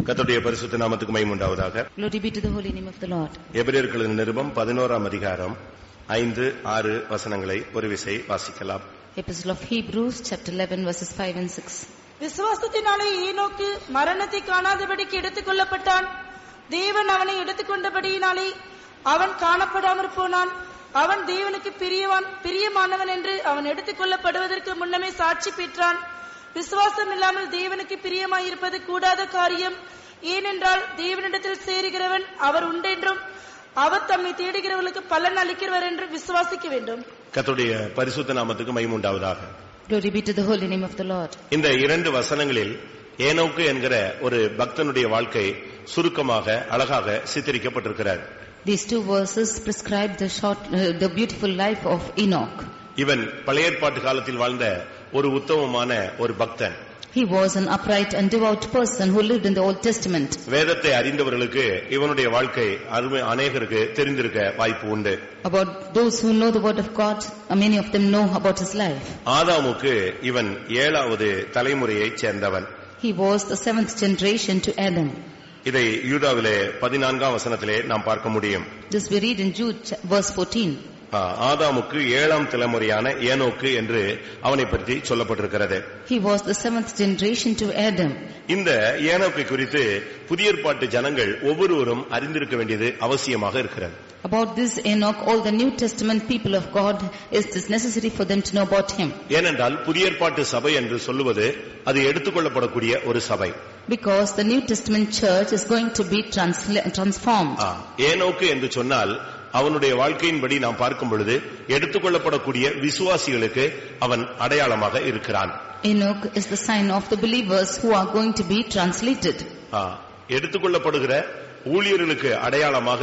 கர்த்தருடைய பரிசுத்த நாமத்துக்கு மகிமை உண்டாவதாக. Glory be to the holy name of the Lord. எபிரேயர்களின் நிருபம் 11ஆம் அதிகாரம் 5-6 வசனங்களை ஒரு விசை வாசிக்கலாம். Epistle of Hebrews chapter 11 verses 5 and 6. விசுவாசத்தினாலே ஈனோக்கு மரணத்தை காணாதபடிக்கு எடுத்துக் கொள்ளப்பட்டான். தேவன் அவனை எடுத்துக்கொண்டபடியினாலே அவன் காணப்படாமற் போனான். அவன் தேவனுக்கு பிரியமானவன் என்று அவன் எடுத்துக் கொள்ளப்படுவதற்கு முன்னமே சாட்சி பெற்றான். விசுவாசம் இல்லாமல் தேவனுக்கு பிரியமாயிருப்பது கூடாத காரியம். ஏனென்றால் தேவனிடத்தில் சேருகிறவன் அவர் உண்டென்றும் அவர் தம்மை தேடுகிறவர்களுக்கு பலன் அளிக்கிறவர் என்று விசுவாசிக்க வேண்டும். கர்த்தருடைய பரிசுத்த நாமத்துக்கு மகிமை உண்டாவதாக. Glory be to the holy name of the Lord. இந்த இரண்டு வசனங்களில் ஏனோக்கு என்கிற ஒரு பக்தனுடைய வாழ்க்கை சுருக்கமாக அழகாக சித்தரிக்கப்பட்டிருக்கிறார். These two verses prescribe the beautiful life of Enoch. இவன் பழைய ஏற்பாட்டு காலத்தில் வாழ்ந்த ஒரு உத்தமமான ஒரு பக்தன். He was an upright and devout person who lived in the Old Testament. வேதத்தை அறிந்தவர்களுக்கு இவனுடைய வாழ்க்கை அநேகருக்கு தெரிந்திருக்க வாய்ப்பு உண்டு. About those who know the word of God, many of them know about his life. ஆதாமுக்கு இவன் 7வது தலைமுறையைச் சேர்ந்தவன். He was the 7th generation to Adam. இதை யூதாவிலே 14ஆம் வசனத்திலே நாம் பார்க்க முடியும். This we read in Jude verse 14. ஆதாமுக்கு 7ஆம் தலைமுறையான ஏனோக்கு என்று அவனை பற்றி சொல்லப்பட்டிருக்கிறது. He was the 7th generation to Adam. இந்த ஏனோக்கை குறித்து புதிய ஏற்பாட்டு ஜனங்கள் ஒவ்வொருவரும் அறிந்திருக்க வேண்டியது அவசியமாக இருக்கிறது. About this Enoch, all the New Testament people of God, it is necessary for them to know about him. ஏனென்றால் புதிய ஏற்பாட்டு சபை என்று சொல்லுவது அது எடுத்துக்கொள்ளப்படக்கூடிய ஒரு சபை. Because the New Testament church is going to be transformed. ஏனோக்கு என்று சொன்னால் அவனுடைய வாழ்க்கையின்படி நாம் பார்க்கும் பொழுது எடுத்துக்கொள்ளப்படக்கூடிய விசுவாசிகளுக்கு அவன் அடையாளமாக இருக்கிறான். Enoch is the sign of the believers who are going to be translated. எடுத்துக்கொள்ளப்படுகிற ஊழியர்களுக்கு அடையாளமாக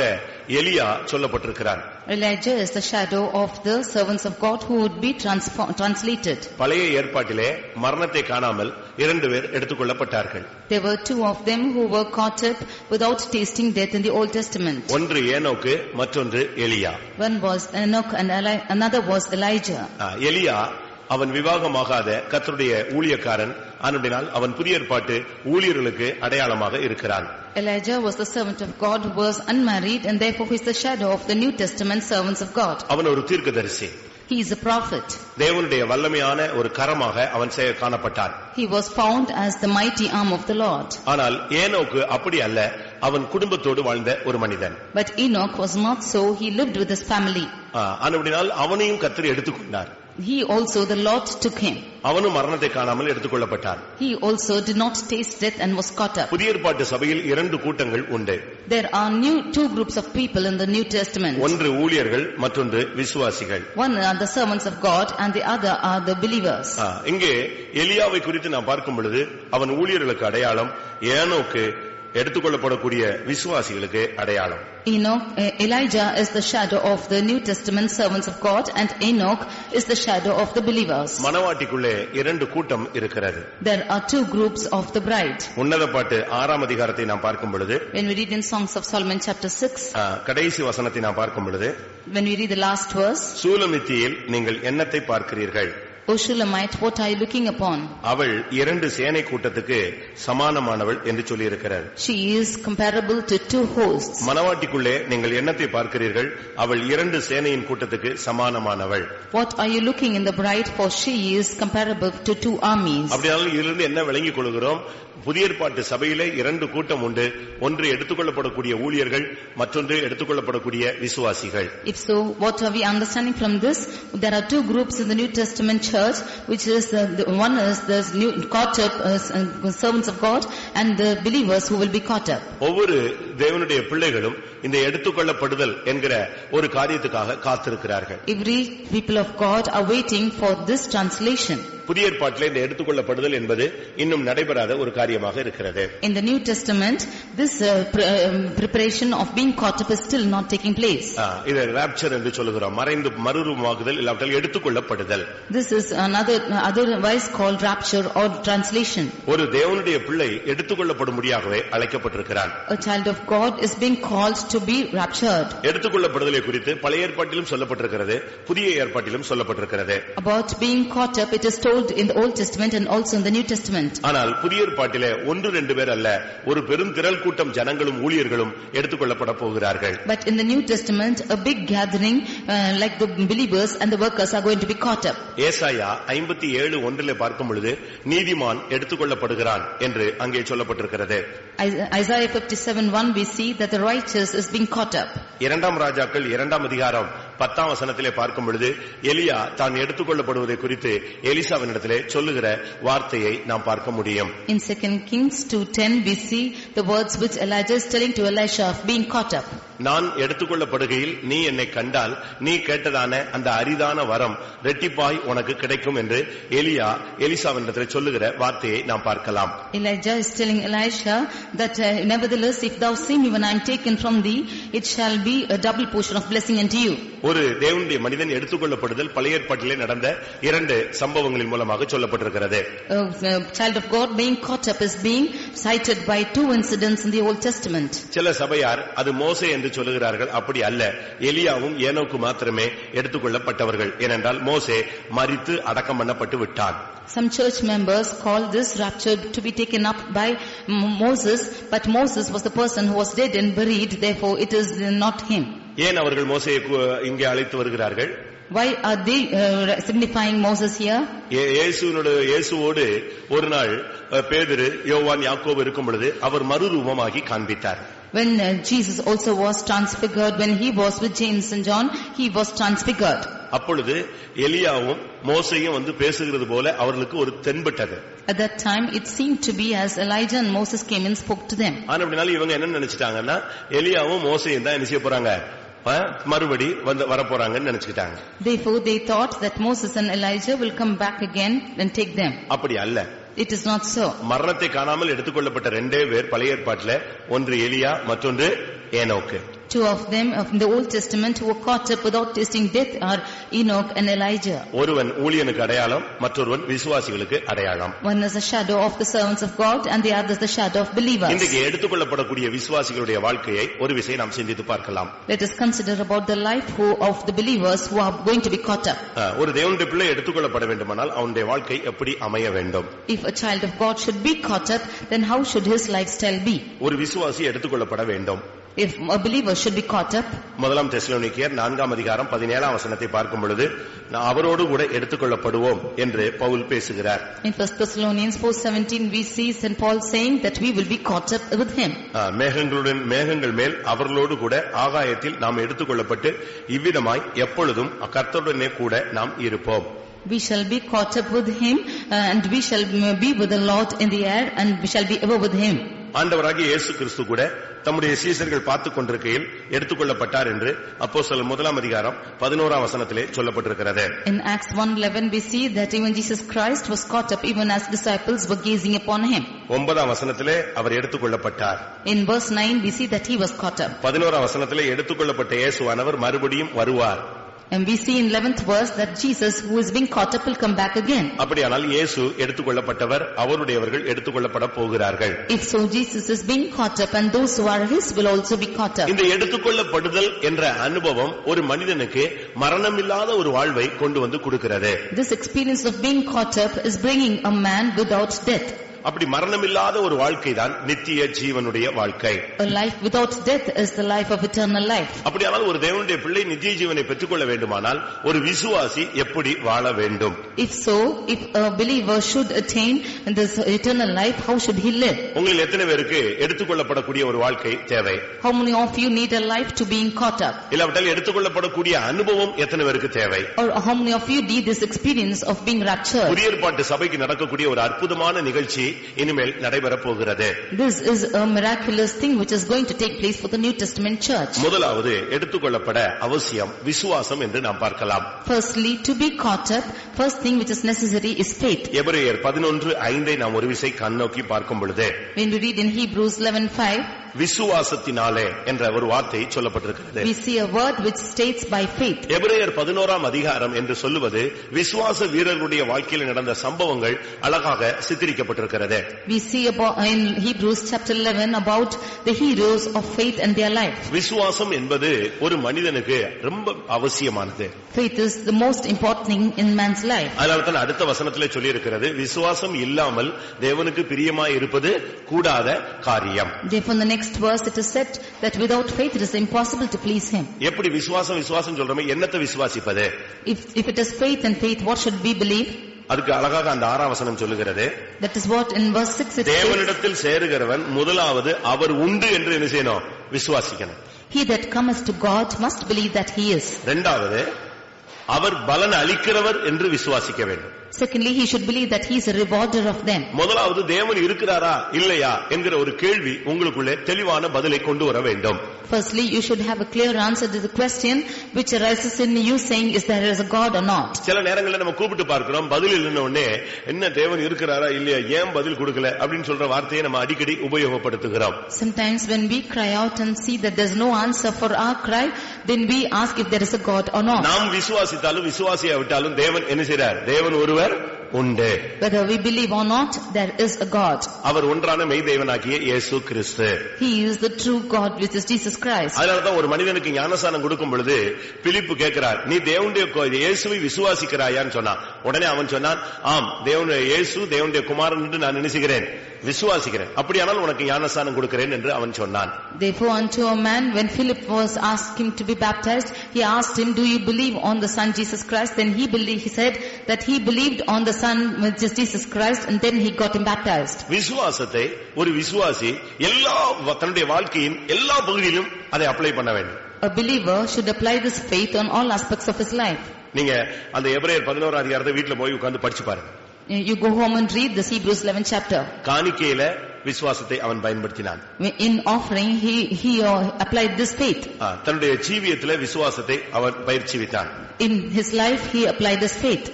எலியா சொல்லப்பட்டிருக்கிறான். Elijah is the shadow of the servants of God who would be translated. பழைய ஏற்பாட்டிலே மரணத்தை காணாமல் 2 பேர் எடுத்துக்கொள்ளப்பட்டார்கள். There were 2 of them who were caught up without tasting death in the Old Testament. ஒன்று ஏனோக்கு, மற்றொன்று எலியா. One was Enoch and another was Elijah. எலியா அவன் விவாகமாகாத கர்த்தருடைய ஊழியக்காரன். ஆனதினால் அவன் புதிய ஏற்பாட்டு ஊழியர்களுக்கு அடையாளமாக இருக்கிறான். Elijah was the servant of God who was unmarried, and therefore he is the shadow of the New Testament servants of God. அவன் ஒரு தீர்க்கதரிசி. He is a prophet. தேவனுடைய வல்லமையான ஒரு கரமாக அவன் காணப்பட்டான். He was found as the mighty arm of the Lord. ஆனால் ஏனோக்கு அப்படி அல்ல. அவன் குடும்பத்தோடு வாழ்ந்த ஒரு மனிதன். But Enoch was not so. He lived with his family. ஆனதினால் அவனையும் கர்த்தர் எடுத்துக்கொண்டார். He also, the Lord took him. அவனும் மரணத்தை காணாமல் எடுத்துக்கொள்ளப்பட்டான். He also did not taste death and was caught up. புதிய ஏற்பாட்டு சபையில் 2 கூட்டங்கள் உண்டு. There are 2 groups of people in the New Testament. ஒன்று ஊழியர்கள், மற்றொன்று விசுவாசிகள். One are the servants of God and the other are the believers. இங்கே எலியாவை குறித்து நாம் பார்க்கும் பொழுது அவன் ஊழியர்களுக்கு அடையாளம், ஏனோக்கு எடுத்துக்கொள்ளப்படக்கூடிய விசுவாசிகளுக்கு அடையாளம். Elijah is the shadow of the New Testament servants of God, and Enoch is the shadow of the believers. மனவாட்டிக்குள்ளே 2 கூட்டம் இருக்கிறது. There are 2 groups of the bride. உன்னத பாட்டு 6ஆம் அதிகாரத்தை நாம் பார்க்கும் பொழுது, when we read in Songs of Solomon chapter 6, கடைசி வசனத்தை நாம் பார்க்கும் பொழுது, when we read the last verse, சூலமித்தியில் நீங்கள் என்னத்தை பார்க்கிறீர்கள்? O Shulamite, what are you looking upon? அவள் 2 சேனை கூட்டத்துக்கு சமானமானவள் என்று சொல்லி இருக்கிறார். She is comparable to 2 hosts. மனவாட்டிக்குள்ளே நீங்கள் என்னத்தை பார்க்கிறீர்கள்? அவள் 2 சேனையின் கூட்டத்துக்கு சமானமானவள். What are you looking in the bride? For she is comparable to 2 armies. அப்படினாலும் இதிலிருந்து என்ன விளங்கிக் கொள்கிறோம்? புதிய ஏற்பாட்டு சபையிலே 2 கூட்டம் உண்டு. ஒன்று எடுத்துக்கொள்ளப்படக்கூடிய ஊழியர்கள், மற்றொன்று எடுத்துக்கொள்ளப்படக்கூடிய விசுவாசிகள். If so, what are we understanding from this? There are 2 groups in the New Testament church, which is the one is the new caught up servants of God, and the believers who will be caught up. ஒவ்வொரு தேவனுடைய பிள்ளைகளும் இந்த எடுத்துக்கொள்ளப்படுதல் என்கிற ஒரு காரியத்துக்காக காத்திருக்கிறார்கள். Every people of God are waiting for this translation. புதிய ஏற்பாட்டிலே இந்த எடுத்துக்கொள்ளப்படுதல் என்பது இன்னும் நடைபெறாத ஒரு காரியமாக இருக்கிறது. In the New Testament, this preparation of being caught up is still not taking place. இது ராப்சர் என்று சொல்லுகிறோம். மறைந்து மறுரூபமாகுதல் இல்லாவிட்டால் எடுத்துக்கொள்ளப்படுதல். This is otherwise called rapture or translation. ஒரு தேவனுடைய பிள்ளை எடுத்துக்கொள்ளப்படும்படியாகவே அழைக்கப்பட்டிருக்கிறான். A child of God is being called to be raptured. எடுத்துக்கொள்ளப்படுதலை குறித்து பழைய ஏற்பாட்டிலும் சொல்லப்பட்டிருக்கிறது, புதிய ஏற்பாட்டிலும் சொல்லப்பட்டிருக்கிறது. About being caught up, it is told told in the Old Testament and also in the New Testament. ஆனால் புதிய ஏற்பாட்டிலே ஒன்று ரெண்டு பேர் அல்ல, ஒரு பெரும் திரள் கூட்டம் ஜனங்களும் ஊழியர்களும் எடுத்துக்கொள்ளப்பட போகிறார்கள். But in the New Testament, a big gathering like the believers and the workers are going to be caught up. ஏசாயா 57:1 பார்க்கும் பொழுது நீதிமான் எடுத்துக்கொள்ளப்படுகிறான் என்று அங்கே சொல்லப்பட்டிருக்கிறது. Isaiah 57:1 we see that the righteous is being caught up. இரண்டாம் ராஜாக்கள் 2ஆம் அதிகாரம் 10ஆம் வசனத்திலே பார்க்கும் பொழுது எலியா தான் எடுத்துக்கொள்ளப்படுவதை குறித்து எலிசாவினிடத்திலே சொல்லுகிற வார்த்தையை நாம் பார்க்க முடியும். In 2 Kings 2:10 we see the words which Elijah is telling to Elisha of being caught up. நான் எடுத்துக்கொள்ளப்படுகையில் நீ என்னை கண்டால் நீ கேட்டதான அந்த அரிதான வரம் இரட்டிப்பாய் உனக்கு கிடைக்கும் என்று எலியா எலிசாவினிடத்திலே சொல்லுகிற வார்த்தையை நாம் பார்க்கலாம். Elijah is telling Elisha that nevertheless if thou see me when I am taken from thee, it shall be a double portion of blessing unto you. ஒரு தேவனுடைய மனிதன் எடுத்துக்கொள்ளப்படுதல் பழைய ஏற்பாட்டிலே நடந்த 2 சம்பவங்களின் மூலமாக சொல்லப்பட்டிருக்கிறது. Child of God being caught up is being cited by 2 incidents in the Old Testament. சில சபையார் அது மோசே என்று சொல்லுகிறார்கள். அப்படி அல்ல, எலியாவும் ஏனோக்கு மாத்திரமே எடுத்துக்கொள்ளப்பட்டவர்கள். ஏனென்றால் மோசே மரித்து அடக்கம் பண்ணப்பட்டு விட்டான். Some church members call this rapture to be taken up by Moses, but Moses was the person who was dead and buried, therefore it is not him. ஏன் அவர்கள் மோசேயை இங்கே அழைத்து வருகிறார்கள்? Why are they signifying Moses here? இயேசுவோடு ஒரு நாள் பேதுரு, யோவான், யாக்கோபு இருக்கும் பொழுது அவர் மறுரூபமாகி காண்பித்தார். When Jesus also was transfigured, when he was with James and John, he was transfigured. அப்பொழுது எலியாவும் மோசேயும் வந்து பேசுகிறது போல அவர்களுக்கு ஒரு தென்பட்டது. At that time it seemed to be as Elijah and Moses came and spoke to them. ஆனபடினால இவங்க என்ன நினைச்சிட்டாங்கன்னா எலியாவும் மோசேயும் தான் என்ன செய்ய போறாங்க, மறுபடி வந்து வர போறாங்கன்னு நினைச்சிட்டாங்க. Therefore they thought that Moses and Elijah will come back again and take them. அப்படி அல்ல. It is not so. மரணத்தை காணாமல் எடுத்துக்கொள்ளப்பட்ட 2 பேர் பழைய ஏற்பாட்டிலே, ஒன்று எலியா மற்றொன்று ஏனோக்கு. 2 of them in the Old Testament who were caught up without tasting death are Enoch and Elijah. ஒருவன் ஊழியனுக்கு அடையாளம், மற்றொருவன் விசுவாசிகளுக்கு அடையாளம். One is a shadow of the servants of God and the other is the shadow of believers. இன்றைக்கு எடுத்துக்கொள்ளப்படக்கூடிய விசுவாசிகளுடைய வாழ்க்கையை ஒரு விசை நாம் சிந்தித்து பார்க்கலாம். Let us consider about the life of the believers who are going to be caught up. ஒரு தேவனுடைய பிள்ளை எடுத்துக்கொள்ளப்பட வேண்டுமானால் அவனுடைய வாழ்க்கை எப்படி அமைய வேண்டும்? If a child of God should be caught up, then how should his lifestyle be? ஒரு விசுவாசி எடுத்துக்கொள்ளப்பட வேண்டும். If a believer should be caught up, முதலாம் தெசலோனிக்கேயர் 4ஆம் அதிகாரம் 17ஆம் வசனத்தை பார்க்கும் பொழுது அவரோடு கூட எடுத்துக்கொள்ளப்படுவோம் என்று பவுல் பேசுகிறார். In 1 Thessalonians 4:17 we see St. Paul saying that we will be caught up with him. மேகங்கள் மேல் அவர்களோடு கூட ஆகாயத்தில் நாம் எடுத்துக்கொள்ளப்பட்டு இவ்விதமாய் எப்பொழுதும் கர்த்தருடனே கூட நாம் இருப்போம். We shall be caught up with him and we shall be with the Lord in the air and we shall be ever with him. ஆண்டவராகிய இயேசு கிறிஸ்து கூட தம்முடைய சீஷர்கள் பார்த்துக் கொண்டிருக்கையில் எடுத்துக்கொள்ளப்பட்டார் என்று அப்போஸ்தலர் 1ஆம் அதிகாரம் 11ஆம் வசனத்திலே சொல்லப்பட்டிருக்கிறது. In Acts 1:11 we see that even Jesus Christ was caught up even as disciples were gazing upon him. 9ஆம் வசனத்திலே அவர் எடுத்துக்கொள்ளப்பட்டார். In verse 9 we see that he was caught up. 11ஆம் வசனத்திலே எடுத்துக்கொள்ளப்பட்ட இயேசுவானவர் மறுபடியும் வருவார். And we see in 11th verse that Jesus who is being caught up will come back again. அப்படியானால் இயேசு எடுத்துக்கொள்ளப்பட்டவர், அவருடையவர்கள் எடுத்துக்கொள்ளப்பட போகிறார்கள். If so, Jesus is being caught up and those who are his will also be caught up. இந்த எடுத்துக்கொள்ளப்படுதல் என்ற அனுபவம் ஒரு மனிதனுக்கு மரணமில்லாத ஒரு வாழ்வை கொண்டு வந்து கொடுக்கிறது. This experience of being caught up is bringing a man without death. அப்படி மரணமில்லாத ஒரு வாழ்க்கை தான் நித்திய ஜீவனுடைய வாழ்க்கை. A life without death is the life of eternal life. அப்படியானால் ஒரு தேவனுடைய பிள்ளை நித்திய ஜீவனை பெற்றுக்கொள்ள வேண்டுமானால் ஒரு விசுவாசி எப்படி வாழ வேண்டும்? If so, if a believer should attain this eternal life, how should he live? உங்களில் எத்தனை பேருக்கு எடுத்துக்கொள்ளப்படக்கூடிய ஒரு வாழ்க்கை தேவை? How many of you need a life to being caught up? இல்லாவிட்டால் எடுத்துக்கொள்ளப்படக்கூடிய அனுபவம் எத்தனை பேருக்கு தேவை? Or how many of you need this experience of being raptured? புதிய ஏற்பாட்டு சபைக்கு நடக்கக்கூடிய ஒரு அற்புதமான நிகழ்ச்சி இனிமேல் நடைபெற போகிறது. This is a miraculous thing which is going to take place for the New Testament church. முதலாவது எடுத்துக்கொள்ளப்பட அவசியம் விசுவாசம் என்று நாம் பார்க்கலாம். Firstly, to be caught up, first thing which is necessary is faith. எபிரேயர் 11:5 நாம் ஒரு விசை கண்ணோக்கி பார்க்கும் பொழுது, when we read in Hebrews 11:5, விசுவாசத்தினாலே என்ற ஒரு வார்த்தை சொல்லப்பட்டிருக்கிறது. We see a word which states by faith. எபிரேயர் 11ஆம் அதிகாரம் என்று சொல்லுவது விசுவாச வீரர்களுடைய வாழ்க்கையில் நடந்த சம்பவங்கள் அழகாக சித்தரிக்கப்பட்டிருக்கிறது. We see about in Hebrews chapter 11 about the heroes of faith and their life. விசுவாசம் என்பது ஒரு மனிதனுக்கு ரொம்ப அவசியமானது. Faith is the most important thing in man's life. அதனால தான் அடுத்த வசனத்திலே சொல்லி இருக்கிறது, விசுவாசம் இல்லாமல் தேவனுக்கு பிரியமாய் இருப்பது கூடாத காரியம். Therefore in the next verse it is said that without faith it is impossible to please him. எப்படி விசுவாசம் சொல்றோமே, என்னத்தை விசுவாசிப்பது? If it is faith and faith, what should we believe? அதுக்கு அழகாக அந்த 6ஆம் வசனம் சொல்லுகிறது, that is what in verse 6 it says, தேவனிடத்தில் சேருகிறவன் முதலாவது அவர் உண்டு என்று என்ன செய்யணும்? விசுவாசிக்கணும். He that cometh to God must believe that he is. இரண்டாவது, அவர் பலன் அளிக்கிறவர் என்று விசுவாசிக்க வேண்டும். Secondly, he should believe that he is a rewarder of them. முதலாவது தேவன் இருக்கிறாரா இல்லையா என்கிற ஒரு கேள்வி உங்களுக்குள்ளே தெளிவான பதிலை கொண்டு வர வேண்டும். Firstly, you should have a clear answer to the question which arises in you saying, is there a God or not? சில நேரங்களில் நம்ம கூப்பிட்டு பார்க்கிறோம், பதில் இல்லைன்ன உடனே என்ன தேவன் இருக்கிறாரா இல்லையா, ஏன் பதில் கொடுக்கல அப்படின்னு சொல்ற வார்த்தையை நம்ம அடிக்கடி உபயோகப்படுத்துகிறோம். Sometimes when we cry out and see that there is no answer for our cry, then we ask if there is a God or not. நாம் விசுவாசித்தாலும் விசுவாசியா விட்டாலும் தேவன் என்ன செய்றார்? தேவன் ஒருவர் உண்டு. Whether we believe or not, there is a God. அவர் ஒன்றான மெய் தேவனாகிய இயேசு கிறிஸ்து. He is the true God, which is Jesus Christ. அதனால தான் ஒரு மனிதனுக்கு ஞானசானம் கொடுக்கும் பொழுது பிலிப்பு கேட்கிறார், நீ தேவனுடைய இயேசுவை விசுவாசிக்கிறாயான்னு சொன்னான். உடனே அவன் சொன்னான், ஆம் தேவனுடைய இயேசு தேவனுடைய குமாரன் என்று நான் நினைக்கிறேன், விசுவாசிக்கிறேன், அப்படியானால் உனக்கு ஞானசானம் கொடுக்கிறேன் என்று அவன் சொன்னான். Therefore unto a man, when Philip was asked him to be baptized, he asked him, do you believe on the Son Jesus Christ? Then he said that he believed on the Son which is Jesus Christ, and then he got him baptized. விசுவாசத்தை ஒரு விசுவாசி எல்லா தன்னுடைய வாழ்க்கையின் எல்லா பகுதியிலும் அதை apply பண்ண வேண்டும். A believer should apply this faith on all aspects of his life. நீங்க அந்த எபிரேயர் 11ஆம் அதிகாரத்தை வீட்ல போய் உட்கார்ந்து படிச்சு பாருங்க. You go home and read this Hebrews 11th chapter. காணிக்கையில விசுவாசத்தை அவன் பயன்படுத்தினான். In offering he applied this faith. தன்னுடைய ஜீவியத்திலே விசுவாசத்தை அவன் பயிற்சிவித்தான். In his life he applied this faith.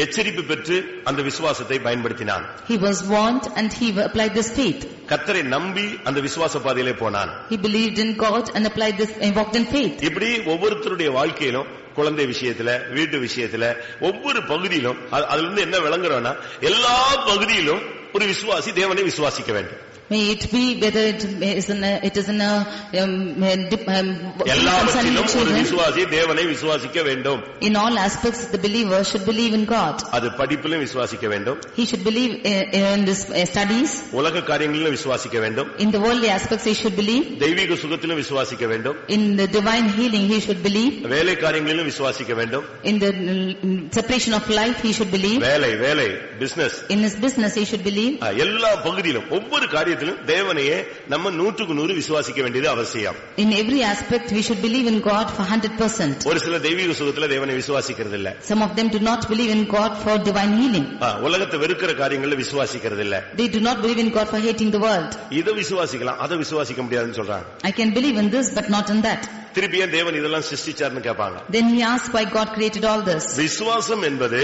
எச்சரிப்பு பெற்று அந்த விசுவாசத்தை பயன்படுத்தினான். He was warned and he applied this faith. கர்த்தரை நம்பி அந்த விசுவாச பாதையிலே போனான். He believed in God and applied this and walked in faith. இப்படி ஒவ்வொருத்தருடைய வாழ்க்கையிலும், குழந்தை விஷயத்துல, வீட்டு விஷயத்துல, ஒவ்வொரு பகுதியிலும் அதுல இருந்து என்ன விளங்குறோம்னா, எல்லா பகுதியிலும் ஒரு விசுவாசி தேவனை விசுவாசிக்க வேண்டும். May it be whether it is in எல்லாவற்றிலும் ஒரு விசுவாசி தேவனை விசுவாசிக்க வேண்டும். In all aspects the believer should believe in God. அது படிப்பிலும் விசுவாசிக்க வேண்டும். He should believe in this studies. உலக காரியங்களிலும் விசுவாசிக்க வேண்டும். In the worldly aspects he should believe. தெய்வீக சுகத்திலும் விசுவாசிக்க வேண்டும். In the divine healing he should believe. வேலை காரியங்களிலும் விசுவாசிக்க வேண்டும். In the separation of life he should believe. வேலை business, in his business he should believe. எல்லா பகுதியிலும் ஒவ்வொரு காரியத்திலும் தேவனையே நம்ம 100% விசுவாசிக்க வேண்டியது அவசியம். In every aspect we should believe in God for 100%. ஒரு சில தெய்வீக சுகத்துல தேவனை விசுவாசிக்கிறது இல்ல. Some of them do not believe in God for divine healing. உலகத்தை வெறுக்கிற காரியங்களை விசுவாசிக்கிறது இல்ல. They do not believe in God for hating the world. இத விசுவாசிக்கலாம், அத விசுவாசிக்க முடியாதுன்னு சொல்றாங்க. I can believe in this but not in that. திருப்பியே தேவன் இதெல்லாம் சிருஷ்டிச்சார்னு கேட்பாங்க. Then he asks why God created all this. விசுவாசம் என்பது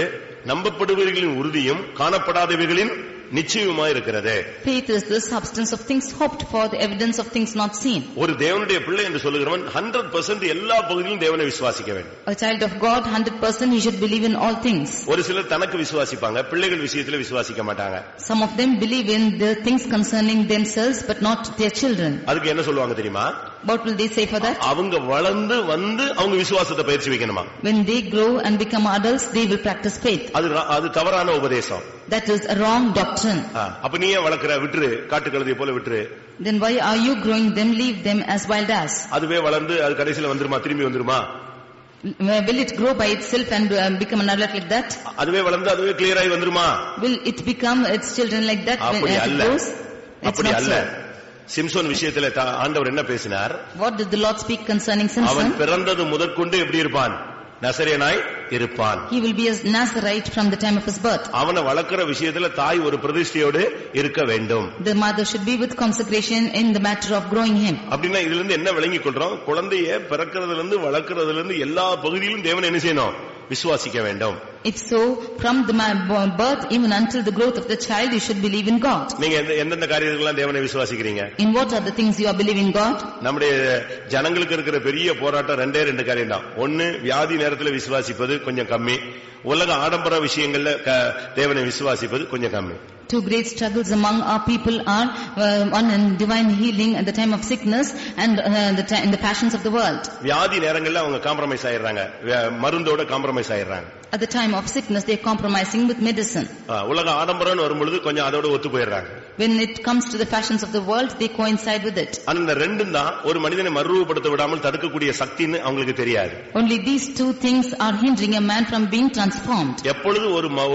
நம்பப்படுபவர்களின் உறுதியும் காணப்படாதவைகளின் நிச்சயமா இருக்கிறது. Faith is the substance of things hoped for, the evidence of things not seen. ஒரு தேவனுடைய பிள்ளை என்று சொல்லுகிறவன் 100% எல்லா பகுதியிலும் தேவனை விசுவாசிக்க வேண்டும். A child of God 100% he should believe in all things. ஒரு சிலர் தனக்கு விசுவாசிப்பாங்க, பிள்ளைகள் விஷயத்துல விசுவாசிக்க மாட்டாங்க. Some of them believe in the things concerning themselves but not their children. அதுக்கு என்ன சொல்லுவாங்க தெரியுமா? What will they say for that? அவங்க வளர்ந்து வந்து அவங்க விசுவாசத்தை பயிற்சி வைக்கணுமா? When they grow and become adults they will practice faith. அது தவறான உபதேசம். That is a wrong doctrine. அப்ப நீயே வளர்க்கற, விட்டுரு, காட்டுக்கழுதையை போல விட்டுரு. Then why are you growing them? Leave them as wild ass. அதுவே வளர்ந்து அது கடைசில வந்துருமா, திரும்பி வந்துருமா? Will it grow by itself and become an adult like that? அதுவே வளர்ந்து அதுவே கிளியர் ஆகி வந்துருமா? Will it become its children like that when it grows? அப்படி அல்ல. சிம்சோன் விஷயத்துல ஆண்டவர் என்ன பேசினார்? What did the Lord speak concerning Samson? அவன் பிறந்தது முதற்கொண்டு எப்படி இருப்பான்? நசரேயனாய் இருப்பான். He will be a Nazarite from the time of his birth. அவனை வளர்க்கிற விஷயத்துல தாய் ஒரு பிரதிஷ்டையோடு இருக்க வேண்டும். The mother should be with consecration in the matter of growing him. அப்படின்னா இதுல இருந்து என்ன விளங்கிக் கொள்றோம்? குழந்தையை பிறக்கிறதுல இருந்து வளர்க்கிறதுல இருந்து எல்லா பகுதியிலும் தேவனை என்ன செய்யணும்? விசுவாசிக்க வேண்டும். If so, from the birth even until the growth of the child, you should believe in God. நீங்க எந்தெந்த காரியங்களுக்கெல்லாம் தேவனை விசுவாசிக்கிறீங்க? In what are the things you are believing God? நம்முடைய ஜனங்களுக்கு இருக்கிற பெரிய போராட்டம் ரெண்டு காரியம் தான். ஒன்னு, வியாதி நேரத்துல விசுவாசிப்பது கொஞ்சம் கம்மி. உலக ஆடம்பர விஷயங்கள்ல தேவனை விசுவாசிப்பது கொஞ்சம் கம்மி. Two great struggles among our people are one in divine healing at the time of sickness and in the passions of the world. வியாதி நேரங்கள்ல அவங்க காம்ப்ரமைஸ் ஆயிடுறாங்க, மருந்தோட காம்ப்ரமைஸ் ஆயிடுறாங்க. At the time of sickness they are compromising with medicine. உலக ஆடம்பரம் வரும்பொழுது கொஞ்சம் அதோட ஒத்து போயிடுறாங்க. When it comes to the fashions of the world, they coincide with it. அந்த ரெண்டும் தான் ஒரு மனிதனை மறுரூபப்படுத்த விடாமல் தடுக்கக்கூடிய சக்தின்னு அவங்களுக்கு தெரியாது. Only these two things are hindering a man from being transformed. எப்பொழுது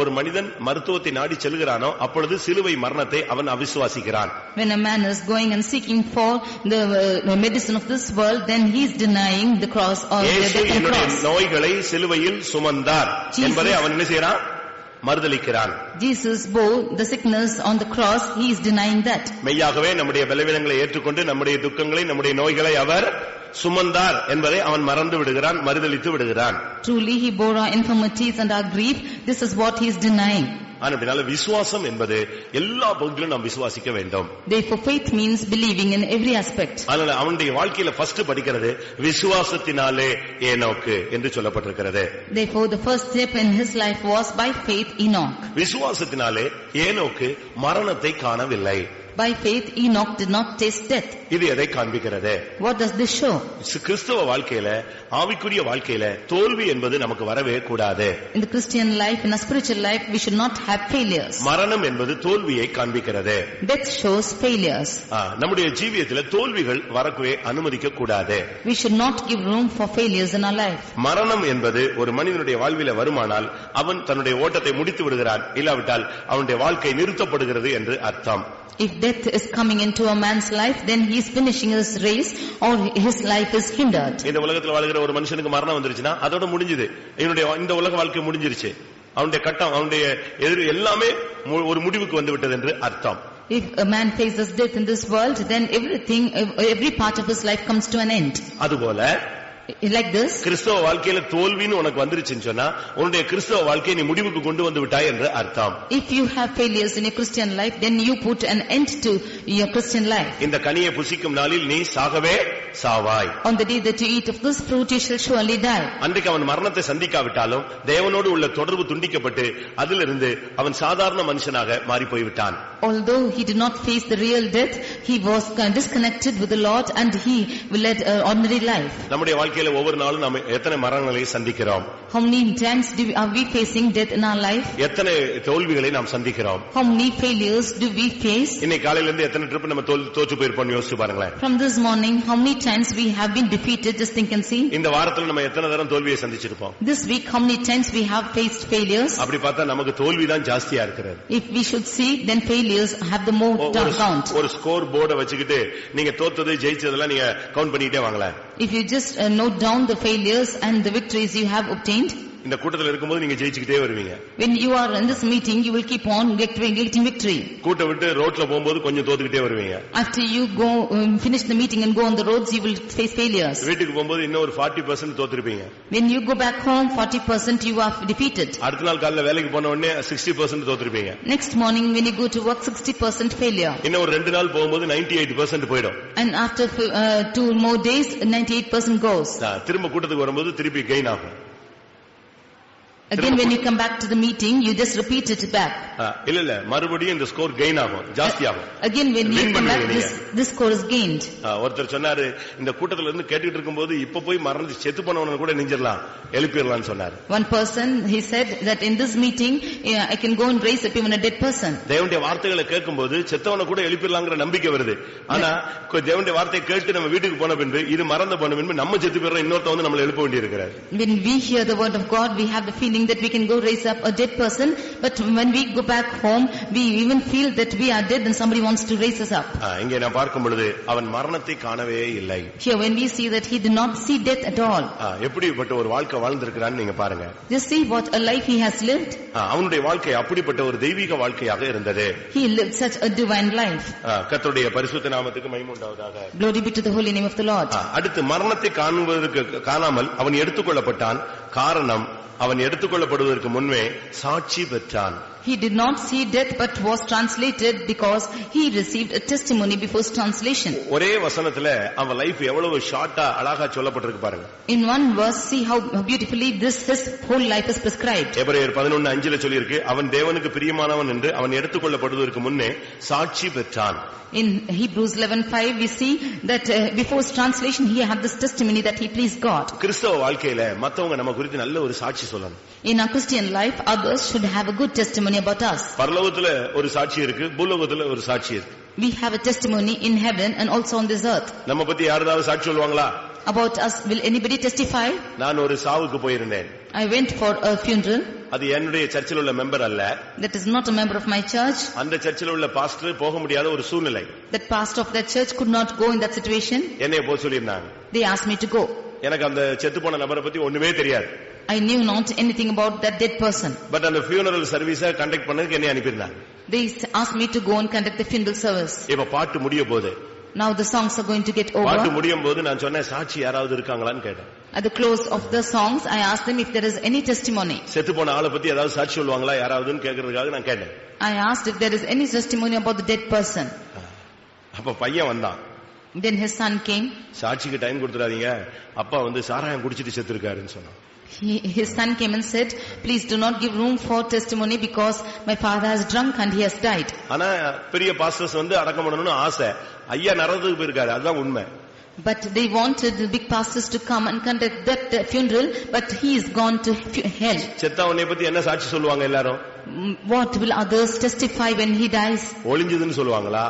ஒரு மனிதன் மருத்துவத்தை நாடி செல்கிறானோ அப்பொழுது சிலுவை மரணத்தை அவன் அவிசுவாசிக்கிறான். When a man is going and seeking for the medicine of this world, then he is denying the cross or the death and cross. நோய்களை சிலுவையில் சுமந்தார் என்பதை அவன் என்ன செய்யறான்? மறுதலிக்கிறான். Jesus bore the sickness on the cross, he is denying that. மெய்யாகவே நம்முடைய பலவீனங்களை ஏற்றுக்கொண்டு நம்முடைய துக்கங்களை நம்முடைய நோய்களை அவர் சுமந்தார் என்பதை அவன் மறந்து விடுகிறான், மறுதலித்து விடுகிறான். Truly he bore our infirmities and our grief, this is what he is denying. அதனால விசுவாசம் என்பது எல்லா பகுதியிலும் நாம் விசுவாசிக்க வேண்டும். Therefore faith means believing in every aspect. அதனால அவனுடைய வாழ்க்கையில ஃபர்ஸ்ட் படிக்கிறது விசுவாசத்தினாலே ஏனோக்கு என்று சொல்லப்பட்டிருக்கிறது. Therefore the first step in his life was by faith Enoch. விசுவாசத்தினாலே ஏனோக்கு மரணத்தை காணவில்லை. By faith Enoch did not taste death. இது எதை காண்பிக்கிறது? What does this show? கிறிஸ்தவ வாழ்க்கையில, ஆவிக்குரிய வாழ்க்கையில தோல்வி என்பது நமக்கு வரவே கூடாது. In the Christian life, in a spiritual life, we should not have failures. மரணம் என்பது தோல்வியை காண்பிக்கிறது. Death shows failures. நம்முடைய ஜீவியத்துல தோல்விகள் வரவே அனுமதிக்க கூடாது. We should not give room for failures in our life. மரணம் என்பது ஒரு மனிதனுடைய வாழ்வில வருமானால் அவன் தன்னுடைய ஓட்டத்தை முடித்து விடுகிறான், இல்லாவிட்டால் அவனுடைய வாழ்க்கை நிறுத்தப்படுகிறது என்று அர்த்தம். If death is coming into a man's life, then he is finishing his race or his life is hindered. இந்த உலகத்துல வாழ்கிற ஒரு மனுஷனுக்கு மரணம் வந்துருச்சுன்னா அதோட முடிஞ்சது. இந்த உலக வாழ்க்கை முடிஞ்சிருச்சு. அவனுடைய கட்டம், அவனுடைய எதிர் எல்லாமே ஒரு முடிவுக்கு வந்து விட்டது என்று அர்த்தம். If a man faces death in this world, then every part of his life comes to an end. அதுபோல like this, கிறிஸ்தவ வாழ்க்கையில தோல்வின்னு உனக்கு வந்துருச்சுன்னு சொன்னா உன்னுடைய கிறிஸ்தவ வாழ்க்கையை நீ முடிவுக்கு கொண்டு வந்து விட்டாய் என்று அர்த்தம். If you have failures in your Christian life, then you put an end to your Christian life. இந்த கனியை புசிக்கும் நாளில் நீ சாகவே சாவாய். On the day that you eat of this fruit, you shall surely die. அன்றைக்கு அவன் மரணத்தை சந்திக்காவிட்டாலும் தேவனோடு உள்ள தொடர்பு துண்டிக்கப்பட்டு அதிலிருந்து அவன் சாதாரண மனுஷனாக மாறி போய்விட்டான். Although he did not face the real death, he was disconnected with the Lord and he led an ordinary life. நம்முடைய வாழ்க்கையில ஒவ்வொரு நாளும் நாம் எத்தனை மரணங்களை சந்திக்கிறோம்? How many times are we facing death in our life? எத்தனை தோல்விகளை நாம் சந்திக்கிறோம்? How many failures do we face? இன்னைக்கு காலையில இருந்து எத்தனை ட்ரிப் நம்ம தோற்று போயிருப்போம் யோசிச்சு பாருங்களேன். From this morning, how many times we have been defeated? Just think and see. இந்த வாரத்துல நம்ம எத்தனை தரம் தோல்வியை சந்திச்சிருப்போம்? This week, how many times we have faced failures? அப்படி பார்த்தா நமக்கு தோல்வி தான் ஜாஸ்தியா இருக்கிறது. If we should see, then failures have the more count. ஒரு ஸ்கோர் போர்டை வச்சுக்கிட்டு நீங்க தோத்தது ஜெயிச்சதெல்லாம் நீங்க கவுண்ட் பண்ணிட்டே வாங்களேன். If you just note down the failures and the victories you have obtained, இந்த கூட்டத்துல இருக்கும்போது நீங்க ஜெயிச்சுக்கிட்டே வருவீங்க. When you are in this meeting, you will keep on getting victory. கூட்ட விட்டு ரோட்ல போகும்போது கொஞ்சம் தோத்துக்கிட்டே வருவீங்க. After you go finish the meeting and go on the roads, you will face failures. வீட்டுக்கு போகும்போது இன்னும் ஒரு 40% தோத்துருப்பீங்க. When you go back home, 40% you are defeated. அடுத்த நாள் காலையில வேலைக்கு போன உடனே 60% தோத்துருப்பீங்க. Next morning when you go to work, 60% failure. இன்னும் ஒரு 2 நாள் போகும்போது 98% போய்டும். And after 2 more days, 98% goes. திரும்ப கூட்டத்துக்கு வரும்போது திருப்பி கெயின் ஆகும். Again when you come back to the meeting, you just repeat it back. இல்ல மறுபடியும் இந்த ஸ்கோர் கெயின் ஆகும், ஜாஸ்தி ஆகும். Again when you come back, this score is gained. ஒருத்தர் சொன்னாரு இந்த கூட்டத்துல இருந்து கேட்டுட்டு இருக்கும்போது இப்ப போய் மறந்து செத்து போனவன கூட நெஞ்சிரலாம் எழுப்பிரலாம்னு சொன்னாரு. One person, he said that in this meeting I can go and raise up even a dead person. தேவனுடைய வார்த்தைகளை கேட்கும்போது செத்தவன கூட எழுப்பிரலாம்ங்கற நம்பிக்கை வருது. ஆனா தேவனுடைய வார்த்தையை கேட்டு நம்ம வீட்டுக்கு போன பின்பு இது மறந்து போன பின்பு நம்ம செத்து போறோம், இன்னொருத்த வந்து நம்மள எழுப்ப வேண்டியிருக்கிறார். When we hear the word of God, we have the feeling that we can go raise up a dead person, but when we go back home, we even feel that we are dead and somebody wants to raise us up. இங்கே நான் பார்க்கும் பொழுது அவன் மரணத்தை காணவே இல்லை. Here when we see that he did not see death at all. எப்படிப்பட்ட ஒரு வாழ்க்கை வாழ்ந்திருக்கிறான்னு நீங்க பாருங்க. Just see what a life he has lived. அவனுடைய வாழ்க்கை அப்படிப்பட்ட ஒரு தெய்வீக வாழ்க்கையாக இருந்தது. He lived such a divine life. கர்த்தருடைய பரிசுத்த நாமத்துக்கு மகிமை உண்டாவதாக. Glory be to the holy name of the Lord. அடுத்து மரணத்தை காணுவதற்கு காணாமல் அவன் எடுத்துக்கொள்ளப்பட்டான். காரணம் அவன் எடுத்துக்கொள்ளப்படுவதற்கு முன்பே சாட்சி பெற்றான். He did not see death but was translated because he received a testimony before his translation. ஒரே வசனத்துல அவன் லைஃப் எவ்வளவு ஷார்ட்டா அழகா சொல்லப்பட்டிருக்கு பாருங்க. In one verse, see how beautifully his whole life is prescribed. எபிரேயர் 11:5 சொல்லி இருக்கு, அவன் தேவனுக்கு பிரியமானவன் என்று அவன் எடுத்துக்கொள்ளப்படுவதற்கு முன்னே சாட்சி பெற்றான். In Hebrews 11:5 we see that before his translation he had this testimony that he pleased God. கிறிஸ்தவ வாழ்க்கையில மத்தவங்க நம்ம குறித்து நல்ல ஒரு சாட்சி சொல்லணும். In our Christian life, others should have a good testimony about us. பரலோகத்துல ஒரு சாட்சி இருக்கு, பூலோகத்துல ஒரு சாட்சி இருக்கு. We have a testimony in heaven and also on this earth. நம்ம பத்தி யாராவது சாட்சி சொல்லுவாங்களா? About us, will anybody testify? நான் ஒரு சாவுக்கு போயிருந்தேன். I went for a funeral. அது என்னுடைய சர்ச்சில் உள்ள மெம்பர் அல்ல. That is not a member of my church. அந்த சர்ச்சில் உள்ள பாஸ்டர் போக முடியாத ஒரு சூழ்நிலை. That pastor of that church could not go in that situation. என்னைய போக சொல்லிருந்தாங்க. They asked me to go. எனக்கு அந்த செத்து போன நபரை பத்தி ஒண்ணுமே தெரியாது. I knew not anything about that dead person. But அந்த funeral service கண்டக்ட் பண்ணதுக்கு என்னை அனுப்பினாங்க. They asked me to go and conduct the funeral service. இப்ப பாட்டு முடிய போகுது. Now the songs are going to get over. பாட்டு முடியும் போது நான் சொன்னேன், சாட்சி யாராவது இருக்காங்களான்னு கேட்டேன். At the close of the songs, I asked them if there is any testimony. செத்து போன ஆளை பத்தி ஏதாவது சாட்சி சொல்லுவாங்களா யாராவதுன்னு கேக்குறதுக்காக நான் கேட்டேன். I asked if there is any testimony about the dead person. அப்ப பையன் வந்தான். Then his son came. சாட்சிக்கு டைம் கொடுத்துறாதீங்க, அப்பா சாராயம் குடிச்சிட்டு செத்து இருக்காருன்னு சொன்னான். His son came and said, please do not give room for testimony because my father has drunk and he has died. ஆனா பெரிய பாஸ்டர்ஸ் அடக்கம் பண்ணணும்னு ஆசை. ஐயா நரகத்துக்கு போயிருக்காரு, அதுதான் உண்மை. But they wanted the big pastors to come and conduct that funeral, but he is gone to hell. செத்தவனை பத்தி என்ன சாட்சி சொல்லுவாங்க எல்லாரும்? What will others testify when he dies? ஒளிஞ்சதுன்னு சொல்லுவாங்களா?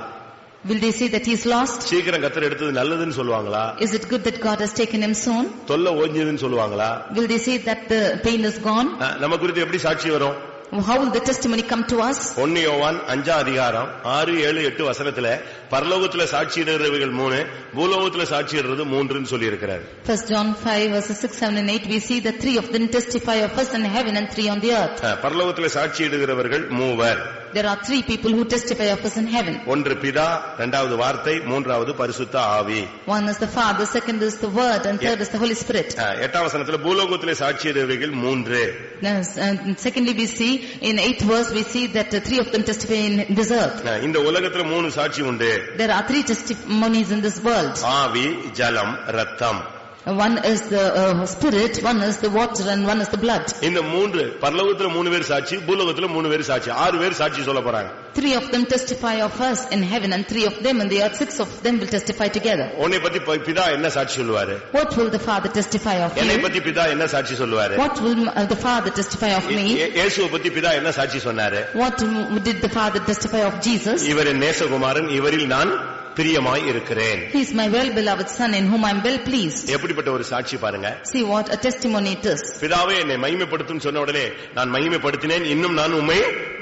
Will they say that he is lost? சீக்கிரம் கர்த்தர் எடுத்தது நல்லதுன்னு சொல்லுவாங்களா? Is it good that God has taken him soon? தொல்லை ஓஞ்சதுன்னு சொல்லுவாங்களா? Will they say that the pain is gone? நம்ம குறித்து எப்படி சாட்சி வரும்? How will the testimony come to us? 1 யோவான் 5:6, 7, 8 வசனத்துல பரலோகத்துல சாட்சியிடுறவைகள் 3, பூலோகத்துல சாட்சியிடுறது 3ன்னு சொல்லி இருக்கிறார். 1 John 5:6, 7 and 8 we see that 3 of them testify of us in heaven and 3 on the earth. பரலோகத்துல சாட்சியிடுகிறவர்கள் 3. There are 3 people who testify of us in heaven. ஒன்று பிதா, இரண்டாவது வார்த்தை, மூன்றாவது பரிசுத்த ஆவி. One is the Father, second is the Word and third is the Holy Spirit. 8ஆம் வசனத்துல பூலோகத்துல சாட்சியிடுகிறவைகள் 3. Secondly we see in 8th verse we see that 3 of them testify in this earth. இந்த உலகத்துல 3 சாட்சி உண்டு. There are 3 testimonies in this world. ஆவி, ஜலம், ரத்தம். One is the spirit, one is the water and one is the blood. இந்த 3 பரலோகத்துல 3 பேர் சாட்சி, பூலோகத்துல 3 பேர் சாட்சி, 6 பேர் சாட்சி சொல்ல போறாங்க. 3 of them testify of us in heaven and 3 of them in the earth. 6 of them will testify together. உன்னை பத்தி பிதா என்ன சாட்சி சொல்லுவாரு? What will the Father testify of you? என்னை பத்தி பிதா என்ன சாட்சி சொல்லுவாரு? What will the Father testify of me? இயேசுவை பத்தி பிதா என்ன சாட்சி சொன்னாரு? What did the Father testify of Jesus? இவர் என் நேசகுமாரன், இவரில் நான் பிரியமாய் இருக்கிறேன். He is my well beloved son in whom I am well pleased. எப்படிப்பட்ட ஒரு சாட்சி பாருங்க. See what a testimony it is. பிதாவே என்னை மகிமைப்படுத்தும் சொன்ன உடனே நான் மகிமைப்படுத்தினேன், இன்னும் நான் உம்மை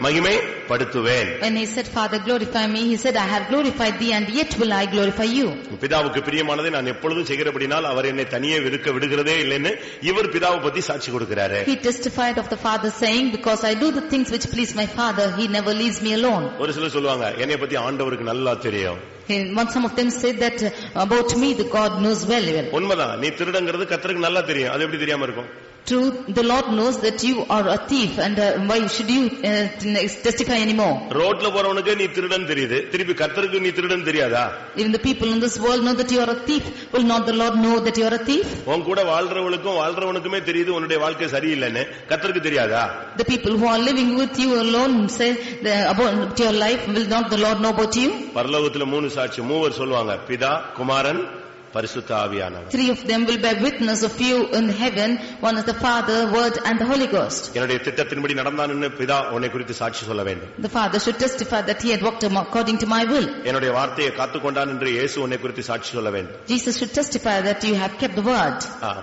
மகிமைப்படுத்துவேன். When he said Father glorify me, he said I have glorified thee and yet will I glorify you. பிதாவுக்கு பிரியமானதை நான் எப்பொழுதும் செய்கிறபடினால் அவர் என்னை தனியே விடுகிறதே இல்லைன்னு இவர் பிதாவை பத்தி சாட்சி கொடுக்கிறாரு. He testified of the Father saying, because I do the things which please my Father, he never leaves me alone. ஒரு சிலர் சொல்லுவாங்க, என்னை பத்தி ஆண்டவருக்கு நல்லா தெரியும். Some of them said that about me the God knows well. உண்மைதான், நீ திருடங்கிறது கர்த்தருக்கு நல்லா தெரியும், அது எப்படி தெரியாம இருக்கும்? True, the Lord knows that you are a thief and why should you testify anymore? ரோட்ல போறவனுக்கு நீ திருடன் தெரியுது, திருப்பி கர்த்தருக்கு நீ திருடன் தெரியாதா? Even the people in this world know that you are a thief. Will not the Lord know that you are a thief? உன் கூட வாழ்றவனுக்குமே தெரியுது உன்னுடைய வாழ்க்கை சரியில்லைன்னு, கர்த்தருக்கு தெரியாதா? The people who are living with you alone say about your life, will not the Lord know about you? பரலோகத்துல 3 சாட்சி, 3 சொல்லுவாங்க, பிதா, குமாரன், பரிசுத்த ஆவியானவர். 3 of them will bear witness of you in heaven. One is the Father, Word and the Holy Ghost. என்னுடைய திட்டத்தின்படி நடந்தான்னு பிதா உன்னை குறித்து சாட்சி சொல்ல வேண்டும். The Father should testify that he had walked according to my will. என்னுடைய வார்த்தையை காத்துக்கொண்டான் என்று இயேசு உன்னை குறித்து சாட்சி சொல்ல வேண்டும். Jesus should testify that you have kept the word.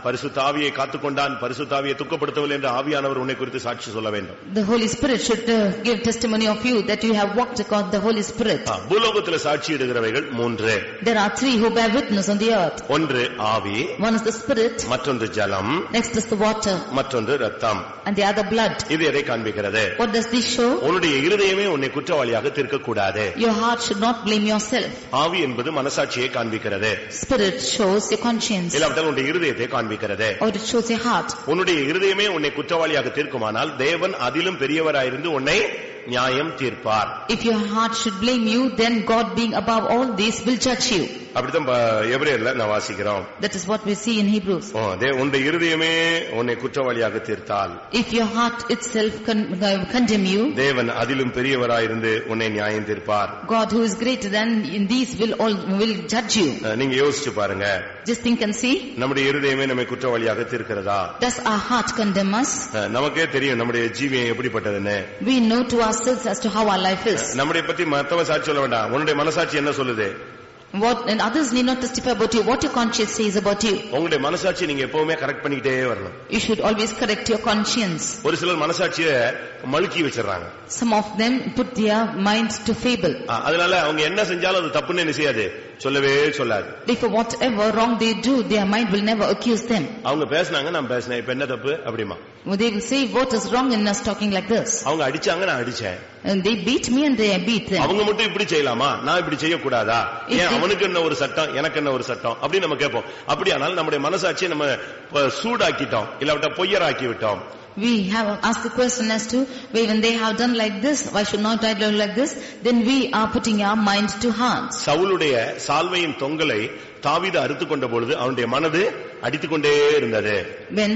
பரிசுத்த ஆவியை காத்துக்கொண்டான், பரிசுத்த ஆவியை துக்கப்படவில்லை என்று ஆவியானவர் உன்னை குறித்து சாட்சி சொல்ல வேண்டும். The Holy Spirit should give testimony of you that you have walked according to the Holy Spirit. பூலோகத்தில் சாட்சியிடுகிறவைகள் 3. There are 3 who bear witness on the earth. earth. ஒன்று ஆவி, One is the spirit, மற்றொன்று ஜலம், next is the water, மற்றொன்று ரத்தம். and the other blood. இது எதை காண்பிக்கிறது? What does this show? உன்னுடைய இருதயமே உன்னை குற்றவாளியாக தீர்க்க கூடாது. Your heart should not blame yourself. ஆவி என்பது மனசாட்சியை காண்பிக்கிறது. Spirit shows your conscience, இல்லாவிட்டால் உன்னுடைய இருதயத்தை காண்பிக்கிறது. or it shows your heart. உன்னுடைய இருதயமே உன்னை குற்றவாளியாக தீர்க்குமானால் தேவன் அதிலும் பெரியவராயிருந்து உன்னை நியாயம் தீர்ப்பார். If your heart should blame you, then God being above all this will judge you. அப்படிதான் எபிரேயர்ல நான் வாசிக்கிறோம். That is what we see in Hebrews. உன்னுடைய இருதயமே உன்னை குற்றவாளியாக தீர்த்தால், If your heart itself condemn you, தேவன் அதிலும் பெரியவராயிருந்து உன்னை நியாயம் தீர்ப்பார். God who is greater than in these will judge you. நீங்க யோசிச்சு பாருங்க. Just think and see. நம்முடைய இருதயமே நம்மை குற்றவாளியாக தீர்க்கிறதா? Does our heart condemn us? நமக்கே தெரியும் நம்முடைய ஜீவியம் எப்படிப்பட்டதுன்னு. We know to ourselves as to how our life is. நம்முடைய பத்தி மத்தவ சாட்சி சொல்ல வேண்டாம். உன்னுடைய மனசாட்சி என்ன சொல்லுது? What and others need not testify about you. What your conscience says about you. உங்களுடைய மனசாட்சி நீங்க எப்பவுமே கரெக்ட் பண்ணிட்டே வரணும். You should always correct your conscience. ஒரு சிலர் மனசாட்சியை மழுக்கி வச்சிடறாங்க. Some of them put their minds to fable. அதனால அவங்க என்ன செஞ்சாலும் அது தப்புன்னு நினைக்காது, சொல்லவே சொல்லாது. Therefore whatever wrong they do, their mind will never accuse them. அவங்க பேசுனாங்க, நான் பேசினேன், இப்ப என்ன தப்பு அப்படிமா. They will say what is wrong in us talking like this. அவங்க அடிச்சாங்க, நான் அடிச்சேன். And they beat me and they beat them. அவங்க மட்டும் இப்படி செய்யலாமா, நான் இப்படி செய்ய கூடாதா? ஏன் அவனுக்கு என்ன ஒரு சட்டம், எனக்கு என்ன ஒரு சட்டம் அப்படி நம்ம கேட்போம். அப்படியானால் நம்முடைய மனசாட்சியை நம்ம சூடாக்கிட்டோம், இல்லாவிட்டா பொய்யராக்கி விட்டோம். We have asked the question as to when they have done like this, why should not I do like this? Then we are putting our mind to heart. சவுலுடைய சால்வையின் தொங்கலை தாவீது அறுத்துக் கொண்ட பொழுது அவனுடைய மனது அடித்துக்கொண்டே இருந்தது. When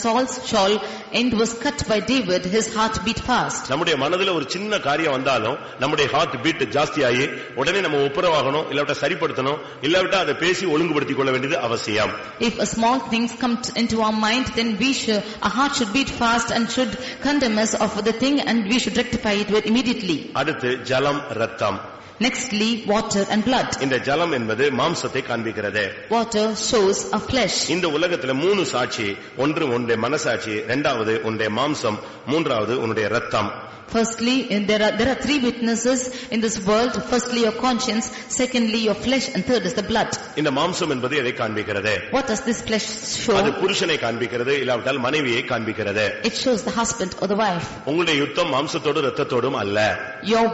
Saul's shawl end was cut by David, his heart beat fast. நம்முடைய மனதுல ஒரு சின்ன காரியம் வந்தாலும் நம்முடைய ஹார்ட் பீட் ஜாஸ்தியாகி உடனே நம்ம ஒப்புரவாகணும், இல்லாவிட்டா சரிப்படுத்தணும், இல்லாவிட்டா அதை பேசி ஒழுங்குபடுத்திக் கொள்ள வேண்டியது அவசியம். If a small things come into our mind, then our heart should beat fast and should condemn us of the thing, and we should rectify it immediately. அடுத்து ஜலம், ரத்தம். Nextly, water and blood. இந்த ஜலம் என்பது மாம்சத்தை காண்பிக்கிறது. Water shows a flesh. இந்த உலகத்துல 3 சாட்சி. ஒன்று உன்னுடைய மனசாட்சி, இரண்டாவது உன்னுடைய மாம்சம், மூன்றாவது உன்னுடைய ரத்தம். Firstly, there are 3 witnesses in this world. Firstly, your conscience. Secondly, your flesh. And third is the blood. இந்த மாம்சம் என்பது எதை காண்பிக்கிறது? What does this flesh show? அது புருஷனை காண்பிக்கிறது, இல்லாவிட்டால் மனைவியை காண்பிக்கிறது. It shows the husband or the wife. உங்களுடைய யுத்தம் மாம்சத்தோடு இரத்தத்தோடும் அல்ல. Your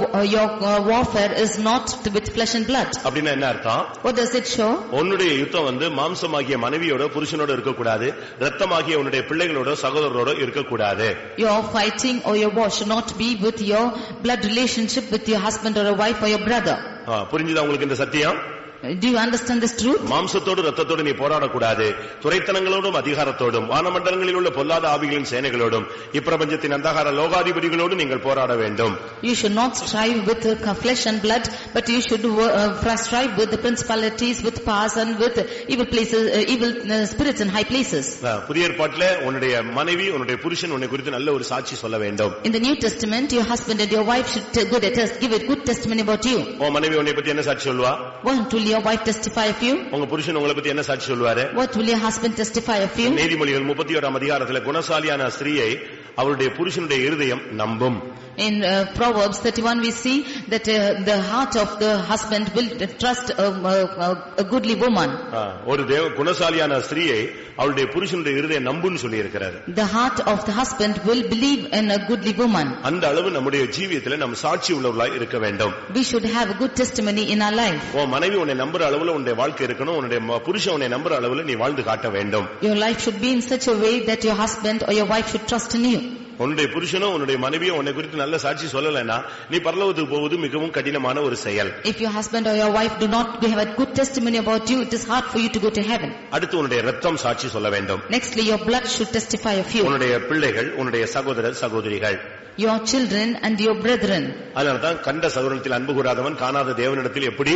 warfare is not with flesh and blood. அப்படின்னா என்ன அர்த்தம்? What does it show? உன்னுடைய யுத்தம் வந்து மாம்சமாகிய மனைவியோட புருஷனோட இருக்கக்கூடாது, இரத்தமாகிய உன்னுடைய பிள்ளைகளோட சகோதரரோட இருக்கக்கூடாது. Your fighting or your war should not be with your blood relationship with your husband or a wife or your brother. புரிஞ்சுதா உங்களுக்கு இந்த சத்தியம்? Do you understand this truth? மாம்சத்தோடு இரத்தத்தோடு நீ போராடக்கூடாது. துரைத்தனங்களோடும் அதிகாரத்தோடும் வானமண்டலங்களில் உள்ள பொல்லாத ஆவிகளின் சேனைகளோடும் இப்பிரபஞ்சத்தின் அந்தகார லோகாதிபதிகளோடும் நீங்கள் போராட வேண்டும். You should not strive with flesh and blood, but you should strive with the principalities, with powers, and with evil places, evil spirits in high places. புதிய ஏற்பாட்டிலே உன்னுடைய மனைவி உன்னுடைய புருஷன் உன்னை குறித்து நல்ல ஒரு சாட்சி சொல்ல வேண்டும். In the New Testament, your husband and your wife should give a good testimony about you. உன் மனைவி உன்னை பத்தி என்ன சாட்சி சொல்வா? What will your wife testify of you? உங்க புருஷன் உங்களை பத்தி என்ன சாட்சி சொல்வாரு? What will your husband testify of you? நீதிமொழிகள் 31ஆம் அதிகாரத்திலே குணசாலியான ஸ்திரீயை அவருடைய புருஷனுடைய இருதயம் நம்பும். In Proverbs 31 we see that the heart of the husband will trust a goodly woman. ஒரு குணசாலியான ஸ்திரீயை அவருடைய புருஷனுடைய இருதயம் நம்புன்னு சொல்லி இருக்கிறார். The heart of the husband will believe in a goodly woman. அந்த அளவு நம்முடைய ஜீவியத்திலே நம்ம சாட்சி உள்ளவர்களாய் இருக்க வேண்டும். We should have a good testimony in our life. உன் மனைவி உன்னை நம்புற அளவுல உன்னுடைய வாழ்க்கை இருக்கணும், உன்னுடைய புருஷன் உன்னை நம்புற அளவுல நீ வாழ்ந்து காட்ட வேண்டும். Your life should be in such a way that your husband or your wife should trust in you. உன்னுடைய புருஷனோ உன்னுடைய மனைவியோ உன்னை குறித்து நல்ல சாட்சி சொல்லலைன்னா நீ பரலோகத்துக்கு போவது மிகவும் கடினமான ஒரு செயல். If your husband or your wife do not have a good testimony about you, it is hard for you to go to heaven. அடுத்து உன்னுடைய இரத்தம் சாட்சி சொல்ல வேண்டும். Nextly, your blood should testify of you. உன்னுடைய பிள்ளைகள், உன்னுடைய சகோதரர் சகோதரிகள், your children and your brethren. அதனால்தான் கண்ட சகோதரத்தில் அன்பு கூறாதவன் காணாத தேவனிடத்தில் எப்படி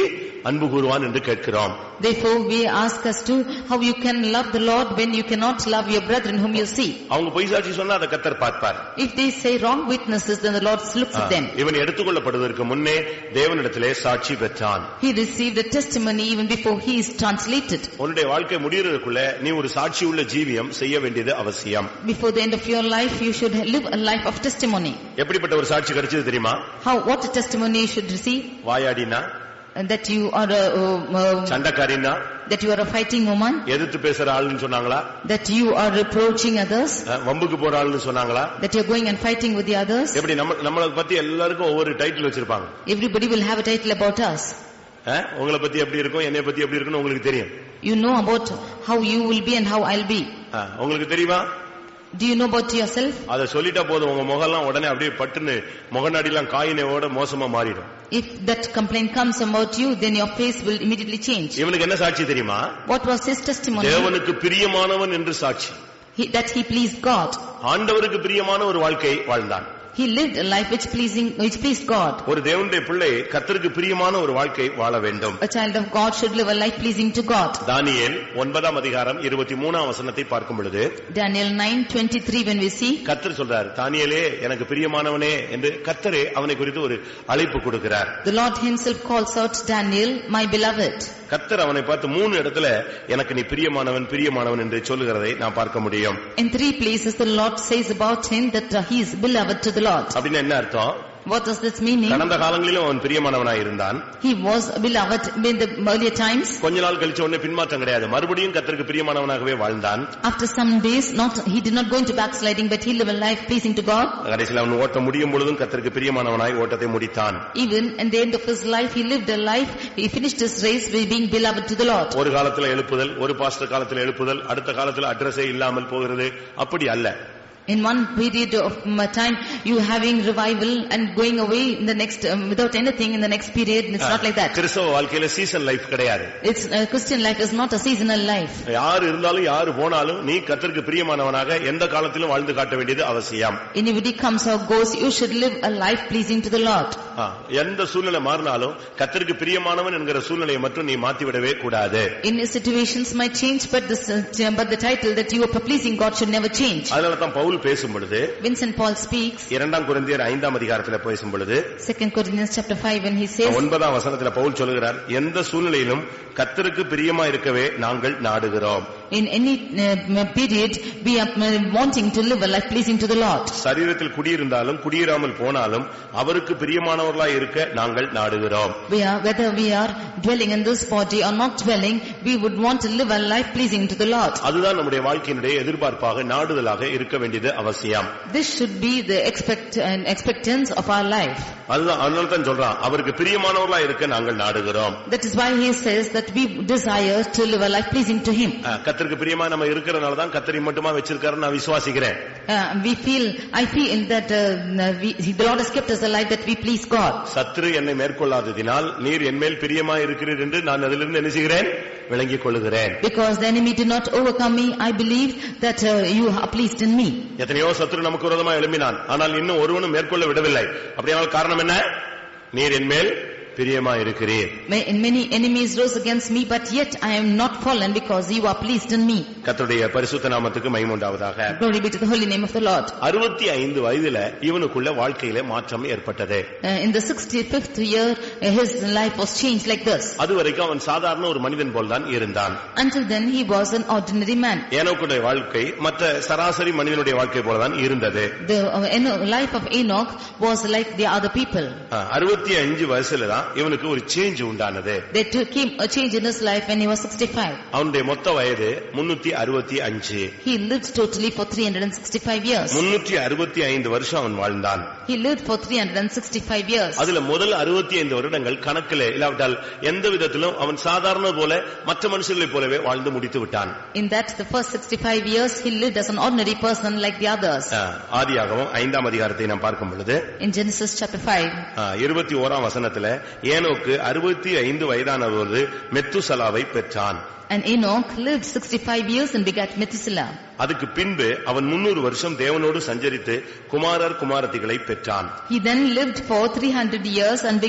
அன்பு கூறுவான் என்று கேட்கிறோம். Therefore we ask us to how you can love the Lord when you cannot love your brethren whom you see. அவங்க பொய் சாட்சி சொன்னா அதை கர்த்தர் பார்ப்பார். If they say wrong witnesses, then the Lord looks at them. இவன் எடுத்துக்கொள்ளப்படுவதற்கு முன்னே தேவனிடத்திலே சாட்சி பெற்றான். He received a testimony even before he is translated. உன்னுடைய வாழ்க்கை முடியறதுக்குள்ள நீ ஒரு சாட்சி உள்ள ஜீவியம் செய்ய வேண்டியது அவசியம். Before the end of your life, you should live a life of testimony. எப்படிப்பட்ட ஒரு சாட்சி கிடைச்சது தெரியுமா? What a testimony you should receive? வாயாடினா that you are சண்டைக்காரின்னா that you are a fighting woman, எதிர்த்து பேசுற ஆளுன்னு சொன்னாங்களா? that you are reproaching others, வம்புக்கு போற ஆளுன்னு சொன்னாங்களா? that you are going and fighting with the others. எப்படி நம்மள பத்தி எல்லாருக்கும் ஒவ்வொரு டைட்டில் வச்சிருப்பாங்க. Everybody will have a title about us. உங்களை பத்தி எப்படி இருக்கும், என்னைய பத்தி எப்படி இருக்குன்னு உங்களுக்கு தெரியும். You know about how you will be and how I'll be. உங்களுக்கு தெரியுமா? Do you know about yourself? அத சொல்லிட்டா போதும், உங்க முகம்லாம் உடனே அப்படியே பட்டுன்னு முகநாடிலாம் காயினோட மோசமா மாறிடும். If that complaint comes about you, then your face will immediately change. இவனுக்கு என்ன சாட்சி தெரியுமா? What was his testimony? தேவனுக்கு பிரியமானவன் என்று சாட்சி. That he pleased God. ஆண்டவருக்கு பிரியமான ஒரு வாழ்க்கை வாழ்ந்தான். He lived a life which pleased God. ஒரு தேவனுடைய பிள்ளை கர்த்தருக்கு பிரியமான ஒரு வாழ்க்கை வாழ வேண்டும். A child of God should live a life pleasing to God. தானியேல் 9ஆம் அதிகாரம் 23ஆம் வசனத்தை பார்க்கும் பொழுது, Daniel 9:23 when we see, கர்த்தர் சொல்றார், தானியேலே எனக்கு பிரியமானவனே என்று கர்த்தரே அவனை குறித்து ஒரு அழைப்பு கொடுக்கிறார். The Lord himself calls out Daniel, my beloved. கர்த்தர் அவனை பார்த்து 3 இடத்துல எனக்கு நீ பிரியமானவன் பிரியமானவன் என்று சொல்லுகிறதை நான் பார்க்க முடியும். In 3 places the Lord says about him that he is beloved to the Lord. அப்படின்னா என்ன அர்த்தம்? What does this meaning? கடந்த காலங்களிலும் அவன் பிரியமானவனாய் இருந்தான். He was beloved in the earlier times. கொஞ்ச நாள் கழிச்ச உடனே பின்மாற்றம் கிடையாது, மறுபடியும் கர்த்தருக்கு பிரியமானவனாகவே வாழ்ந்தான். After some days, he did not go into backsliding, but he lived a life pleasing to God. கடைசியில் அவன் ஓட்ட முடியும் பொழுதும் கர்த்தருக்கு பிரியமானவனாய் ஓட்டத்தை முடித்தான். Even in the end of his life, he lived a life, he finished his race by being beloved to the Lord. ஒரு காலத்துல எழுப்புதல், ஒரு பாஸ்டர் காலத்துல எழுப்புதல், அடுத்த காலத்துல அட்ரஸே இல்லாமல் போகிறது, அப்படி அல்ல. In one period of time, you having revival and going away in the next without anything in the next period. It's not like that. கிறிஸ்தவ வாழ்க்கையில சீசன் லைஃப் கிடையாது. It's Christian life is not a seasonal life. யார் இருந்தாலும் யார் போனாலும் நீ கர்த்தருக்கு பிரியமானவனாக எந்த காலத்திலும் வாழ்ந்து காட்ட வேண்டியது அவசியம். Anybody comes or goes, you should live a life pleasing to the Lord. எந்த சூழ்நிலை மாறினாலும் கர்த்தருக்கு பிரியமானவன் என்கிற சூழ்நிலையை மட்டும் நீ மாத்தி விடவே கூடாது. In situations might change, but the title that you are pleasing God should never change. அதனால தான் பவுல் பேசும் பொழுது, Vincent Paul speaks, 2 கொரிந்தியர் 5ஆம் அதிகாரத்தில் பேசும் பொழுது, 2 Corinthians chapter 5 when he says, 9ஆம் வசனத்தில் பவுல் சொல்கிறார், எந்த சூழ்நிலையிலும் கர்த்தருக்கு பிரியமா இருக்கவே நாங்கள் நாடுகிறோம். In any period we are wanting to live a life pleasing to the Lord. சரீரத்தில் குடியிருந்தாலும் குடியிராமல் போனாலும் அவருக்கு பிரியமானவர்களாய் இருக்க நாங்கள் நாடுகிறோம். Whether we are dwelling in this body or not dwelling, we would want to live a life pleasing to the Lord. அதுதான் நம்முடைய வாழ்க்கையினுடைய எதிர்பார்ப்பாக நாடுதலாக இருக்க வேண்டியது அவசியம். This should be the expectance of our life. அதனால தான் சொல்றான், அவருக்கு பிரியமானவர்களாய் இருக்க நாங்கள் நாடுகிறோம். That is why he says that we desire to live a life pleasing to him. கர்த்தருக்கு பிரியமா நம்ம இருக்கறனால தான் கர்த்தரை மட்டுமா வெச்சிருக்காருன்னு நான் விசுவாசிக்கிறேன். I feel that the Lord has kept us alive that we please God. சத்துரு என்னை மேற்கொள்ளாததினால் நீர் என்மேல் பிரியமாய் இருக்கிறீர் என்று நான் அதிலிருந்து என்ன செய்கிறேன், விளங்கிக் கொள்கிறேன். Because the enemy did not overcome me, I believe that you are pleased in me. எத்தனையோ சத்துரு நமக்கு விரோதமா எழும்பினான், ஆனால் இன்னும் ஒருவனும் மேற்கொள்ள விடவில்லை. அப்படியானால் காரணம் என்ன? நீர் என்மேல் பிரியமா இருக்கிறீர். Many enemies rose against me, but yet I am not fallen because you are pleased in me. கர்த்தருடைய பரிசுத்த நாமத்துக்கு மகிமை உண்டாவதாக. Glory be to the holy name of the Lord. 65 வயதில இவனுக்குள்ள வாழ்க்கையில மாற்றம் ஏற்பட்டது. In the 65th year his life was changed like this. அதுவரைக்கும் அவன் சாதாரண ஒரு மனிதன் போல்தான் இருந்தான். Until then he was an ordinary man. ஏனோக்குடைய வாழ்க்கை மற்ற சராசரி மனிதனுடைய வாழ்க்கை போலதான் இருந்தது. The life of Enoch was like the other people. 65 வயசுல தான் இவனுக்கு ஒரு சேஞ்ச் உண்டானது. There came a change in his life when he was 65. அவனுடைய மொத்த வயது 365. He lived totally for 365 years. 365 வருஷம் அவன் வாழ்ந்தான். He lived for 365 years. அதுல முதல் 65 வருடங்கள் கணக்கிலே இல்லாவிட்டால் எந்த விதத்திலும் அவன் சாதாரண போல மற்ற மனுஷர்களைப் போலவே வாழ்ந்து முடித்து விட்டான். In that the first 65 years he lived as an ordinary person like the others. ஆதியாகமம் 5ஆம் அதிகாரத்தை நாம் பார்க்கும் பொழுது, in Genesis chapter 5 21ஆம் வசனத்திலே ஏனோக்கு 65 வயதான போது மெத்துசலாவை பெற்றான். And Enoch lived 65 years and begat Methuselah. அதுக்கு பின்பு அவன் 300 வருஷம் தேவனோடு சஞ்சரித்து குமாரர் குமாரத்திகளை பெற்றான். He then lived for 300 years and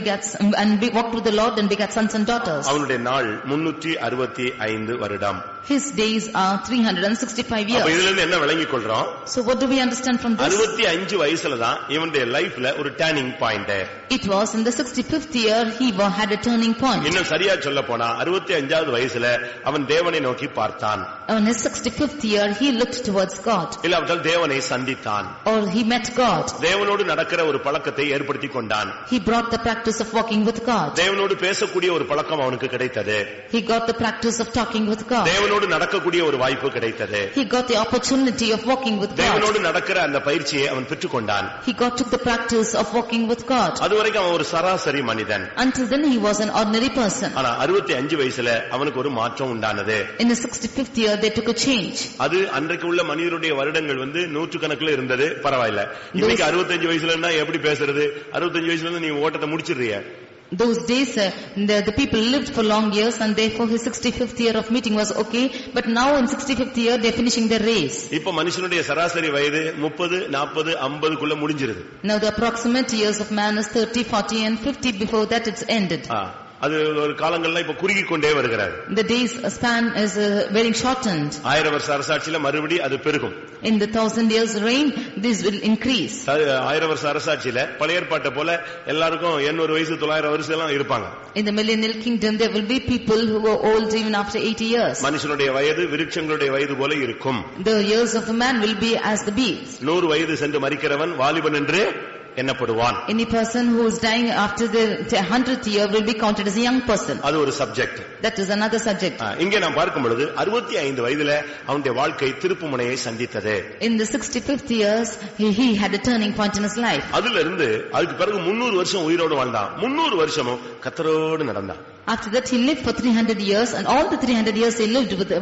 walked with the Lord and begat sons and daughters. அவனுடைய நாள் 365 வருடம். His days are 365 years. அப்ப இதிலிருந்து என்ன விளங்கிக் கொள்றோம்? So what do we understand from this? 65 வயசுல தான் இவனுடைய லைஃப்ல ஒரு turning point. It was in the 65th year he had a turning point. இன்னும் சரியா சொல்ல போனா 65வது வயசுல அவன் தேவனை நோக்கி பார்த்தான். On his 65th year he looked towards God. இல்லாவிட்டால் தேவனை சந்தித்தான். Or he met God. தேவனோடு நடக்கிற ஒரு பழக்கத்தை ஏற்படுத்திக் கொண்டான். He brought the practice of walking with God. தேவனோடு பேசக்கூடிய ஒரு பழக்கம் அவனுக்கு கிடைத்தது. He got the practice of talking with God. தேவனோடு நடக்கக்கூடிய ஒரு வாய்ப்பு கிடைத்தது. He got the opportunity of walking with God. தேவனோடு நடக்கிற அந்த பயிற்சியை அவன் பெற்றுக்கொண்டான். He took the practice of walking with God. அதுவரைக்கும் அவன் ஒரு சராசரி மனிதன். Until then he was an ordinary person. ஆனா 65 வயசுல அவனுக்கு ஒரு மாற்றம் உண்டானது. In the 65th year they took a change. அது அன்றைக்கு உள்ள மனிதருடைய வருடங்கள் நூற்றுக்கணக்கில் இருந்தது. பரவாயில்ல. இன்னைக்கு 65 வயசுலன்னா எப்படி பேசுறது? 65 வயசுல இருந்து நீ ஓட்டத்தை முடிச்சிடுறிய. Those days the people lived for long years, and therefore his 65th year of meeting was okay, but now in 65th year they are finishing their race. இப்ப மனுஷனுடைய சராசரி வயது 30, 40, 50 குள்ள முடிஞ்சிருது. Now the approximate years of man is 30, 40 and 50. Before that it's ended. அது ஒரு காலங்கள்ல இப்ப குறுகி கொண்டே வருகிறது. The days span is very shortened. 1000 வருஷ அரசாட்சியில மறுபடி அது பெருகும். In the 1000 years reign this will increase. 1000 வருஷ அரசாட்சியில பழைய ஏற்பாட்டை போல எல்லாருக்கும் 800 வயசு 900 வருஷம் எல்லாம் இருப்பாங்க. In the millennial kingdom there will be people who are old even after 80 years. மனுஷனுடைய வயது விருட்சங்களுடைய வயது போல இருக்கும். The years of a man will be as the bees. 100 வயது சென்று மரிக்கிறவன் வாலிபன் என்று எண்ணப்படுவான். Any person who is dying after the 100th year will be counted as a young person. அது ஒரு subject. That is another subject. இங்கே நாம் பார்க்கும் பொழுது 65 வயதில அவனுடைய வாழ்க்கை திருப்புமுனையை சந்தித்தது. In the 65th years he had a turning point in his life. அதிலிருந்து இருந்து அதுக்கு பிறகு 300 வருஷம் உயிரோடு வாழ்ந்தான். 300 வருஷமும் கர்த்தரோடு நடந்தான். After that he lived for 300 years, and all the 300 years he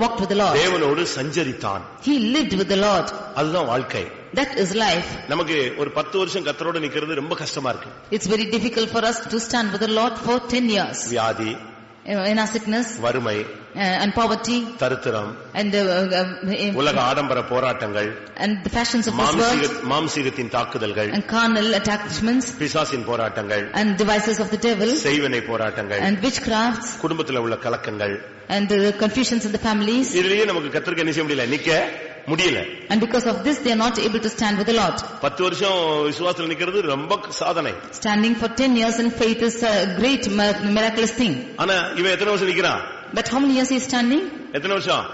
walked with the Lord. தேவனோடு சஞ்சரித்தான். He lived with the Lord. அதுதான் வாழ்க்கை. That is life. நமக்கு ஒரு 10 வருஷம் கர்த்தரோடு நிக்கிறது ரொம்ப கஷ்டமா இருக்கு. It's very difficult for us to stand with the Lord for 10 years. வியாதி, in our sickness, வறுமை, and poverty, தரித்திரம், and உலக ஆடம்பர போராட்டங்கள், and the fashions of this world, மாம்சீகத்தின் தாக்குதல்கள், and carnal attachments, பிசாசின் போராட்டங்கள், and devices of the devil, செய்வினை போராட்டங்கள், and witchcrafts, குடும்பத்தில் உள்ள கலக்கங்கள், and the confusions in the families. இதுலயே நமக்கு கர்த்தருக்கு என்ன செய்ய முடியல, நிக்க முடியல. And because of this they are not able to stand with the Lord. 10 வருஷம் விசுவாசத்துல நிக்கிறது ரொம்ப சாதனை. Standing for 10 years in faith is a great miraculous thing. ஆனா இவன் எத்தனை வருஷம் நிக்கிறான்? But how many years he is standing? எத்தனை வருஷம்?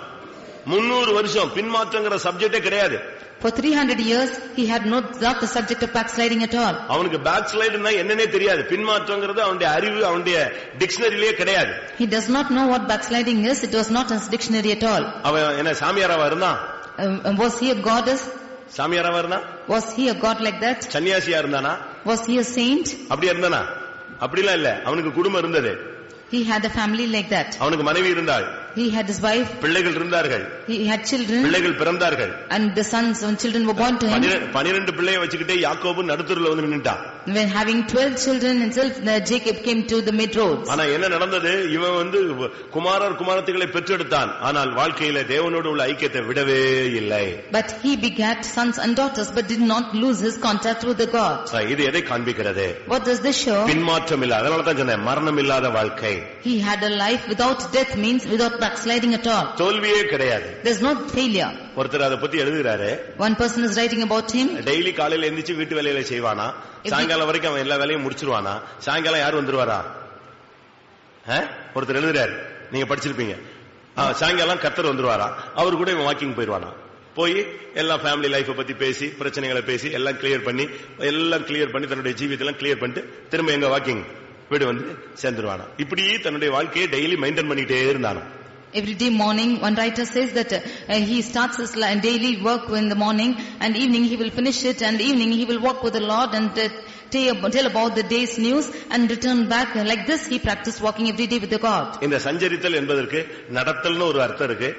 300 வருஷம். பின்மாற்றங்கிற சப்ஜெக்டே கிடையாது. For 300 years he had not the subject of backsliding at all. அவனுக்கு backsliding என்னன்னே தெரியாது. பின்மாற்றங்கிறது அவனுடைய அறிவு, அவனுடைய டிக்ஷனரியிலே கிடையாது. He does not know what backsliding is. It was not in his dictionary at all. அவன் என்ன சாமியாராவா இருந்தான்? Was he a goddess? சாமியாராவா இருந்தான்? Was he a god like that? சன்னியாசியா இருந்தானா? Was he a saint? அப்படியே இருந்தானா? அப்படிலாம் இல்ல. அவனுக்கு குடும்பம் இருந்தது. He had a family like that. அவனுக்கு மனைவி இருந்தாள். He had his wife. பிள்ளைகள் இருந்தார்கள். He had children. பிள்ளைகள் பிறந்தார்கள். And the sons and children were born to him. 12 பிள்ளையை வச்சுக்கிட்டே யாக்கோபு நடுத்தூர்ல வந்து நின்னுட்டான். When having 12 children himself, Jacob came to the mid roads. ஆனா என்ன நடந்தது? இவன் வந்து குமாரர் குமாரத்திகளை பெற்றெடுத்தான். ஆனால் வாழ்க்கையில தேவனோடு உள்ள ஐக்கியத்தை விடவே இல்லை. But he begat sons and daughters, but did not lose his contact with the God. இது எதை காண்பிக்கிறது? What does this show? பின்மாற்றம் இல்ல. அதனால தான் சொன்னேன், மரணம் இல்லாத வாழ்க்கை. He had a life without death, means without backsliding at all. தோல்வியே கிடையாது. There's no failure. ஒருத்தர் அதை பத்தி எழுதுறாரு. One person is writing about him. Daily காலையில எந்திரிச்சு வீட்டு வேலையில செய்வானா, சாயங்காலம் வரைக்கும் அவன் எல்லா வேலையும் முடிச்சிருவானா, சாயங்காலம் யார் வந்துருவாரா? ஒருத்தர் எழுதுறாரு, நீங்க படிச்சிருப்பீங்க. சாயங்காலம் கர்த்தர் வந்துருவாரா, அவரு கூட இவன் வாக்கிங் போயிருவானா, போய் எல்லா ஃபேமிலி லைஃப் பத்தி பேசி, பிரச்சனைகளை பேசி எல்லாம் கிளியர் பண்ணி தன்னுடைய ஜீவிதெல்லாம் கிளியர் பண்ணிட்டு திரும்ப எங்க வாக்கிங் வீடு வந்து சேர்ந்துருவானா. இப்படி தன்னுடைய வாழ்க்கையை டெய்லி மெயின்டைன் பண்ணிட்டே இருந்தானா. Every day morning, one writer says that he starts his daily work in the morning, and evening he will finish it, and evening he will walk with the Lord and tell about the day's news and return back. Like this he practiced walking every day with the God. இந்த சஞ்சரித்தல் என்பதற்கு நடத்தல்னு ஒரு அர்த்தம் இருக்கு,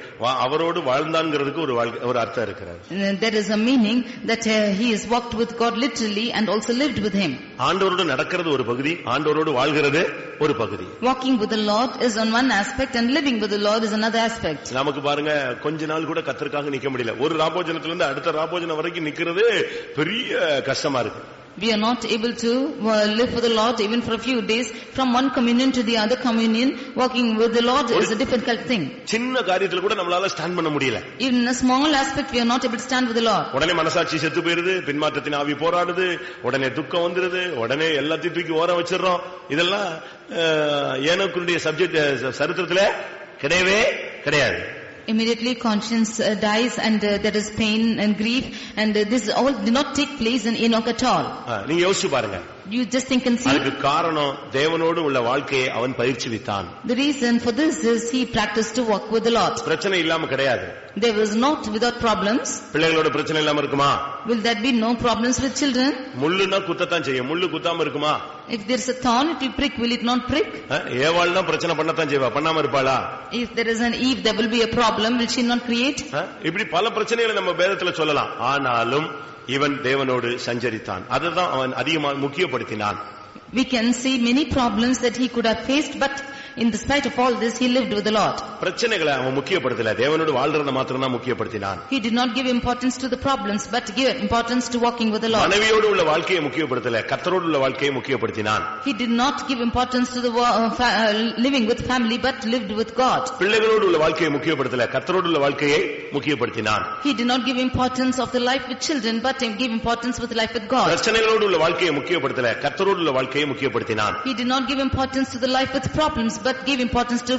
அவரோடு வாழ்ந்தான்ங்கிறதுக்கு ஒரு அர்த்தம் இருக்கிறது. There is a meaning that he has walked with God literally and also lived with him. ஆண்டவரோடு நடக்கிறது ஒரு பகுதி, ஆண்டவரோடு வாழ்கிறது ஒரு பகுதி. Walking with the Lord is on one aspect and living with the Lord is another aspect. நமக்கு பாருங்க, கொஞ்ச நாள் கூட கர்த்தருக்காக நிக்க முடியல. ஒரு ராபோஜனத்துல இருந்து அடுத்த ராபோஜனம் வரைக்கும் நிக்கிறது பெரிய கஷ்டமா இருக்கு. We are not able to live for the Lord even for a few days. From one communion to the other communion, walking with the Lord is a difficult thing. சின்ன காரியத்துல கூட நம்மளால ஸ்டாண்ட் பண்ண முடியல. Even in a small aspect we are not able to stand with the Lord. உடனே மனசாட்சி செத்து போயிருது, பின்மாற்றத்தின் ஆவி போராடுது, உடனே துக்கம் வந்துருது, உடனே எல்லாத்தையும் தூக்கி ஓரம் வச்சிடறோம். இதெல்லாம் ஏனோக்குடைய சப்ஜெக்ட் சரித்திரத்துல கிடையவே கிடையாது. Immediately conscience dies and there is pain and grief, and this all did not take place in Enoch at all. நீங்க யோசிச்சு பாருங்க. You just think and see. அதுக்கு காரணம் தேவனோடு உள்ள வாழ்க்கையை அவன் பயிற்சிவித்தான். The reason for this is he practiced to walk with the Lord. பிரச்சனை இல்லாம கிடையாது. There was not without problems. பிள்ளைகளோட பிரச்சனை இல்லாம இருக்குமா? Will there be no problems with children? முள்ளுனா குத்தத்தான் செய்யும். முள்ளு குத்தாம இருக்குமா? If there is a thorn, it will prick. Will it not prick? ஏவாள்னா பிரச்சனை பண்ணத்தான் செய்வா. பண்ணாம இருப்பாளா? If there is an Eve, there will be a problem. Will she not create? இப்படி பல பிரச்சனைகளை நம்ம வேதத்துல சொல்லலாம். ஆனாலும் இவன் தேவனோடு சஞ்சரித்தான். அதுதான் அவன் அதிகமாக முக்கியப்படுத்தினான். We can see many problems that he could have faced, but in the spite of all this, he lived with the Lord. பிரச்சனைகளை அவன் முக்கியப்படுத்தல. தேவனோடு வாழ்றத மாத்திரம் தான் முக்கியப்படுத்தினான். He did not give importance to the problems, but gave importance to walking with the Lord. மனைவியோடு உள்ள வாழ்க்கையை முக்கியப்படுத்தல. கர்த்தரோடு உள்ள வாழ்க்கையை முக்கியப்படுத்தினான். He did not give importance to the living with family, but lived with God. பிள்ளைகளோடு உள்ள வாழ்க்கையை முக்கியப்படுத்தல. கர்த்தரோடு உள்ள வாழ்க்கையை முக்கியப்படுத்தினான். He did not give importance of the life with children, but gave importance with life with God. பிரச்சனைகளோடு உள்ள வாழ்க்கையை முக்கியப்படுத்தல. கர்த்தரோடு உள்ள வாழ்க்கையை முக்கியப்படுத்தினான். He did not give importance to the life with problems, but gave importance to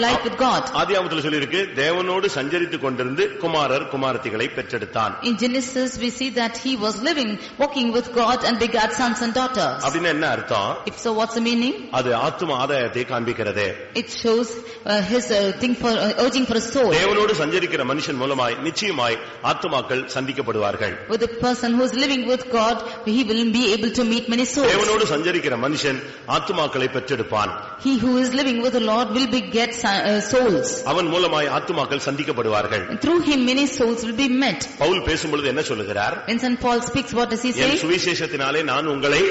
life with God. ஆதியாகமத்தில் சொல்லி இருக்கு, தேவனோடு சஞ்சரித்துக் கொண்டிருந்து குமாரர் குமாரத்திகளை பெற்றெடுத்தான். In Genesis we see that he was living, walking with God and begat sons and daughters. அப்படின்னா என்ன அர்த்தம்? If so, what's the meaning? அது ஆத்தும ஆதாயத்தை காண்பிக்கிறது. It shows his thing for urging for a soul. தேவனோடு சஞ்சரிக்கிற மனுஷன் மூலமாய் நிச்சயமாய் ஆத்துமாக்கள் சந்திக்கப்படுவார்கள். With the person who is living with God, he will be able to meet many souls. தேவனோடு சஞ்சரிக்கிற மனுஷன் ஆத்துமாக்களை பெற்றெடுப்பான். He who is living with the Lord will beget souls. அவன் மூலமாய் ஆத்துமாக்கள் சந்திக்கப்படுவார்கள். Through him many souls will be met. Pavul பேசும்பொழுது என்ன சொல்லுகிறார்? When St. Paul speaks, what does he say? என் சுவிசேஷத்தினாலே நான் உங்களை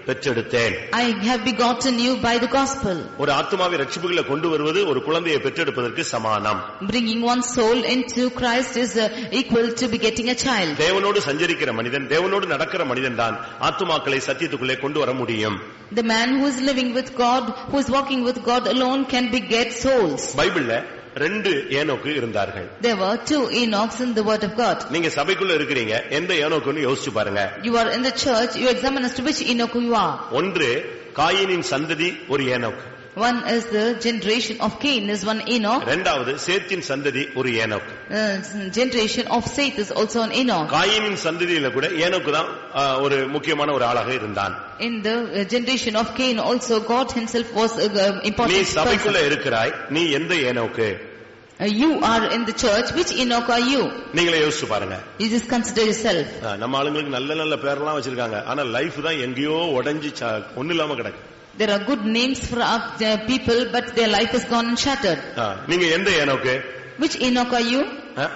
பெற்றெடுத்தேன். I have begotten you by the gospel. ஒரு ஆத்துமாவை ரட்சிப்புக்குள்ள கொண்டு வருவது ஒரு குழந்தையை பெற்றெடுப்பதற்கு சமானம். Bringing one soul into Christ is equal to begetting a child. தேவனோடு சஞ்சரிக்கிற மனிதன், தேவனோடு நடக்கிற மனிதன் தான் ஆத்துமாக்களை சத்தியத்துக்குள்ளே கொண்டு வர முடியும். The man who is living with God, who is walking with God alone, can beget souls. பைபிள்ல ரெண்டு ஏனோக்கு இருந்தார்கள். There were two Enochs in the word of God. நீங்க சபைக்குள்ள இருக்கிறீங்க, எந்த ஏனோக்குன்னு யோசிச்சு பாருங்க. You are in the church, you examine as to which Enoch you are. ஒன்று காயினின் சந்ததி ஒரு ஏனோக்கு. One is the generation of Cain, is one Enoch. இரண்டாவது சேத்தின் சந்ததி ஒரு ஏனோக்கு. Generation of Seth is also an Enoch. காயினின் சந்ததியில கூட ஏனோக்கு தான் ஒரு முக்கியமான ஒரு ஆளாக இருந்தான். In the generation of Cain also, God himself was important. நீ சபைக்குள்ள இருக்கிறாய், நீ எந்த ஏனோக்கு? You are in the church, which Enoch are you? நீங்களே யோசிச்சு பாருங்க. You just consider yourself. நம்ம ஆளுங்களுக்கு நல்ல நல்ல பேர்லாம் வச்சிருக்காங்க, ஆனா லைஃப் தான் எங்கேயோ உடைஞ்சு ஒண்ணு இல்லாம கிடக்கு. There are good names for people, but their life is gone and shattered. நீங்க எந்த ஏனோக்கு? Which Enoch are you?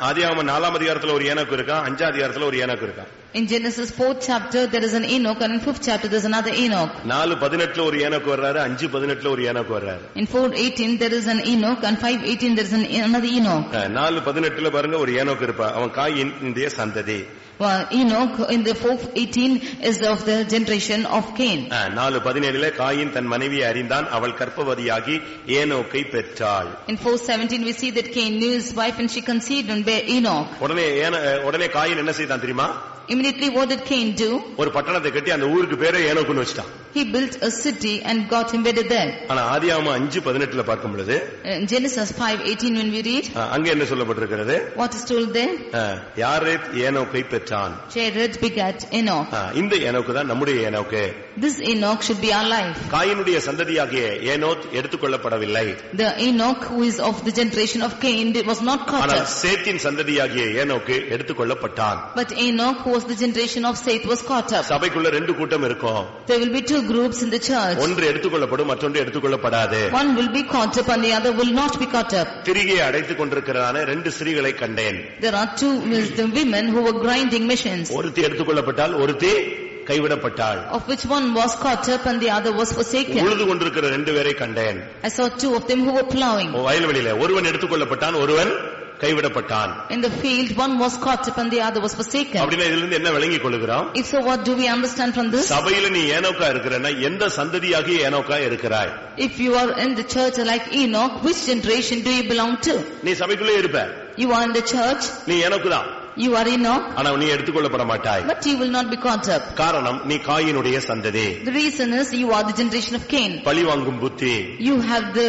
ஆதியாகமம் 4ஆம் அதிகாரத்துல ஒரு ஏனோக்கு இருக்கான், 5ஆம் அதிகாரத்துல ஒரு ஏனோக்கு இருக்கான். In Genesis 4th chapter there is an Enoch, and in 5th chapter there is another Enoch. 4:18 ஒரு ஏனோக்கு வர்றாரு, 5:18 ஒரு ஏனோக்கு வர்றாரு. In 4:18 there is an Enoch, and 5:18 there is another Enoch. 4:18 பாருங்க, ஒரு ஏனோக்கு இருப்பான், அவன் காயின் இந்த சந்ததி. Enoch in the 4:18 is of the generation of Cain. 4:17 coin தன் மனைவியை அறிந்தான், அவள் கர்ப்பவதியாகி ஏனோக்கை பெற்றாள். In 4:17 we see that Cain knew his wife and she conceived and bare Enoch. உடனே காயின் என்ன செய்தான் தெரியுமா? Immediately what did Cain do? ஒரு பட்டணத்தை கட்டி அந்த ஊருக்கு பேரே ஏனோக்குன்னு வச்சிட்டான். He built a city and got embedded there. ஆனா ஆதியாகமம் 5:18 பார்க்கும் பொழுது, in Genesis 5:18 when we read, அங்க என்ன சொல்லப்பட்டிருக்கிறது? What is told there? Jared ஏனோக்கை பெற்றான். Jared begat Enoch. இந்த ஏனோக்கு தான் நம்முடைய ஏனோக்கு. This Enoch should be our life. காயினுடைய சந்ததியாகிய ஏனோத் எடுத்துக்கொள்ளப்படவில்லை. The Enoch who is of the generation of Cain was not caught up. ஆனால் சேத்தின் சந்ததியாகிய ஏனோக்கு எடுத்துக்கொள்ளப்பட்டான். But Enoch who was the generation of Seth was caught up. சபைக்குள்ள ரெண்டு கூட்டம் இருக்கும். There will be two groups in the church. ஒன்று எடுத்துக்கொள்ளப்படும், மற்றொன்று எடுத்துக்கொள்ளப்படாது. One will be caught up and the other will not be caught up. திரிகையை அடைத்துக் கொண்டிருக்கிறதான ரெண்டு ஸ்திரீகளை கண்டேன். There are two women who were grinding machines. ஒருத்தி எடுத்துக்கொள்ளப்பட்டால், ஒருத்தி கைவிடப்பட்டாள். Of which one was caught up and the other was forsaken. உழுது கொண்டிருக்கிற ரெண்டு பேரை கண்டேன். I saw two of them who were plowing. வயல்வெளியில ஒருவன் எடுத்துக்கொள்ளப்பட்டான், ஒருவன் கைவிடப்பட்டான். In the field one was caught up and the other was forsaken. அப்படினா இதில இருந்து என்ன விளங்கிக் கொள்கிறோம்? If so, what do we understand from this? சபையில நீ ஏனோக்கா இருக்கறனா எந்த சந்ததியாகிய ஏனோக்கா இருக்கிறாய்? If you are in the church like Enoch, which generation do you belong to? நீ சபைக்குள்ளே இருப்ப. You are in the church. நீ ஏனோக்கு தான். You are Enoch, ஆனா நீ எடுத்துக்கொள்ளப்பட மாட்டாய். but you will not be caught up. காரணம் நீ காயினுடைய சந்ததி. The reason is you are the generation of Cain. பழிவாங்கும் புத்தி. You have the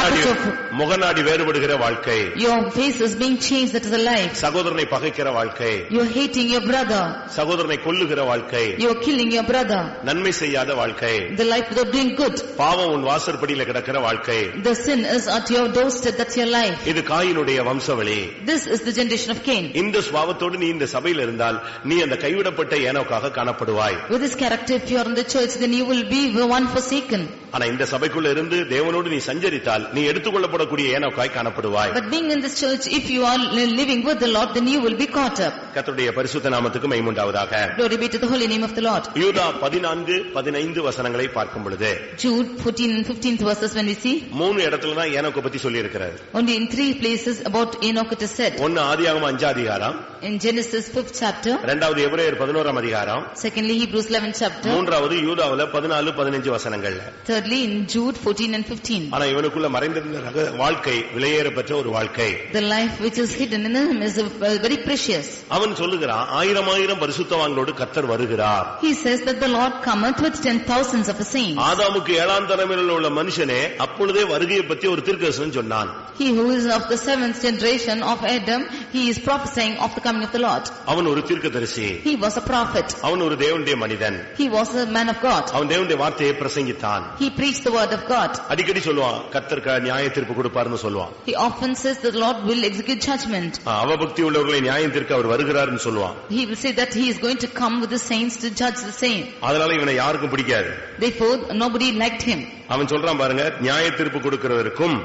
habit of முகநாடி வேறுபடுகிற வாழ்க்கை. your face is being changed, that is a life. சகோதரனை பகைக்கிற வாழ்க்கை. You are hating your brother. சகோதரனை கொல்லுகிற வாழ்க்கை. You are killing your brother. நன்மை செய்யாத வாழ்க்கை. The life without doing good. பாவம் உன் வாசற்படியில கிடக்கிற வாழ்க்கை. The sin is at your doorstep, that's your life. இது காயினுடைய வம்சவழி. This is the generation of Cain. இந்த சுபாவத்தோடு நீ இந்த சபையில் இருந்தால் நீ அந்த கைவிடப்பட்ட ஏனோக்காக காணப்படுவாய். With this character, if you are in the church, then you will be the one forsaken. ஆனா இந்த சபைக்குள்ள இருந்து தேவனோடு நீ சஞ்சரித்தால் நீ எடுத்துக்கொள்ளப்படக்கூடிய ஏனோக்காய் காணப்படுவாய். But being in this church, if you are living with the Lord, then you will be caught up. கர்த்தருடைய பரிசுத்த நாமத்துக்கு மகிமை உண்டாவதாக. Glory be to the holy name of the Lord. யூதா 14-15 வசனங்களை பார்க்கும் பொழுது Jude 14 and 15 verses when we see, மூணு இடத்துல தான் ஏனோக்கை பத்தி சொல்லி இருக்கிறார். only in 3 places about Enoch it is said. ஒன்னு ஆதியாகமம் 5 அதிகாரம், In Genesis 5th chapter, இரண்டாவது எபிரேயர் 11 அதிகாரம், secondly Hebrews 11th chapter, மூன்றாவது யூதாவுல 14-15 வசனங்கள். thirdly in Jude 14 and 15. ஆனா இவனுக்குள்ள மறைந்திருந்த வாழ்க்கை விலையேறப்பட்ட ஒரு வாழ்க்கை. The life which is hidden in him is very precious. அவன் சொல்லுகிறான் 1000 பரிசுத்தவான்களோடு கர்த்தர் வருகிறார். He says that the Lord cometh with 10,000s of the saints. ஆதாமுக்கு 7ஆம் தலைமுறையில் உள்ள மனுஷனே அப்பொழுதே வருகையை பற்றி ஒரு தீர்க்கதரிசனம் சொன்னான். He who is of the 7th generation of Adam, he is prophesying of the coming of the Lord. அவன் ஒரு தீர்க்கதரிசி. He was a prophet. அவன் ஒரு தேவனுடைய மனிதன். He was a man of God. அவன் தேவனுடைய வார்த்தையை பிரசங்கித்தான். He preached the word of God. அடிக்கடி சொல்லுவான் கர்த்தர் நியாய தீர்ப்பு கொடுப்பார்னு சொல்லுவான். He often says that the Lord will execute judgment. அவபக்தி உள்ளவர்களை நியாயம் தீர்க்க அவர் வருகிறார்னு சொல்லுவான். He will say that he is going to come with the saints to judge the same. அதனால இவனை யாருக்கும் பிடிக்காது. Therefore nobody liked him. அவன் சொல்றான் பாருங்க, நியாய தீர்ப்பு கொடுக்கிறவருக்கும்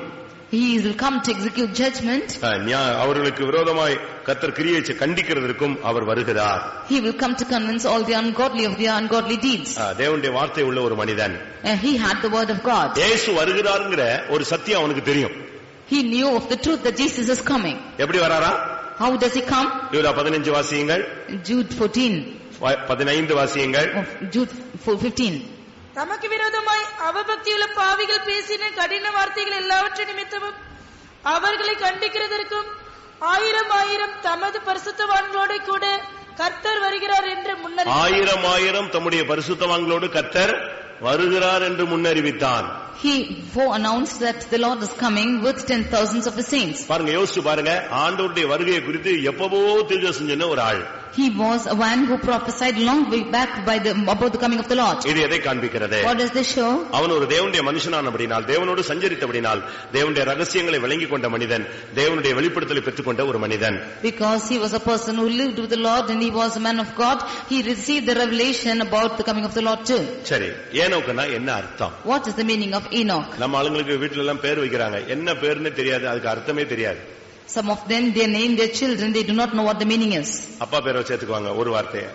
He will come to execute judgment. அவர்களுக்கு விரோதமாய் கர்த்தர் கிரியை கண்டிக்கிறதற்கும் அவர் வருகிறார். He will come to convince all the ungodly of their ungodly deeds. தேவனுடைய வார்த்தை உள்ள ஒரு மனிதன். He had the word of God. இயேசு வருகிறார்ங்கற ஒரு சத்தியம் அவனுக்கு தெரியும். He knew of the truth that Jesus is coming. எப்படி வராரா? How does he come? யூதா 15 வாசியுங்கள். Jude 14. 15 வாசியுங்கள். Jude 15. தமக்கு விரோதமாய் அவபக்தியுள்ள பாவிகள் பேசின கடின வார்த்தைகள் எல்லாவற்றின் நிமித்தமும் அவர்களை கண்டிக்கிறதற்கும் 1000 தமது பரிசுத்தவான்களோடு கூட கர்த்தர் வருகிறார் என்று முன்னறிவித்தார். 1000 தம்முடைய பரிசுத்தவான்களோடு கர்த்தர் வருகிறார் என்று முன்னறிவித்தான். He announced that the Lord is coming with 10,000s of the saints. பாருங்க, யோசிச்சு பாருங்க, ஆண்டவருடைய வருகையை குறித்து எப்பவோ தீர்க்கதரிசனம் சொன்ன ஒரு ஆள். He was a man who prophesied long way back about the coming of the Lord. இது எதை காண்பிக்கிறது? What does this show? அவன் ஒரு தேவனுடைய மனுஷனானபடியால், தேவனோடு சஞ்சரித்தபடியால், தேவனுடைய ரகசியங்களை விளங்கிக் கொண்ட மனிதன், தேவனுடைய வெளிப்படுத்தலை பெற்றுக்கொண்ட ஒரு மனிதன். Because he was a person who lived with the Lord and he was a man of God, he received the revelation about the coming of the Lord too. சரி, ஏனோக்குனா என்ன அர்த்தம்? What is the meaning of Enoch? நம்ம ஆளுங்களுக்கு வீட்ல எல்லாம் பேர் வைக்கிறாங்க, என்ன பேர்னு தெரியாது, அதுக்கு அர்த்தமே தெரியாது. Some of them, they name their children, they do not know what the meaning is. அப்பா பேரை சேர்த்துக்குவாங்க ஒரு வார்த்தையை.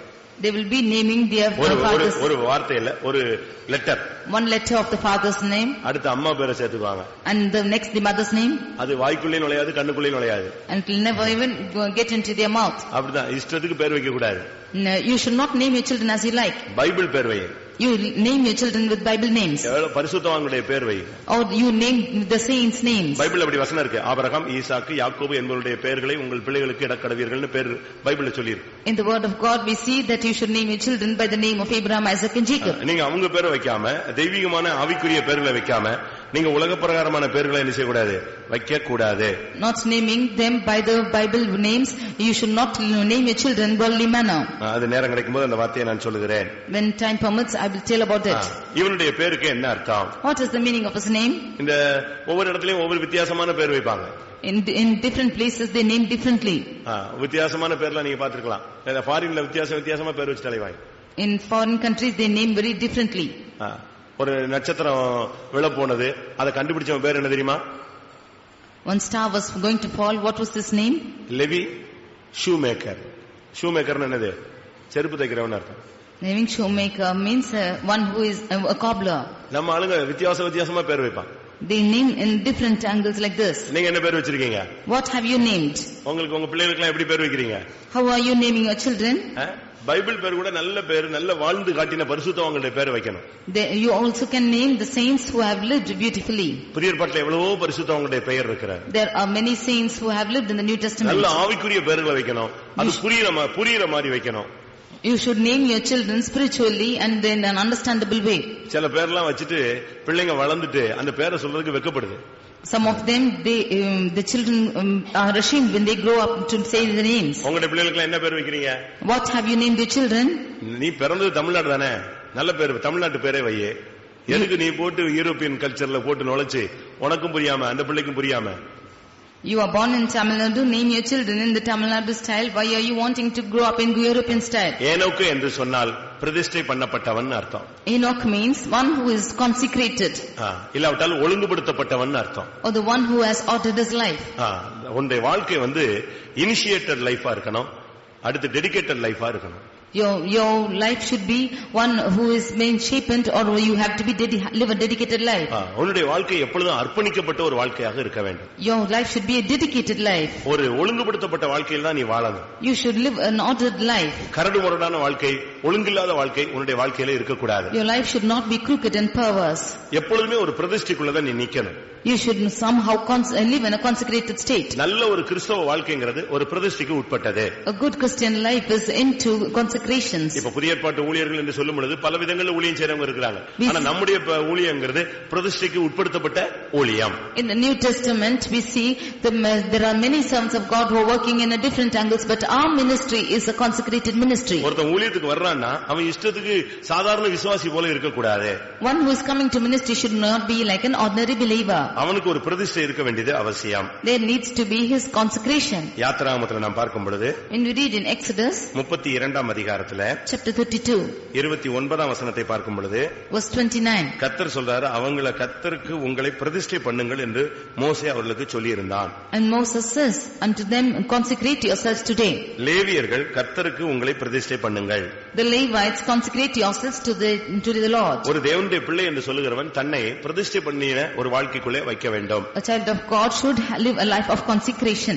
They will be naming their father's ஒரு வார்த்தை இல்ல, ஒரு letter. One letter of the father's name. அடுத்து அம்மா பேரை சேர்த்துக்குவாங்க. And the next the mother's name. அது வாய்க்குள்ளே நுழையாது, கண்ணுக்குள்ளே நுழையாது. And it will never even get into their mouth. அப்படிதான், இஷ்டத்துக்கு பேர் வைக்க கூடாது. You should not name your children as you like. Bible பேர் வை. You name your children with Bible names. பரிசுத்தவான்களுடைய பேர் வை. Or you name the saints' names. Bible அப்படி வசனம் இருக்கு, ஆபிரகாம், ஈசாக்கு, யாக்கோபு என்பவருடைய பெயர்களை உங்கள் பிள்ளைகளுக்கு இடக்கடவீர்கள்னு பேர் பைபிள்ல சொல்லிருக்கு. In the word of God we see that you should name your children by the name of Abraham, Isaac and Jacob. நீங்க அவங்க பேரை வைக்காம, தெய்வீகமான ஆவிக்குரிய பேர்களை வைக்காம, நீங்க உலக பிரகாரமான பேர்களை என்ன செய்ய கூடாது, வைக்க கூடாது. Not naming them by the Bible names, you should not name your children worldly manner. அது நேரம் கிடைக்கும்போது அந்த வார்த்தையை நான் சொல்லுகிறேன். When time permits I will tell about it. இவனுடைய பேருக்கு என்ன அர்த்தம்? What is the meaning of his name? இந்த ஒவ்வொரு இடத்துலயும் ஒவ்வொரு வித்தியாசமான பேர் வைப்பாங்க. In different places they name differently. வித்தியாசமான பேர்லாம் நீங்க பாத்துக்கலாம். ஃபாரின்ல வித்தியாசமா பேர் வச்சு தலைவாங்க. In foreign countries they name very differently. ஒரு நட்சத்திரம் விழ போனது, அதை கண்டுபிடிச்சவன் பேர் என்ன தெரியுமா? One star was going to fall. What was his name? Levi Shoemaker. ஷூமேக்கர்னு என்னது? செருப்பு தைக்கிறவன் அர்த்தம். Naming shoemaker means one who is a cobbler. நம்ம ஆளுங்க வித்தியாசமா பேர் வைப்பான். They name in different angles like this. நீங்க என்ன பேர் வச்சிருக்கீங்க? What have you named? உங்களுக்கு உங்க பிள்ளைகளுக்கு எப்படி பேர் வைக்கிறீங்க? How are you naming your children? Bible பேர் கூட நல்ல பேர், நல்ல வாழ்ந்து காட்டின பரிசுத்தவான்களுடைய பேர் வைக்கணும். You also can name the saints who have lived beautifully. புதிய ஏற்பாட்டில் எவ்வளவோ பரிசுத்தவான்களுடைய பெயர் இருக்கிறது. There are many saints who have lived in the New Testament. நல்ல ஆவிக்குரிய பேர்களை வைக்கணும். அது புரியுற மாதிரி வைக்கணும். You should name your children spiritually and in an understandable way. சில பேர்லாம் வச்சிட்டு பிள்ளைங்க வளர்ந்துட்டு அந்த பேரை சொல்றதுக்கு வெட்கப்படுது. Some of them, the children are ashamed when they grow up to say the names. உங்களுடைய பிள்ளைகளுக்கு என்ன பேர் வைக்கிறீங்க? What have you named your children? நீ பிறந்தது தமிழ்நாடு தானே, நல்ல பேர் தமிழ்நாட்டு பேரே வையே. எதுக்கு நீ போட்டு யூரோப்பியன் கல்ச்சர்ல போட்டு நுழைச்சு உனக்கும் புரியாம அந்த பிள்ளைக்கும் புரியாம? You are born in Tamil Nadu, name your children in the Tamil Nadu style. Why are you wanting to grow up in European style? ஏனோக்கு என்று சொன்னால் பிரதிஷ்டை பண்ணப்பட்டவன் அர்த்தம். Enoch means one who is consecrated. இல்லாவிட்டால் ஒழுங்குபடுத்தப்பட்டவன் அர்த்தம். Or the one who has ordered his life. உன்னுடைய வாழ்க்கை initiated லைஃபா இருக்கணும், அடுத்து டெடிகேட்டட் லைஃபா இருக்கணும். Your life should be one who is being shaped, or you have to be live a dedicated life. உன்னுடைய வாழ்க்கை எப்பொழுதும் அர்ப்பணிக்கப்பட்ட ஒரு வாழ்க்கையாக இருக்க வேண்டும். Your life should be a dedicated life. ஒரு ஒழுங்குபடுத்தப்பட்ட வாழ்க்கையில் தான் நீ வாழணும். You should live an ordered life. கரடுமுரடான வாழ்க்கை, ஒழுங்கில்லாத வாழ்க்கை உன்னுடைய வாழ்க்கையில இருக்க கூடாது. Your life should not be crooked and perverse. எப்பொழுதுமே ஒரு பிரதிஷ்டைக்குள்ள தான் நீ நிக்கணும். You should somehow live in a consecrated state. நல்ல ஒரு கிறிஸ்தவ வாழ்க்கைங்கிறது ஒரு பிரதிஷ்டைக்கு உட்பட்டது. A good Christian life is into consecrations. இப்ப புதிய ஏற்பாட்டு ஊழியர்கள் என்று சொல்லும் பொழுது பல விதங்களில் ஊழியம் செய்றவங்க இருக்காங்க. ஆனா நம்முடைய ஊழியங்கிறது பிரதிஷ்டைக்கு உட்படுத்தப்பட்ட ஊழியம். In the New Testament we see there are many sons of God who are working in a different angles, but our ministry is a consecrated ministry. ஒருத்தன் ஊழியத்துக்கு வர்றான்னா அவன் இஷ்டத்துக்கு சாதாரண விசுவாசி போல இருக்க கூடாது. One who is coming to ministry should not be like an ordinary believer. அவனுக்கு ஒரு பிரதிஷ்டை இருக்க வேண்டியது அவசியம். There needs to be his consecration. யாத்திராகமத்தில் நாம் பார்க்கும் பொழுது when we read in Exodus 32ஆம் அதிகாரத்துல chapter 32 29ஆம் வசனத்தை பார்க்கும் பொழுது verse 29 கர்த்தர் சொல்றாரு, அவங்களை கர்த்தருக்கு உங்களை பிரதிஷ்டை பண்ணுங்கள் என்று மோசே அவர்களுக்கு சொல்லி இருந்தான். And Moses says unto them, consecrate yourselves today. லேவியர்கள் கர்த்தருக்கு உங்களை பிரதிஷ்டை பண்ணுங்கள். The Levites, consecrate yourselves to the Lord. ஒரு தேவனுடைய பிள்ளை என்று சொல்லுகிறவன் தன்னை பிரதிஷ்டை பண்ணின ஒரு வாழ்க்கைக்குள்ளே வைக்க வேண்டும். A child of God should live a life of consecration.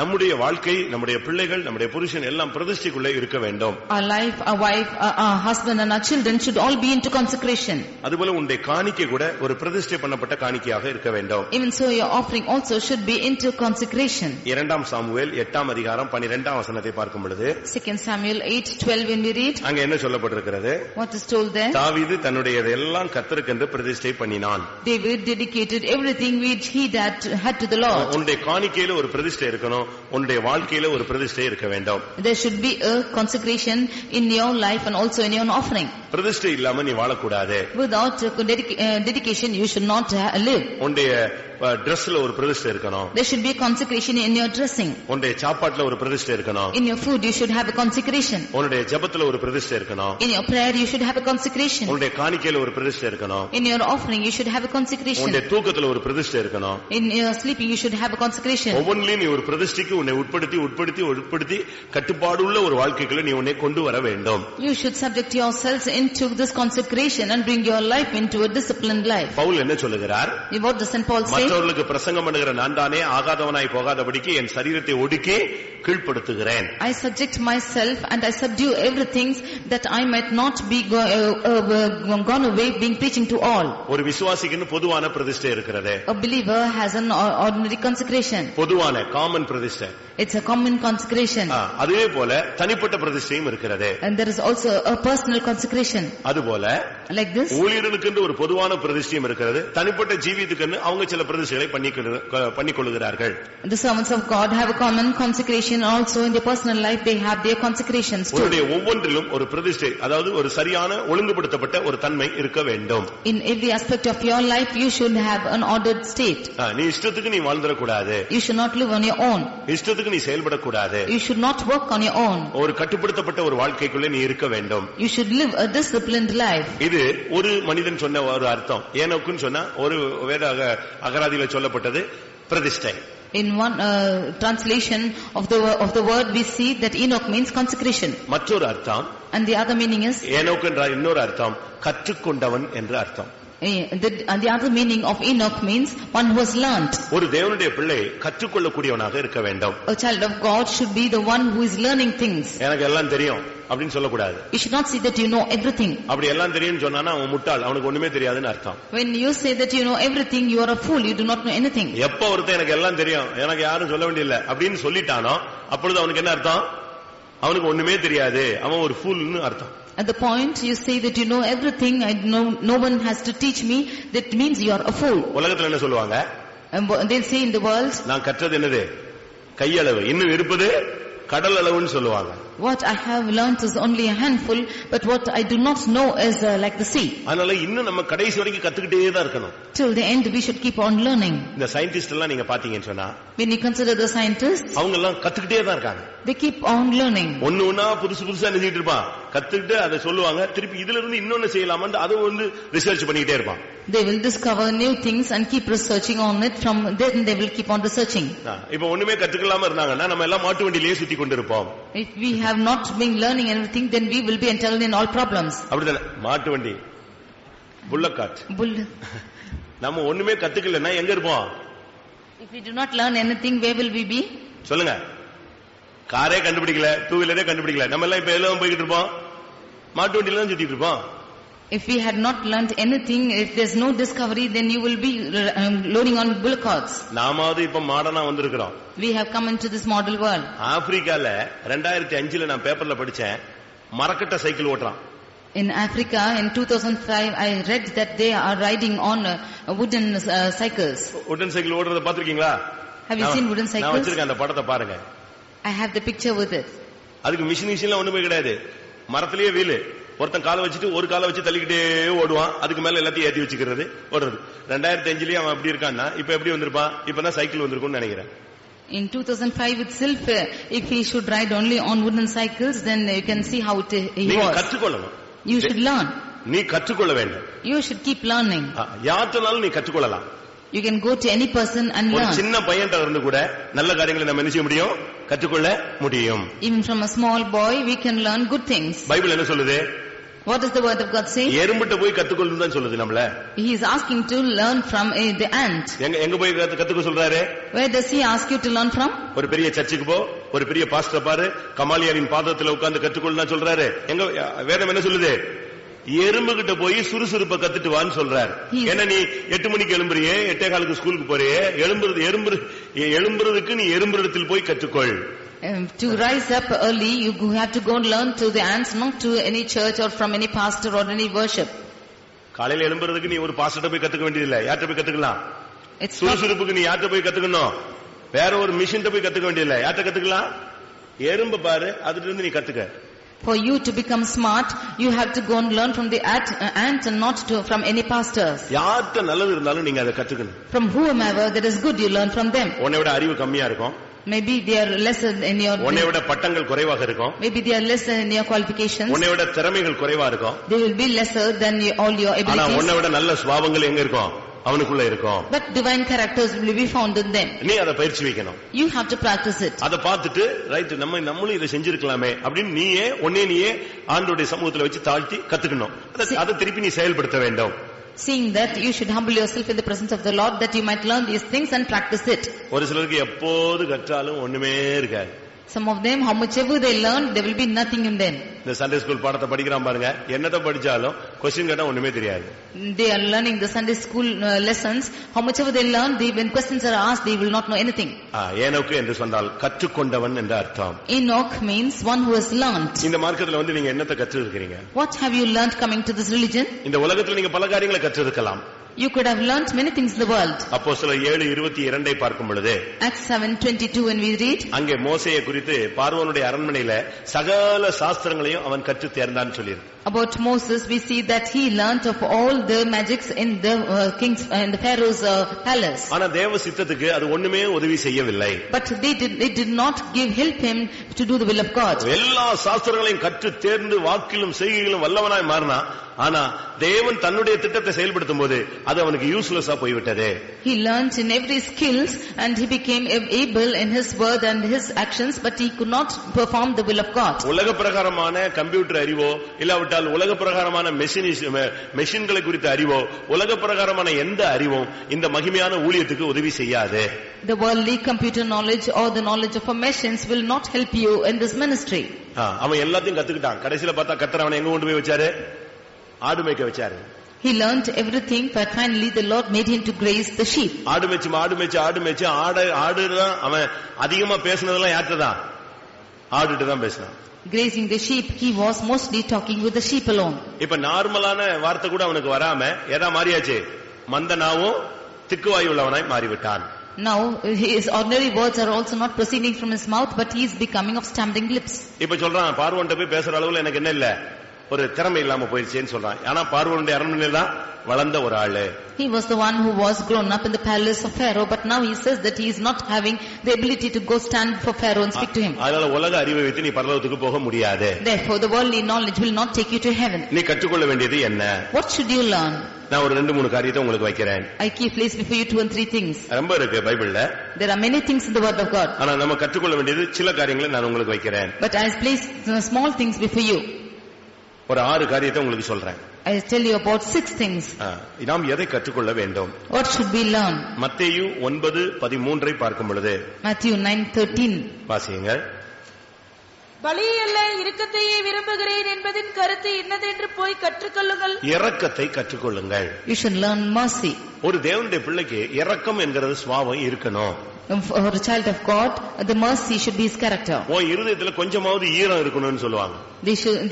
நம்முடைய வாழ்க்கை, நம்முடைய பிள்ளைகள், நம்முடைய புருஷன் எல்லாம் பிரதிஷ்டைக்குள்ளே இருக்க வேண்டும். Our life, our wife, our husband and our children should all be into consecration. அதுபோல உன்னுடைய காணிக்கை கூட ஒரு பிரதிஷ்டை பண்ணப்பட்ட காணிக்கையாக இருக்க வேண்டும். Even so your offering also should be into consecration. 2 Samuel 8ஆம் அதிகாரம் 12ஆம் வசனத்தை பார்க்கும் பொழுது 2 Samuel 8:12 when we read, அங்க என்ன சொல்லப்பட்டிருக்கிறது? What is told there? தாவீது தன்னுடையதெல்லாம் கர்த்தருக்கென்று பிரதிஷ்டை பண்ணினான். David dedicated everything which he had to the Lord. உன்னுடைய காணிக்கையில ஒரு பிரதிஷ்டை இருக்கணும், உன்னுடைய வாழ்க்கையில ஒரு பிரதிஷ்டை இருக்க வேண்டும். There should be a consecration in your life and also in your offering. பிரதிஷ்டை இல்லாம நீ வாழக்கூடாது. Without dedication you should not live. உன்னுடைய Dressல ஒரு பிரதிஷ்டை இருக்கணும். There should be a consecration in your dressing. உன்னுடைய சாப்பாட்டுல ஒரு பிரதிஷ்டை இருக்கணும். In your food you should have a consecration. உன்னுடைய ஜெபத்துல ஒரு பிரதிஷ்டை இருக்கணும். In your prayer you should have a consecration. உன்னுடைய காணிக்கையில ஒரு பிரதிஷ்டை இருக்கணும். In your offering you should have a consecration. உன்னுடைய தூக்கத்துல ஒரு பிரதிஷ்டை இருக்கணும். In your sleeping you should have a consecration. ஒவ்வொன்றிலும் நீ ஒரு பிரதிஷ்டைக்கு உன்னை உட்படுத்தி கட்டுப்பாடுள்ள ஒரு வாழ்க்கைக்குள்ள நீ உன்னை கொண்டு வர வேண்டும். You should subject yourselves into this consecration and bring your life into a disciplined life. Pavul என்ன சொல்லுகிறார்? What does Saint Paul say? மற்றவர்களுக்கு பிரசங்கம் பண்ணுகிற நான் தானே ஆகாதவனாய் போகாதபடிக்கு என் சரீரத்தை ஒடுக்கி கீழ்ப்படுத்துகிறேன். I subject myself and I subdue everything that I might not be gone away being preaching to all. ஒரு விசுவாசிக்கு பொதுவான பிரதிஷ்டை இருக்கிறது. A believer has an ordinary consecration. பொதுவான காமன் பிரதிஷ்டை. It's a common consecration. அதே போல தனிப்பட்ட பிரதிஷ்டையும் இருக்கிறது. And there is also a personal consecration. அதுபோல like this ஊழியர்களுக்கு ஒரு பொதுவான பிரதிஷ்டையும் இருக்கிறது. தனிப்பட்ட ஜீவியத்துக்கு அவங்க சில பிரதிஷ்டைகளை பண்ணிக்கொள்கிறார்கள். The servants of God have a common consecration also in their personal life. They have their consecrations too. உன்னுடைய ஒவ்வொன்றிலும் ஒரு பிரதிஷ்டை, அதாவது ஒரு சரியான ஒழுங்குபடுத்தப்பட்ட ஒரு தன்மை இருக்க வேண்டும். In every aspect of your life you should have an ordered state. நீ இஷ்டத்துக்கு நீ வாழ்ந்துட கூடாது. You should not live on your own. இஷ்டத்துக்கு நீ செயல்பட கூடாது. You should not work on your own. ஒரு கட்டுப்படுத்தப்பட்ட ஒரு வாழ்க்கைக்குள்ள நீ இருக்க வேண்டும். You should live a disciplined life. இது ஒரு மனிதன் சொன்ன ஒரு அர்த்தம். ஏனோக்குன்னு சொன்னா ஒரு வேத அகராதியில சொல்லப்பட்டது பிரதிஷ்டை. In one translation of the word we see that Enoch means consecration. மற்றொரு அர்த்தம், and the other meaning is ஏனோக்கு என்ற இன்னொரு அர்த்தம் கற்றுக்கொண்டவன் என்ற அர்த்தம். The other meaning of Enoch means one who has learnt. ஒரு தேவனுடைய பிள்ளை கற்றுக்கொள்ளக்கூடியவனாக இருக்க வேண்டும். A child of God should be the one who is learning things. எனக்கு எல்லாம் தெரியும் அப்படின்னு சொல்லக்கூடாது. You should not say that you know everything. அப்படி எல்லாம் தெரியும்னு சொன்னானா அவன் முட்டாள், அவனுக்கு ஒண்ணுமே தெரியாதுன்னு அர்த்தம். When you say that you know everything, you are a fool, you do not know anything. எப்ப ஒருத்தன் எனக்கு எல்லாம் தெரியும், எனக்கு யாரும் சொல்ல வேண்டியதில்லை அப்படின்னு சொல்லிட்டானோ அப்பொழுது அவனுக்கு என்ன அர்த்தம்? அவனுக்கு ஒண்ணுமே தெரியாது, அவன் ஒரு ஃபூல்னு அர்த்தம். At the point you say that you know everything, no one has to teach me, that means you are a fool. உலகத்துல என்ன சொல்லுவாங்க? They say in the world, நான் கற்றது என்னது? கையளவு, இன்னும் இருப்பது கடல் அளவுன்னு சொல்லுவாங்க. What I have learnt is only a handful, but what I do not know is like the sea. அதனால இன்னும் நம்ம கடைசி வரைக்கும் கத்துக்கிட்டே தான் இருக்கணும். Till the end we should keep on learning. இந்த சயின்டிஸ்ட் எல்லாம் நீங்க பாத்தீங்கன்னு சொன்னா, when you consider the scientists, அவங்க எல்லாம் கத்துக்கிட்டே தான் இருக்காங்க. they keep on learning. ஒண்ணா புதுசா நினைச்சிட்டு இருப்பான், கத்துக்கிட்டு அதை சொல்லுவாங்க, திருப்பி இதுல இருந்து இன்னொன்னு செய்யலாமான்னு அதை வந்து ரிசர்ச் பண்ணிக்கிட்டே இருப்பான். They will discover new things and keep researching on it. From then they will keep on researching. இப்ப ஒண்ணுமே கத்துக்கலாம இருந்தாங்கன்னா நம்ம எல்லாம் மாட்டு வண்டியிலேயே சுத்தி கொண்டிருப்போம். If we have not been learning anything, then we will be entangled in all problems. அப்படிதானே? மாட்டு வண்டி, புல்லக் கார்ட். நம்ம ஒண்ணுமே கத்துக்கலன்னா எங்க இருப்போம்? If we do not learn anything, where will we be? சொல்லுங்க. காரே கண்டுபிடிக்கல, டூ வீலரே கண்டுபிடிக்கல, நம்ம எல்லாம் இப்ப எல்லாம் போய்கிட்டு இருப்போம், மாட்டு வண்டியில தான் சுத்திட்டு இருப்போம். If we had not learnt anything, if there's no discovery, then you will be loading on bullock carts. நாமாவது இப்ப மாடர்னா வந்திருக்கிறோம். We have come into this model world. ஆப்பிரிக்கால 2005 நான் பேப்பர்ல படிச்சேன், மரக்கட்ட cycle ஓட்டுறான். In Africa in 2005 I read that they are riding on wooden cycles. wooden cycle ஓடுறத பாத்துக்கிங்களா? Have you seen wooden cycles? நான் வச்சிருக்கேன், அந்த படத்தை பாருங்க. I have the picture with it. அதுக்கு மிஷின்லாம் ஒண்ணுமே கிடையாது, மரத்திலேயே வீல், ஒருத்தன் காலை வச்சுட்டு ஒரு காலை வச்சு தள்ளிக்கிட்டே ஓடுவான், அதுக்கு மேல எல்லாத்தையும் ஏத்தி வச்சுக்கிறது ஓடுறது. 2005 அவன் அப்படி இருக்கான்னா இப்ப எப்படி வந்திருப்பான்? இப்பதான் சைக்கிள் வந்திருக்கும்னு நினைக்கிறேன். In 2005 itself, if he should ride only on wooden cycles, then you can see how he was. நீங்க கற்றுக்கொள்ளணும். You should learn. நீ கற்றுக்கொள்ள வேண்டும். You should keep learning. யார்ட்டனாலும் நீ கற்றுக்கொள்ளலாம். You can go to any person and learn. ஒரு சின்ன பையன்ட்ட இருந்து கூட நல்ல காரியங்களை நம்ம என்ன செய்ய முடியும்? கற்றுக்கொள்ள முடியும். Even from a small boy we can learn good things. Bible என்ன சொல்லுது? What does the word of God say? எறும்பிட்ட போய் கற்றுக்கொள்ளணும் தான் சொல்லுது நம்மள. He is asking to learn from the ant. எங்க போய் கத்துக்க சொல்றாரு? Where does he ask you to learn from? ஒரு பெரிய சர்ச்சுக்கு போ, ஒரு பெரிய பாஸ்டர் பாரு, கமாலியாரின் பாதத்துல உட்கார்ந்து கற்றுக்கொள்ளணும் சொல்றாரு. எங்க வேதம் என்ன சொல்லுது? எறும்பு கிட்ட போய் சுறுசுறுப்பை கத்துட்டு வான்னு சொல்றாரு. ஏன்னா நீ 8 மணிக்கு எழும்புறியே, 8:15 ஸ்கூலுக்கு போறியே, எழும்புறதுக்கு நீ எறும்புறத்தில் போய் கற்றுக்கொள். To rise up early, you have to go and learn to the ants, not to any church or from any pastor or any worship. காலையில எழும்புறதுக்கு நீ ஒரு பாஸ்டர்ட்ட போய் கத்துக்க வேண்டியதில்லை, யார்ட்ட போய் கத்துக்கலாம்? சுறுசுறுப்புக்கு நீ யார்ட்ட போய் கத்துக்கணும்? வேற ஒரு மிஷின்ட்ட போய் கத்துக்க வேண்டியதில்லை, யார்ட்ட கத்துக்கலாம்? எறும்பு பாரு, அதுல இருந்து நீ கத்துக்க. For you to become smart, you have to go and learn from the ant and not from any pastors. யார்ட்ட நல்லது இருந்தாலும் நீங்க அதை கத்துக்கணும். From whomever that is good, you learn from them. உன்னை விட அறிவு கம்மியா இருக்கும். Maybe they are lesser in your. உன்னை விட பட்டங்கள் குறைவாக இருக்கும். Maybe they are lesser in your qualifications. உன்னை விட திறமைகள் குறைவா இருக்கும். They will be lesser than all your abilities. ஆனா உன்னை விட நல்ல சுபாவங்கள் எங்க இருக்கும்? அவனுக்குள்ள இருக்கும். But divine characters will be found in them. நீ அதை பயிற்சி வைக்கணும். You have to practice it. அதை பார்த்துட்டு ரைட் நம்மளும் இதை செஞ்சிருக்கலாமே அப்படின்னு நீயே ஆண்டவருடைய சமூகத்துல வச்சு தாழ்த்தி கத்துக்கணும். அதை திருப்பி நீ செயல்படுத்த வேண்டும். Seeing that, you should humble yourself in the presence of the Lord, that you might learn these things and practice it. ஒரு சிலருக்கு எப்போது கற்றாலும் ஒண்ணுமே இருக்காது. Some of them, how much ever they learn, there will be nothing in them. இந்த Sunday school பாடத்தை படிக்கிறான் பாருங்க, என்னத்தை படிச்சாலும் கொஸ்டின் கேட்டா ஒண்ணுமே தெரியாது. They are learning the Sunday school lessons. How much ever they learn, when questions are asked, they will not know anything. ஏனோக்கு என்று சொன்னால் கற்றுக்கொண்டவன் என்ற அர்த்தம். Enoch means one who has learned. இந்த மார்க்கத்துல நீங்க என்னத்தை கற்று இருக்கீங்க? What have you learned coming to this religion? இந்த உலகத்துல நீங்க பல காரியங்களை கற்று இருக்கலாம். You could have learnt many things in the world. அப்போஸ்தலர் 7:22 பார்க்கும் பொழுது, Acts 7:22 when we read, அங்கே மோசேயை குறித்து பார்வோனுடைய அரண்மனையில சகல சாஸ்திரங்களையும் அவன் கற்று தேர்ந்தான்னு சொல்லியிருக்கு. About Moses we see that he learnt of all the magics in the king's and the Pharaoh's palace. ஆனா தேவ சித்தத்துக்கு அது ஒண்ணுமே உதவி செய்யவில்லை. But they did not help him to do the will of God. எல்லா சாஸ்திரங்களையும் கற்று தேர்ந்து வாக்கிலும் செய்கையிலும் வல்லவனாய் மாறினா ஆனா தேவன் தன்னுடைய திட்டத்தை செயல்படுத்தும் போது அது அவனுக்கு யூஸ்லெஸ்ஸா போய்விட்டது. He learned in every skills and he became able in his word and his actions, but he could not perform the will of God. உலக பிரகாரமான கம்ப்யூட்டர் அறிவோ இல்லாவிட்டால் உலக பிரகாரமான மெஷின்களை குறித்த அறிவோ உலக பிரகாரமான எந்த அறிவும் இந்த மகிமையான ஊழியத்துக்கு உதவி செய்யாது. The worldly computer knowledge or the knowledge of machines will not help you in this ministry. அவன் எல்லாத்தையும் கத்துக்கிட்டான். கடைசியில பார்த்தா கர்த்தர் அவனை எங்க கொண்டு போய் வச்சாரு? ஆடு மேய்க்க வச்சாரு. He learned everything, but finally the Lord made him to graze the sheep. ஆடு மேய்ச்சு ஆடுதான் அவன் அதிகமா பேசினதெல்லாம் யார்கிட்டதான்? ஆடுகிட்ட தான் பேசினான். Grazing the sheep, he was mostly talking with the sheep alone. இப்ப நார்மலான வார்த்தை கூட அவனுக்கு வராம ஏதா மாறியாச்சு, மந்தனாவும் திக்குவாய் உள்ளவனாய் மாறிவிட்டான். Now his ordinary words are also not proceeding from his mouth, but he is becoming of stumbling lips. இப்ப சொல்றான், பார்வோன்ட்ட போய் பேசுற அளவுல எனக்கு என்ன இல்ல, ஒரு திறமை இல்லாம போயிடுச்சேன்னு சொல்றான். ஆனா பார்வோனுடைய அரண்மனையில தான் வளர்ந்த ஒரு ஆளு. He was the one who was grown up in the palace of Pharaoh, but now he says that he is not having the ability to go stand for Pharaoh and speak to him. அதனால உலக அறிவை வைத்து நீ பரலோகத்துக்கு போக முடியாது. Therefore the worldly knowledge will not take you to heaven. நீ கற்றுக்கொள்ள வேண்டியது என்ன? What should you learn? நான் ஒரு 2-3 காரியத்தை உங்களுக்கு வைக்கிறேன். I keep place before you 2 and 3 things. ரொம்ப இருக்கு பைபிள்ல. There are many things in the word of God. ஆனா நம்ம கற்றுக்கொள்ள வேண்டியது சில காரியங்களை நான் உங்களுக்கு வைக்கிறேன். But I place small things before you. ஒரு 6 காரியத்தை உங்களுக்கு சொல்றேன். I tell you about 6 things. நாம் எதை கற்றுக்கொள்ள வேண்டும்? What should we learn? மத்தேயு 9:13 பார்க்கும் பொழுது, Matthew 9:13 வாசியுங்க. பலியல்ல இரக்கத்தையே விரும்புகிறேன் என்பதின் கருத்து இன்னதென்று போய் கற்றுக்கொள்ளுங்கள். இரக்கத்தை கற்றுக்கொள்ளுங்கள். You should learn mercy. ஒரு தேவனுடைய பிள்ளைக்கு இரக்கம் என்கிறது சுபாவம் இருக்கணும். For a child of God, the mercy should be his character. உன் இருதயத்துல கொஞ்சமாவது ஈரம் இருக்கணும்னு சொல்லுவாங்க.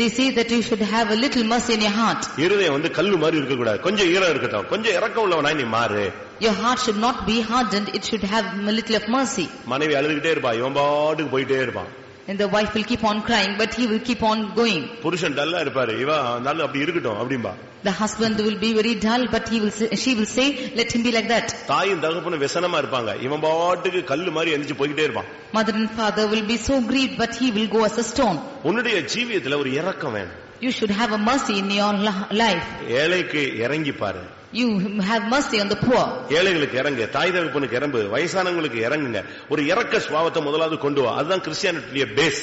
They say that you should have a little mercy in your heart. இருதயம் வந்து கல்லு மாதிரி இருக்க கூடாது, கொஞ்சம் ஈரம் இருக்கட்டும், கொஞ்சம் இரக்கம் உள்ளவனாய் நீ மாறு. Your heart should not be hardened, it should have a little of mercy. மனைவி அழுதுகிட்டே இருப்பா, இவன் பாட்டுக்கு போயிட்டே இருப்பான். And the wife will keep on crying, but he will keep on going. புருஷன் டல்லா இருப்பாரு, இவன் அதனால அப்படி இருக்கட்டும் அப்படிம்பா. The husband will be very dull, but she will say, let him be like that. தாயும் தகப்பனும் விசனமா இருப்பாங்க, இவன் பாட்டுக்கு கல்லு மாதிரி எந்திரிச்சு போயிட்டே இருப்பான். Mother and father will be so grieved, but he will go as a stone. உன்னுடைய ஜீவியத்துல ஒரு இரக்கம் வேணும். You should have a mercy in your life. ஏழைக்கு இறங்கி பாரு. You have mercy on the poor. ஏழைகளுக்கு இறங்கு, தாய் தகப்பனுக்கு இறங்கு, வயசானவங்களுக்கு இறங்குங்க. ஒரு இரக்க சுபாவத்தை முதலாவது கொண்டு வா. அதுதான் கிறிஸ்டியானிட்டிய base.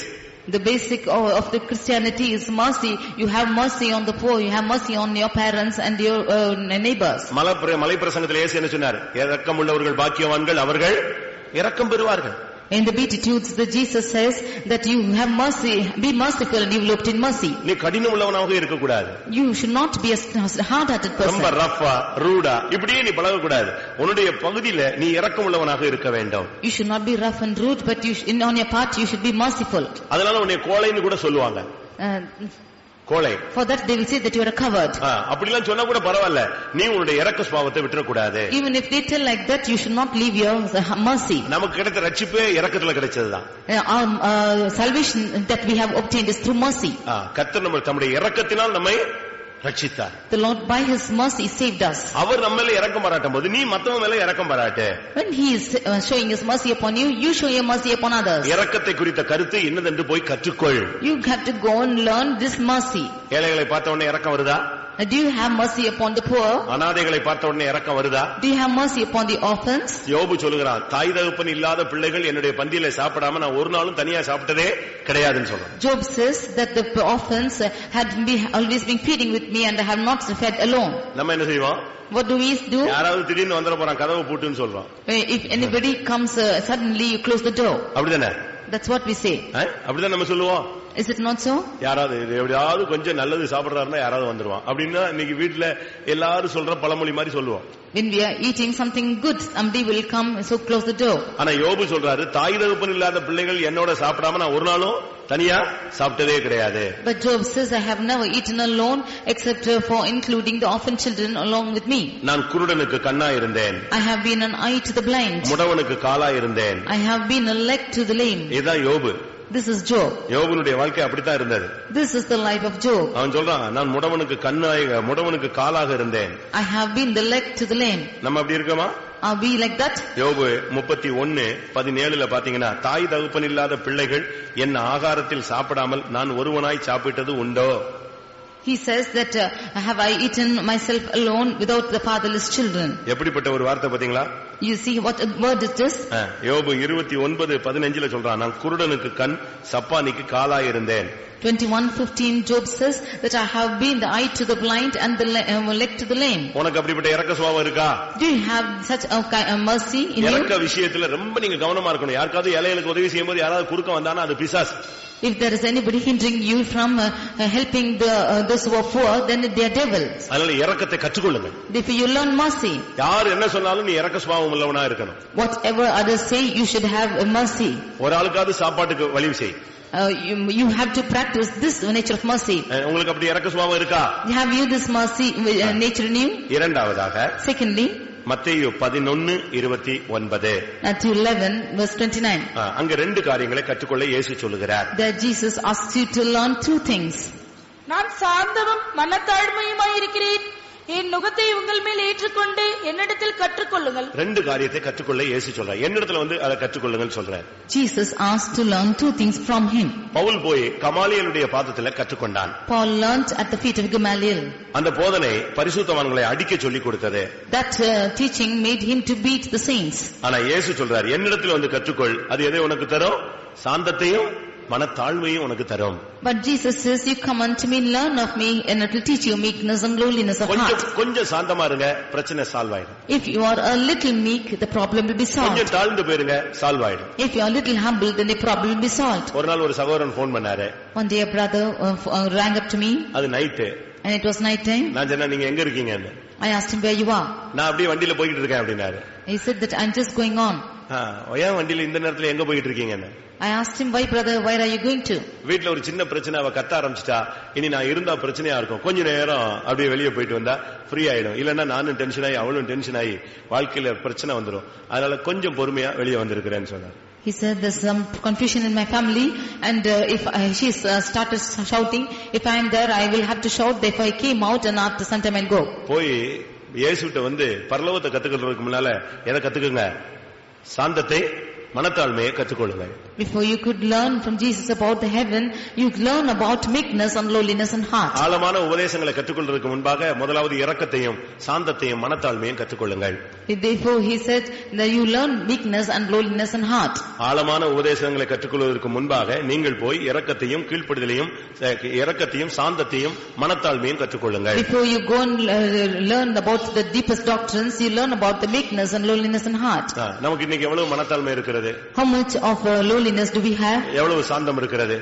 The basic of the Christianity is mercy. You have mercy on the poor. You have mercy on your parents and your neighbors. மலை பிரசங்கத்தில் இயேசு என்ன சொன்னார்? இரக்கம் உள்ளவர்கள் பாக்கியவான்கள், அவர்கள் இரக்கம் பெறுவார்கள். In the Beatitudes, Jesus says that you have mercy, be merciful and you will obtain mercy. நீ கடினம் உள்ளவனாக இருக்க கூடாது. You should not be a hard-hearted person. ரொம்ப ரஃபா ரூடா இப்படியே நீ பழக கூடாது. உன்னுடைய பகுதியில நீ இரக்கம் உள்ளவனாக இருக்க வேண்டும். You should not be rough and rude, but on your part you should be merciful. அதனால உன்னை கோழைன்னு கூட சொல்லுவாங்க. கோழை. For that they will say that you are a coward. அப்படிலாம் சொன்னா கூட பரவாயில்ல, நீ உன்னுடைய இரக்க சுபாவத்தை விட்டுற கூடாது. Even if they tell like that, you should not leave your mercy. நமக்கு கிடைத்த ரட்சிப்பே இரக்கத்துல கிடைச்சதுதான். Salvation that we have obtained is through mercy. கர்த்தர் நம்முடைய இரக்கத்தினால் நம்மை ரட்சித்தார். The Lord by his mercy saved us. அவர் நம்ம மேல இரக்கம் பாராட்டும் போது நீ மத்தவங்க மேல இரக்கம் பாராட்டு. When he is showing his mercy upon you, you show your mercy upon others. இரக்கத்தை குறித்த கருத்து என்னதென்று போய் கற்றுக்கொள். You have to go and learn this mercy. ஏழைகளை பார்த்த உடனே இரக்கம் வருதா? Do you have mercy upon the poor? அநாதைகளை பார்த்த உடனே இரக்கம் வருதா? Do you have mercy upon the orphans? யோபு சொல்லுகிறான், தாய் தகப்பன் இல்லாத பிள்ளைகள் என்னுடைய பந்தியில சாப்பிடாம நான் ஒரு நாளும் தனியா சாப்பிட்டதே கிடையாதுன்னு சொல்றான். Job says that the orphans had always been feeding with me and I have not fed alone. நம்ம என்ன செய்வோம்? What do we do? யாராவது திடீர்னு வந்துற போறான், கதவை பூட்டுன்னு சொல்றோம். If anybody comes suddenly, you close the door. அப்படிதானே? That's what we say. அப்படிதான் நம்ம சொல்லுவோம். Is it not so? யாராவது எப்படியாவது கொஞ்சம் நல்லது சாப்பிடுறாருன்னா யாராவது வந்துருவான் அப்படின்னா இன்னைக்கு வீட்டுல எல்லாரும் சொல்ற பழமொழி மாதிரி சொல்லுவோம். When we are eating something good, somebody will come, so close the door. ஆனா யோபு சொல்றாரு, தாய் தகப்பன் இல்லாத பிள்ளைகள் என்னோட சாப்பிடாம நான் ஒரு நாளும் தனியா சாப்பிட்டதே கிடையாது. But Job says, I have never eaten alone except for including the orphan children along with me. நான் குருடனுக்கு கண்ணா இருந்தேன். I have been an eye to the blind. முடவனுக்கு காலா இருந்தேன். I have been a leg to the lame. இதுதான் யோபு. This is Job. யோபுனுடைய வாழ்க்கை அப்படித்தான் இருந்தது. This is the life of Job. அவன் சொல்றான், நான் முடவனுக்கு காலாக இருந்தேன். I have been the leg to the lame. நம்ம அப்படி இருக்கோமா? Are we like that? யோபு 31:17 பாத்தீங்கன்னா, தாய் தகப்பன் இல்லாத பிள்ளைகள் என் ஆகாரத்தில் சாப்பிடாமல் நான் ஒருவனாய் சாப்பிட்டது உண்டோ? He says that have I eaten myself alone without the fatherless children? எப்படிப்பட்ட ஒரு வார்த்தை பாத்தீங்களா? You see what a word it is? யோபு 29:15 சொல்றான், நான் குருடனுக்கு கண், சப்பானிக்கு காலாய் இருந்தேன். 21:15 Job says that I have been the eye to the blind and the leg to the lame. உனக்கு அப்படிப்பட்ட இரக்க சுபாவம் இருக்கா? Do you have such a mercy in you? இரக்க விஷயத்துல ரொம்ப நீங்க கவனமா இருக்கணும். யாருக்காவது ஏழைகளுக்கு உதவி செய்யும்போது யாராவது குறுக்க வந்தானா அது பிசாசு. If there is anybody hindering you from helping those who are poor, then they are devils. அதனால இரக்கத்தை கற்றுக்கொள்ளுங்க. If you learn mercy, யார் என்ன சொன்னாலும் நீ இரக்க சுபாவம் உள்ளவனா இருக்கணும். whatever others say, you should have mercy. ஒரு ஆளுக்காவது சாப்பாட்டுக்கு வழி செய். You have to practice this nature of mercy. உங்களுக்கு அப்படி இரக்க சுபாவம் இருக்கா? Have you this mercy nature in you? இரண்டாவதாக, Secondly, மத்தேயு 11:29. Matthew 11:29. அங்க ரெண்டு காரியங்களை கற்றுக்கொள்ள இயேசு சொல்லுகிறார். That Jesus asks you to learn two things. நான் சாந்தமும் மனத்தாழ்மையுமாய் இருக்கிறேன், என் நுகத்தை உங்கள் மேல் ஏற்றுக்கொண்டு என்னிடத்தில் கற்றுக்கொள்ளுங்கள். ரெண்டு காரியத்தை கற்றுக்கொள்ள இயேசு சொல்றார். என்னிடத்துல வந்து அதை கற்றுக்கொள்ளுங்கள் சொல்றார். Jesus asked to learn two things from him. Pavul போய் கமாலியலுடைய பாதத்துல கற்றுக்கொண்டான். Paul learned at the feet of Gamaliel. அந்த போதனை பரிசுத்தவான்களை அடிக்க சொல்லி கொடுத்தது. That teaching made him to beat the saints. ஆனா இயேசு சொல்றார், என்னிடத்துல வந்து கற்றுக்கொள், அது எதை உனக்கு தரும்? சாந்தத்தையும் மனத்தாழ்மையும் உனக்கு தரும். But Jesus says, you come unto me, learn of me, and it will teach you meekness and lowliness of heart. கொஞ்சம் சாந்தமா இருங்க, பிரச்சனை சால்வ் ஆயிடும். If you are a little meek, the problem will be solved. கொஞ்சம் தாழ்ந்து போயிருங்க, solve ஆயிடும். If you are a little humble, then the problem will be solved. ஒரு நாள் ஒரு சகோதரன் போன் பண்ணாரு. One day a brother rang up to me. அது night. And it was night time. நான் சொன்னேன், நீங்க எங்க இருக்கீங்கன்னு. I asked him where you are. நான் அப்படியே வண்டியில போயிட்டு இருக்கேன் அப்படின்னாரு. He said that I'm just going on. ஏன் வண்டியில இந்த நேரத்துல எங்க போயிட்டு இருக்கீங்கன்னு. I asked him, why brother, where are you going to? வீட்டுல ஒரு சின்ன பிரச்சனை, அவ கத்த ஆரம்பிச்சிட்டா, இனி நான் இருந்தா பிரச்சனையா இருக்கும், கொஞ்ச நேரம் அப்படியே வெளியே போயிட்டு வந்தா ஃப்ரீ ஆயிடும், இல்லன்னா நானும் டென்ஷன் ஆகி அவளும் டென்ஷன் ஆகி வாழ்க்கையில பிரச்சனை வந்துடும், அதனால கொஞ்சம் பொறுமையா வெளியே வந்திருக்கிறேன்னு சொன்னார். He said there's some confusion in my family, and if she started shouting, if I am there I will have to shout, if I came out and after some time I'll go. போய் இயேசுட்ட வந்து பரலோகத்தை கத்துக்கிறதுக்கு முன்னால எதை கத்துக்குங்க? சாந்தத்தை மனத்தாழ்மையை கற்றுக்கொள்ளுங்க. Before you could learn from Jesus about the heaven, you learn about meekness and lowliness and heart. ஆழமான உபதேசங்களை கற்றுக்கொள்வதற்கு முன்பாக முதலாவது இரக்கத்தையும் சாந்தத்தையும் மனத்தாழ்மையும் கற்றுக்கொள்ளுங்கள். Therefore he said that you learn meekness and lowliness and heart. ஆழமான உபதேசங்களை கற்றுக்கொள்வதற்கு முன்பாக நீங்கள் போய் இரக்கத்தையும் கீழ்ப்படிதலையும் இரக்கத்தையும் சாந்தத்தையும் மனத்தாழ்மையும் கற்றுக்கொள்ளுங்கள். Before you go and learn about the deepest doctrines, you learn about the meekness and lowliness and heart. நமக்கு இன்னைக்கு எவ்வளவு மனத்தாழ்மை இருக்கிறது? How much of lowliness do we have? எவ்வளவு சாந்தம் இருக்கிறது?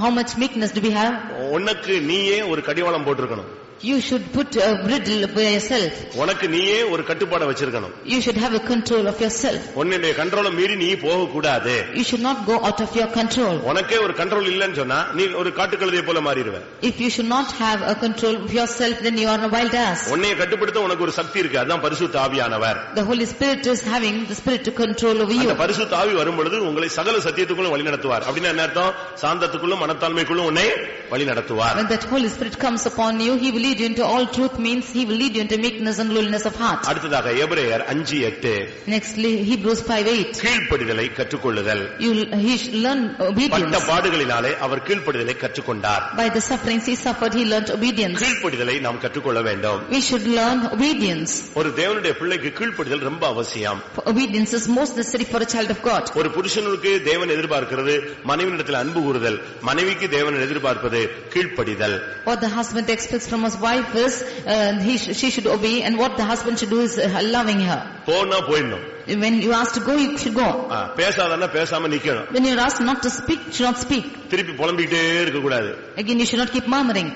How much meekness do we have? உனக்கு நீயே ஒரு கடிவாளம் போட்டுக்கணும். You should put a bridle for yourself. உனக்கு நீயே ஒரு கட்டுப்பாடு வச்சிருக்கணும். You should have a control of yourself. உன்னுடைய கண்ட்ரோலை மீறி நீ போக கூடாது. You should not go out of your control. உனக்கே ஒரு கண்ட்ரோல் இல்லன்னு சொன்னா நீ ஒரு காட்டுக்கழுதையை போல மாறிடுவ. If you should not have a control of yourself, then you are a wild ass. உன்னை கட்டுப்படுத்த உனக்கு ஒரு சக்தி இருக்கு, அதான் பரிசுத்த ஆவியானவர். The Holy Spirit is having the spirit to control over you. அந்த பரிசுத்த ஆவி வரும் பொழுது உங்களை சகல சத்தியத்துக்குள்ள வழி நடத்துவார். அப்படின்னா என்ன அர்த்தம்? சாந்தத்துக்குள்ளும் மனத்தாழ்மைக்குள்ளும் உன்னை வழி நடத்துவார். When that Holy Spirit comes upon you, he will lead you into all truth, means he will lead you into meekness and lowliness of heart. அடுத்ததாக எபிரேயர் 5:8. Nextly Hebrews 5:8. கீழ்ப்படிதலை கற்றுக்கொள்ளுதல். He should learn obedience. பட்ட பாடுகளினாலே அவர் கீழ்ப்படிதலை கற்றுக்கொண்டார். By the sufferings he suffered, he learned obedience. கீழ்ப்படிதலை நாம் கற்றுக்கொள்ள வேண்டும். We should learn obedience. ஒரு தேவனுடைய பிள்ளைக்கு கீழ்ப்படிதல் ரொம்ப அவசியம். Obedience is most necessary for a child of God. ஒரு புருஷனுக்கு தேவன் எதிர்பார்க்கிறது மனைவியிடத்தில் அன்பு கூறுதல், மனைவிக்கு தேவன் எதிர்பார்ப்பது கீழ்ப்படிதல். What the husband expects from his wife is she should obey, and what the husband should do is loving her. போனா போயிடணும். When you ask to go, you should go. பேசாதன்னா பேசாம நிக்கணும். When you are asked not to speak, you should not speak. திருப்பி புலம்பிக்கிட்டே இருக்க கூடாது. Again, you should not keep murmuring.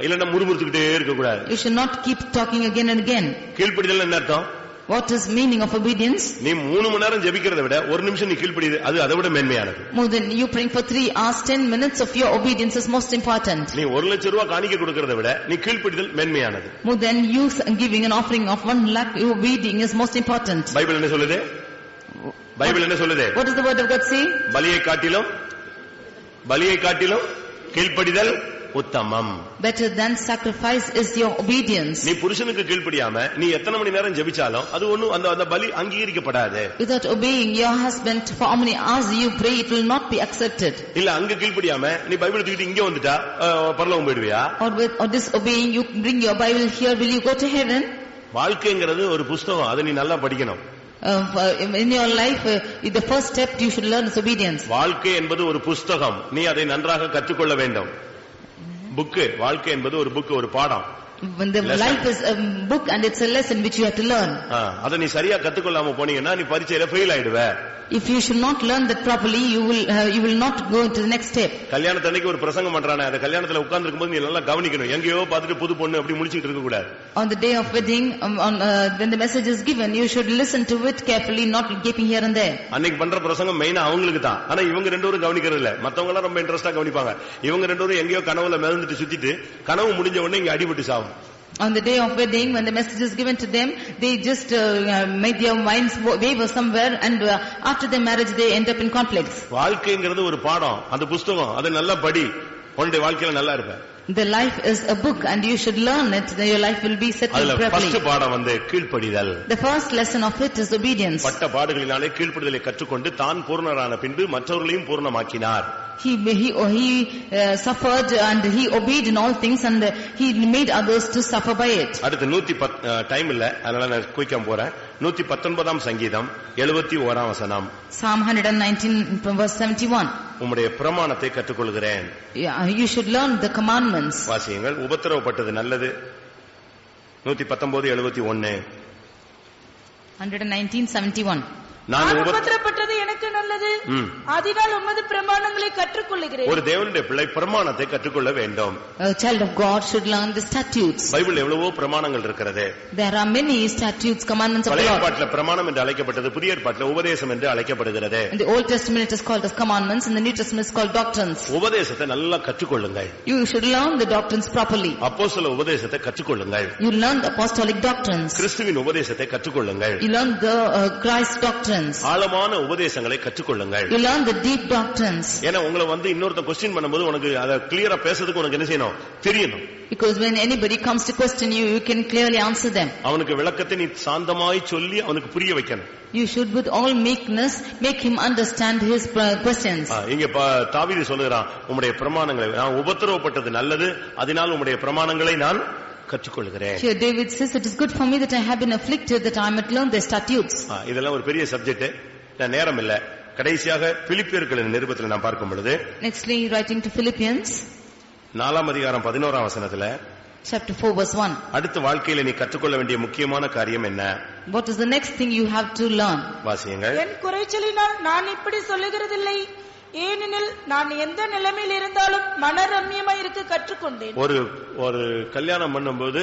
இல்லன்னா முறுமுறுத்துக்கிட்டே இருக்க கூடாது. You should not keep talking again and again. கீழ்ப்படிதல் என்ன அர்த்தம்? What is meaning of obedience? நீ 3 மணி நேரம் ஜெபிக்கிறதை விட ஒரு நிமிஷம் நீ கீழ்ப்படிது, அது அதை விட மேன்மையானது. More than you praying for 3 hours, 10 minutes of your obedience is most important. நீ 1 லட்சம் ரூபாய் காணிக்கை கொடுக்கிறதை விட நீ கீழ்ப்படிதல் மேன்மையானது. More than you giving an offering of 1 lakh, your obedience is most important. Bible என்ன சொல்லுது? பைபிள் என்ன சொல்லுது? What does the word of God say? பலியை காட்டிலும் கீழ்ப்படிதல் உத்தமம். Better than sacrifice is your obedience. நீ புருஷனுக்கு கீழ்ப்படியாம நீ எத்தனை மணி நேரம் ஜெபிச்சாலும் அது ஒண்ணும் அந்த பலி அங்கீகரிக்கப்படாது. Without obeying your husband for how many hours you pray, it will not be accepted. இல்ல அங்க கீழ்ப்படியாம நீ பைபிள் தூக்கிட்டு இங்க வந்துட்டா பரலோகம் போயிடுவியா? Or disobeying, you bring your Bible here, will you go to heaven? வாழ்க்கைங்கிறது ஒரு புஸ்தகம், அதை நீ நல்லா படிக்கணும். In your life, the first step you should learn is obedience. வாழ்க்கை என்பது ஒரு புஸ்தகம், நீ அதை நன்றாக கற்றுக்கொள்ள வேண்டும். புக், வாழ்க்கை என்பது ஒரு புக், ஒரு பாடம். When the life is a book and it's a lesson which you have to learn. அத நீ சரியா கத்துக்கொள்ளாம போனீங்கன்னா நீ பரீட்சையில fail ஆயிடுவ. If you should not learn that properly, you will not go into the next step. கல்யாணத்தன்னைக்கு ஒரு பிரசங்கம் பண்றானே, அந்த கல்யாணத்துல உட்கார்ந்து இருக்கும்போது நீ நல்லா கவனிக்கணும். எங்கேயோ பார்த்துட்டு புது பொண்ணு அப்படி முடிச்சிட்டு இருக்க கூடாது. On the day of wedding, when the message is given, you should listen to it carefully, not gaping here and there. அன்னைக்கு பண்ற பிரசங்கம் மெயினா அவங்களுக்கு தான். ஆனா இவங்க ரெண்டு பேரும் கவனிக்கிறது இல்ல. மத்தவங்க எல்லாம் ரொம்ப இன்ட்ரெஸ்டா கவனிப்பாங்க. இவங்க ரெண்டு பேரும் எங்கேயோ கனவுல மிதந்துட்டு சுத்திட்டு கனவு முடிஞ்ச உடனே இங்க அடிபட்டு சாவும். On the day of wedding, when the message is given to them, they just made their minds waver somewhere, and after their marriage they end up in conflicts. வாழ்க்கைங்கிறது ஒரு பாடம், அந்த புஸ்தகம், அதை நல்லா படி, உன்னுடைய வாழ்க்கையில நல்லா இருப்ப. The life is a book and you should learn it, then your life will be settled properly. first பாடம் வந்து கீழ்ப்படிதல். The first lesson of it is obedience. பட்ட பாடுகளினாலே கீழ்ப்படிதலை கற்றுக்கொண்டு தான் பூர்ணரான பின்பு மற்றவர்களையும் பூர்ணமாக்கினார். He suffered and he obeyed in all things, and he made others to suffer by it. அடுத்து 110 time இல்ல, அதனால நான் குயிக்கா போறேன். 119ஆம் சங்கீதம் 71ஆம் வசனம். Psalm 119 verse 71. உம்முடைய பிரமாணத்தை கற்றுக்கொள்கிறேன். You should learn the commandments. வாசியுங்கள். உபத்திரவப்பட்டது நல்லது. 119:71. 119:71. நான் உபத்திரப்பட்டது எனக்கு நல்லது, அதனால் உமது பிரமாணங்களை கற்றுக்கொள்கிறேன். ஒரு தேவனுடைய பிள்ளை பிரமாணத்தை கற்றுக்கொள்ள வேண்டும். A child of God should learn the statutes. Bible எவ்வளவோ பிரமாணங்கள் இருக்கிறது. There are many statutes, commandments of God. பழைய ஏற்பாட்டில் பிரமாணம் என்று அழைக்கப்பட்டது, புதிய ஏற்பாட்டில் உபதேசம் என்று அழைக்கப்படுகிறது. In the Old Testament it is called as commandments, in the New Testament it is called doctrines. உபதேசத்தை நல்லா கற்றுக்கொள்ளுங்கள். You should learn the doctrines properly. அப்போஸ்தல உபதேசத்தை கற்றுக்கொள்ளுங்கள். You learn the apostolic doctrines. கிறிஸ்துவின் உபதேசத்தை கற்றுக்கொள்ளுங்கள். You learn the Christ doctrines. ஆழமான உபதேசங்களை கற்றுக்கொள்ளுங்கள். You learn the deep doctrines. ஏன்னா உங்களை வந்து இன்னொருத்த क्वेश्चन பண்ணும்போது உனக்கு அத கிளியரா பேசுறதுக்கு உனக்கு என்ன செய்யணும் தெரியணும். Because when anybody comes to question you, you can clearly answer them. அவனுக்கு விளக்கத்தை நீ சாந்தமாய் சொல்லி அவனுக்கு புரிய வைக்கணும். You should with all meekness make him understand his questions. இங்க தாவீது சொல்றான், உம்முடைய பிரமாணங்களை நான் உபத்திரவப்பட்டது நல்லது, அதனால் உம்முடைய பிரமாணங்களை நான் கற்றுக்கொள்கிறேன். Here David says, it is good for me that I have been afflicted, that I might learn their statutes. இதெல்லாம் ஒரு பெரிய சப்ஜெக்ட், நான் நேரம் இல்ல. கடைசியாக பிலிப்பியர்களின் நிருபத்தில் நாம் பார்க்கும் பொழுது, nextly writing to Philippians 4ஆம் அதிகாரம் 11ஆம் வசனத்துல, chapter 4 verse 1. அடுத்த வாழ்க்கையில நீ கற்றுக்கொள்ள வேண்டிய முக்கியமான காரியம் என்ன? What is the next thing you have to learn? வாசியுங்கள். என் குறைச்சலினால் நான் இப்படி சொல்லுகிறதில்லை, ஏனெனில் நான் எந்த நிலைமையில் இருந்தாலும் மனரம்யமாய் இருக்க கற்றுக்கொண்டேன். ஒரு கல்யாணம் பண்ணும்போது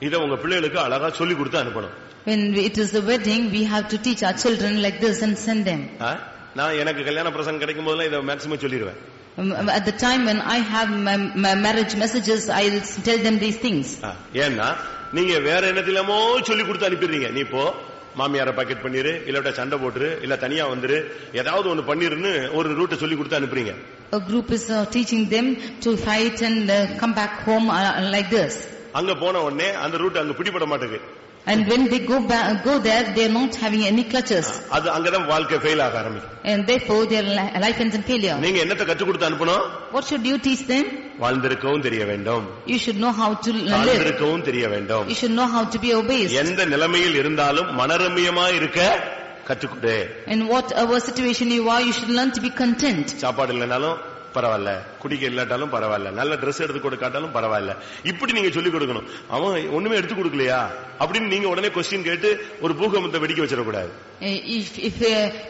இத உங்க பிள்ளைகளுக்கு அழகா சொல்லி கொடுத்து அனுப்பணும். When it is the wedding, we have to teach our children like this and send them. நான் எனக்கு கல்யாண பிரசங்கம் கிடைக்கும் போதெல்லாம் இத மேக்ஸிமம் சொல்லிடுவேன். At the time when I have my marriage messages, I will tell them these things. ஏன்னா நீங்க வேற என்னத்திலமோ சொல்லி கொடுத்து அனுப்பிடுறீங்க. நீ போ மாமியார பாக்கெட் பண்ணிரு, இல்லட்ட சண்டை போட்டுரு, இல்ல தனியா வந்துரு, ஏதாவது ஒன்னு பண்ணிருன்னு ஒரு ரூட் சொல்லி கொடுத்து அனுப்புறீங்க. A group is teaching them to fight and come back home like this. அங்க போன உடனே அந்த ரூட் அங்க பிடிபட மாட்டேங்குது. And when they go there, they are not having any clutches. அது அங்கதான் வாழ்க்கை ஃபெயில் ஆக ஆரம்பிக்கும். And therefore their life ends in failure. நீங்க என்னத்தை கற்றுக் கொடுத்து அனுப்பணும்? What should you teach them? வாழ்ந்திருக்கவும் தெரிய வேண்டும். You should know how to live. வாழ்ந்திருக்கவும் தெரிய வேண்டும். You should know how to be obeyed. எந்த நிலைமையில் இருந்தாலும் மனரம்யமா இருக்க கற்றுக்கொடு. In whatever situation you are, you should learn to be content. சாப்பாடு இல்லனாலும் பரவாயில்ல, குடிக்க இல்லாட்டாலும் பரவாயில்ல, நல்ல ட்ரெஸ் எடுத்து கொடுக்காட்டாலும் பரவாயில்ல, இப்படி நீங்க சொல்லிக் கொடுக்கணும். அவன் ஒண்ணுமே எடுத்து கொடுக்கலையா அப்படின்னு நீங்க உடனே கொஸ்டின் கேட்டு ஒரு பூகம்பத்தை வெடிக்க வச்சிடக்கூடாது.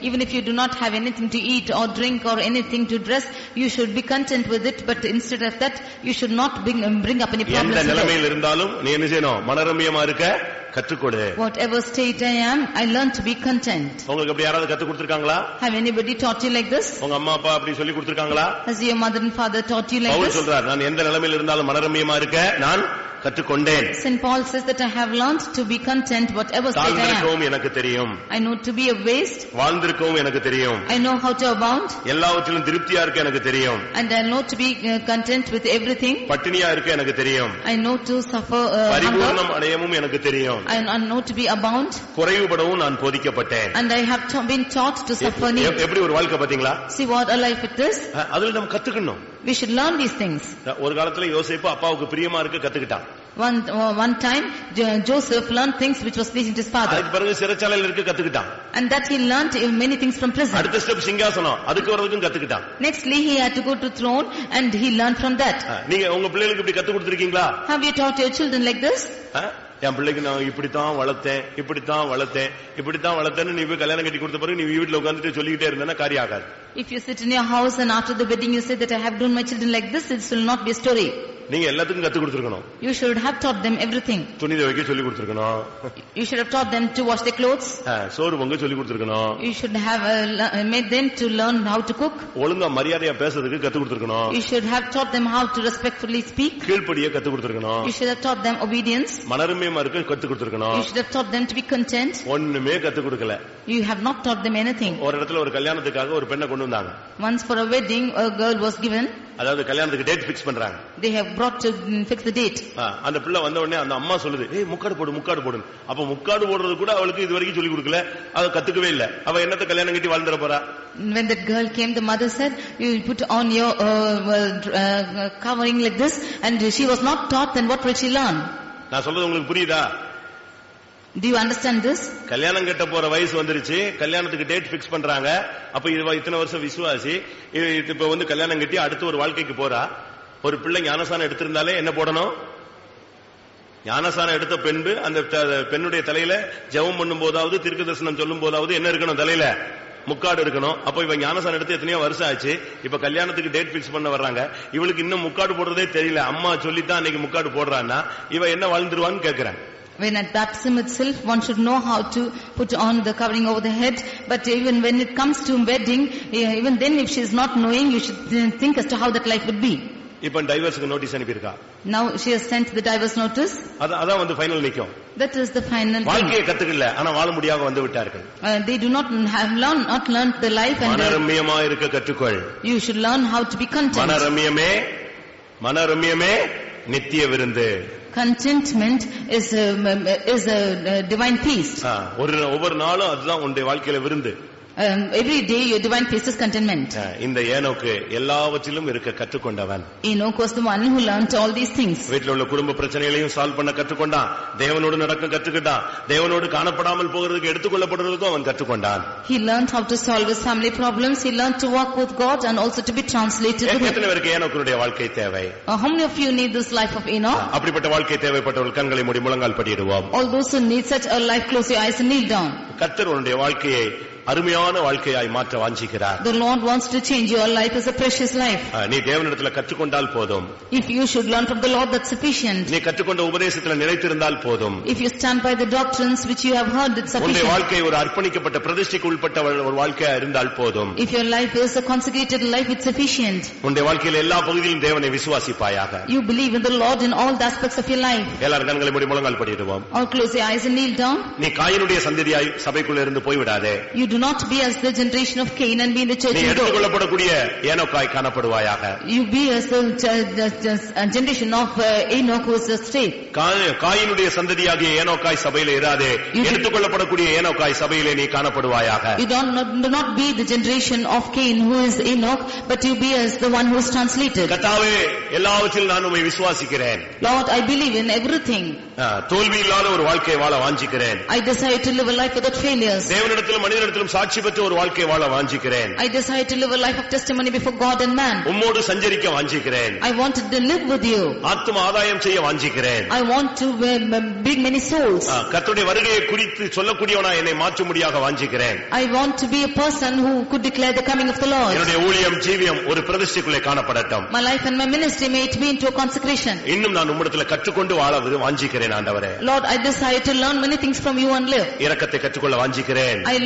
Even if you do not have anything to eat or drink or anything to dress, you should be content with it, but instead of that you should not bring up any problems. எந்த நிலைமையில் இருந்தாலும் நீ என்ன செய்யணும்? மனரம்யமா இருக்க கற்றுக்கொடு. Whatever state I am, I learn to be content. உங்களுக்கு அப்படி யாராவது கத்து கொடுத்திருக்காங்களா? Have anybody taught you like this? உங்க அம்மா அப்பா அப்படி சொல்லி கொடுத்திருக்காங்களா? Has your mother and father taught you like this? Pavul சொல்றார், நான் எந்த நிலைமையில் இருந்தாலும் மனரம்யமா இருக்க நான் கற்றுக்கொண்டேன். Saint Paul says that I have learned to be content whatever state I am. தாழ்ந்திருக்கவும் எனக்கு தெரியும். I know to be a waste. வாழ்ந்திருக்கவும் எனக்கு தெரியும். I know how to abound. எல்லாவற்றிலும் திருப்தியா இருக்க எனக்கு தெரியும். And I know to be content with everything. பட்டினியா இருக்க எனக்கு தெரியும். I know to suffer Paripooranam hunger. அடையவும் எனக்கு தெரியும். I know to be abound. குறைவுபடவும் நான் போதிக்கப்பட்டேன். And I have been taught to suffer need. எப்படி ஒரு வாழ்க்கை பாத்தீங்களா? See what a life it is. அதுல நம்ம கத்துக்கணும். We should learn these things. ஒரு காலத்துல யோசேப்பு அப்பாவுக்கு பிரியமா இருக்க கத்துக்கிட்டான். One time Joseph learned things which was pleasing to his father. அதுக்கு பிறகு சிறைச்சாலையில இருக்க கத்துக்கிட்டான். And that he learned many things from prison. அடுத்த ஸ்டெப் சிங்காசனம், அதுக்கு வரதுக்கும் கத்துக்கிட்டான். Nextly he had to go to throne and he learned from that. நீங்க உங்க பிள்ளைகளுக்கு இப்படி கத்து கொடுத்திருக்கீங்களா? Have you taught your children like this? என் பிள்ளைக்கு நான் இப்படித்தான் வளர்த்தேன்னு நீ போய் கல்யாணம் கட்டி கொடுத்த பிறகு நீ வீட்டுல உட்கார்ந்துட்டு சொல்லிக்கிட்டே இருந்தேன்னா காரியம் ஆகாது. If you sit in your house and after the wedding you say that I have done my children like this, it will not be a story. நீங்க எல்லாத்துக்கும் கத்து கொடுத்திருக்கணும். You should have taught them everything. துணி துவைக்க சொல்லி கொடுத்திருக்கணும். You should have taught them to wash their clothes. சோறு பொங்க சொல்லி கொடுத்திருக்கணும். You should have made them to learn how to cook. ஒழுங்கா மரியாதையா பேசுறதுக்கு கத்து கொடுத்திருக்கணும். You should have taught them how to respectfully speak. கீழ்ப்படிய கத்து கொடுத்திருக்கணும். You should have taught them obedience. மனரம்யமா இருக்க கத்து கொடுத்திருக்கணும். You should have taught them to be content. ஒண்ணுமே கத்து கொடுக்கல. You have not taught them anything. ஒரு இடத்துல ஒரு கல்யாணத்துக்காக ஒரு பெண்ணை கொண்டு வந்தாங்க. Once for a wedding a girl was given. அதாவது கல்யாணத்துக்கு டேட் ஃபிக்ஸ் பண்றாங்க. They have brought to fix the date. அந்த பிள்ளை வந்த உடனே அந்த அம்மா சொல்லுது, ஏய் முக்காடு போடு. அப்ப முக்காடு போடுறது கூட அவளுக்கு இதுவரைக்கும் சொல்லி கொடுக்கல, அவ கத்துக்கவே இல்ல. அவ என்னத்த கல்யாணம் கட்டி வாழ்ந்துற போறா? When that girl came, the mother said, you put on your covering like this, and she was not taught, then what will she learn? நான் சொல்றது உங்களுக்கு புரியுதா? Do you understand this? கல்யாணம் கட்ட போற வயசு வந்துருச்சு, கல்யாணத்துக்கு டேட் ஃபிக்ஸ் பண்றாங்க. அப்ப இத்தனை வருஷம் விசுவாசி, இப்ப வந்து கல்யாணம் கட்டி அடுத்த ஒரு வாழ்க்கைக்கு போறா. ஒரு பிள்ளை ஞானசானம் எடுத்திருந்தாலே என்ன போடணும்? ஞானசானம் எடுத்த பெண் அந்த பெண்ணுடைய தலையில ஜெபம் பண்ணும் போதாவது தீர்க்க தரிசனம் சொல்லும் போதாவது என்ன இருக்கணும்? தலையில முக்காடு இருக்கணும். அப்ப இவ ஞானசானம் எடுத்து எத்தனையோ வருஷம் ஆச்சு, இப்ப கல்யாணத்துக்கு டேட் பிக்ஸ் பண்ண வர்றாங்க. இவளுக்கு இன்னும் முக்காடு போடுறதே தெரியல. அம்மா சொல்லித்தான் அன்னைக்கு முக்காடு போடுறான்னா இவ என்ன வாழ்ந்துருவான்னு கேக்குறேன். When at baptism itself one should know how to put on the covering over the head, but even when it comes to wedding, even then if she is not knowing, you should think as to how that life would be. இப்ப டைவர்ஸ்க்கு notice அனுப்பியிருக்கா. Now she has sent the divorce notice. அதான் வந்து final நிக்கும். That is the final thing. வாழ்க்கையை கத்துக்கல, ஆனா வாழ முடியாம வந்து விட்டார்கள். They do not have learned the life and மனரம்யமா இருக்க கற்றுக்கொள். You should learn how to be content. மனரம்யமே நித்திய விருந்து. Contentment is a divine feast. ஒவ்வொரு நாளும் அதுதான் உன்னுடைய வாழ்க்கையில விருந்து. Every day your divine feast is contentment. இந்த ஏனோக்கு எல்லாவற்றிலும் இருக்க கற்றுக்கொண்டவன். Enoch was the one who learned all these things. வீட்டில் உள்ள குடும்ப பிரச்சனைகளையும் சால்வ் பண்ண கற்றுக்கொண்டான். தேவனோடு நடக்க கற்றுக்கிட்டான். தேவனோடு காணப்படாமல் போகிறதுக்கு எடுத்துக்கொள்ளப்படுறதுக்கும் அவன் கற்றுக்கொண்டான். He learned how to solve his family problems. He learned to walk with God and also to be translated. எத்தனை பேருக்கு ஏனோக்குடைய வாழ்க்கை தேவை? How many of you need this life of Enoch? அப்படிப்பட்ட வாழ்க்கை தேவைப்பட்டவர்கள் கண்களை மூடி முழங்கால் படியிடுவோம். All those who need such a life, close your eyes and kneel down. கர்த்தர் உன்னுடைய வாழ்க்கையை அருமையான வாழ்க்கையாய் மாற்ற வாஞ்சிக்கிறார். The Lord wants to change your life as a precious life. நீ தேவனிடத்தில் கற்றுக்கொண்டால் போதும். If you should learn from the Lord, that's sufficient. நீ கற்றுக்கொண்ட உபதேசத்தில் நிலைத்திருந்தால் போதும். If you stand by the doctrines which you have heard, it's sufficient. உன்னுடைய வாழ்க்கை ஒரு அர்ப்பணிக்கப்பட்ட பிரதிஷ்டைக்கு உட்பட்ட ஒரு வாழ்க்கையா இருந்தால் போதும். If your life is a consecrated life, it's sufficient. உன்னுடைய வாழ்க்கையில எல்லா பகுதியிலும் தேவனை விசுவாசிப்பாயாக. You believe in the Lord in all the aspects of your life. எல்லாரும் கண்களை மூடி முழங்கால் படியிடுவோம். All close your eyes and kneel down. நீ காயினுடைய சந்ததியாய் சபைக்குள்ள இருந்து போய்விடாதே. You do not be as the generation of Cain and be in the church. நீ எடுத்துக்கொள்ளப்படக்கூடிய ஏனோக்காய் காணப்படுவாயாக. You be as the generation of Enoch who is a straight. காயினுடைய சந்ததியாகிய ஏனோக்காய் சபையில இராதே. எடுத்துக்கொள்ளப்படக்கூடிய ஏனோக்காய் சபையிலே நீ காணப்படுவாயாக. You do not be the generation of Cain who is Enoch, but you be as the one who is translated. கர்த்தாவே, எல்லாவற்றிலும் நான் உம்மை விசுவாசிக்கிறேன். Lord, I believe in everything. தோல்வி இல்லாத ஒரு வாழ்க்கை வாழ வாஞ்சிக்கிறேன். I desire to live a life without failures. தேவனிடத்திலும் மனிதனிடத்திலும் சாட்சி பெற்ற ஒரு வாழ்க்கை வாழ வாஞ்சிக்கிறேன். I desire to live a life of testimony before God and man. உம்மோடு சஞ்சரிக்க வாஞ்சிக்கிறேன். I want to live with you. ஆத்தும ஆதாயம் செய்ய வாஞ்சிக்கிறேன். I want to bring many souls. கர்த்தருடைய வருகையை குறித்து சொல்லக்கூடியவனா என்னை மாற்றும்படியாக வாஞ்சிக்கிறேன். I want to be a person who could declare the coming of the Lord. என்னுடைய ஊழியம் ஜீவியம் ஒரு பிரதிஷ்டைக்குள்ளே காணப்படட்டும். My life and my ministry may it be into a consecration. இன்னும் நான் உம்மிடத்தில் கற்றுக்கொண்டு வாழ வாஞ்சிக்கிறேன் ஆண்டவரே. Lord, I desire to learn many things from you and live. இரக்கத்தை கற்றுக்கொள்ள வாஞ்சிக்கிறேன். I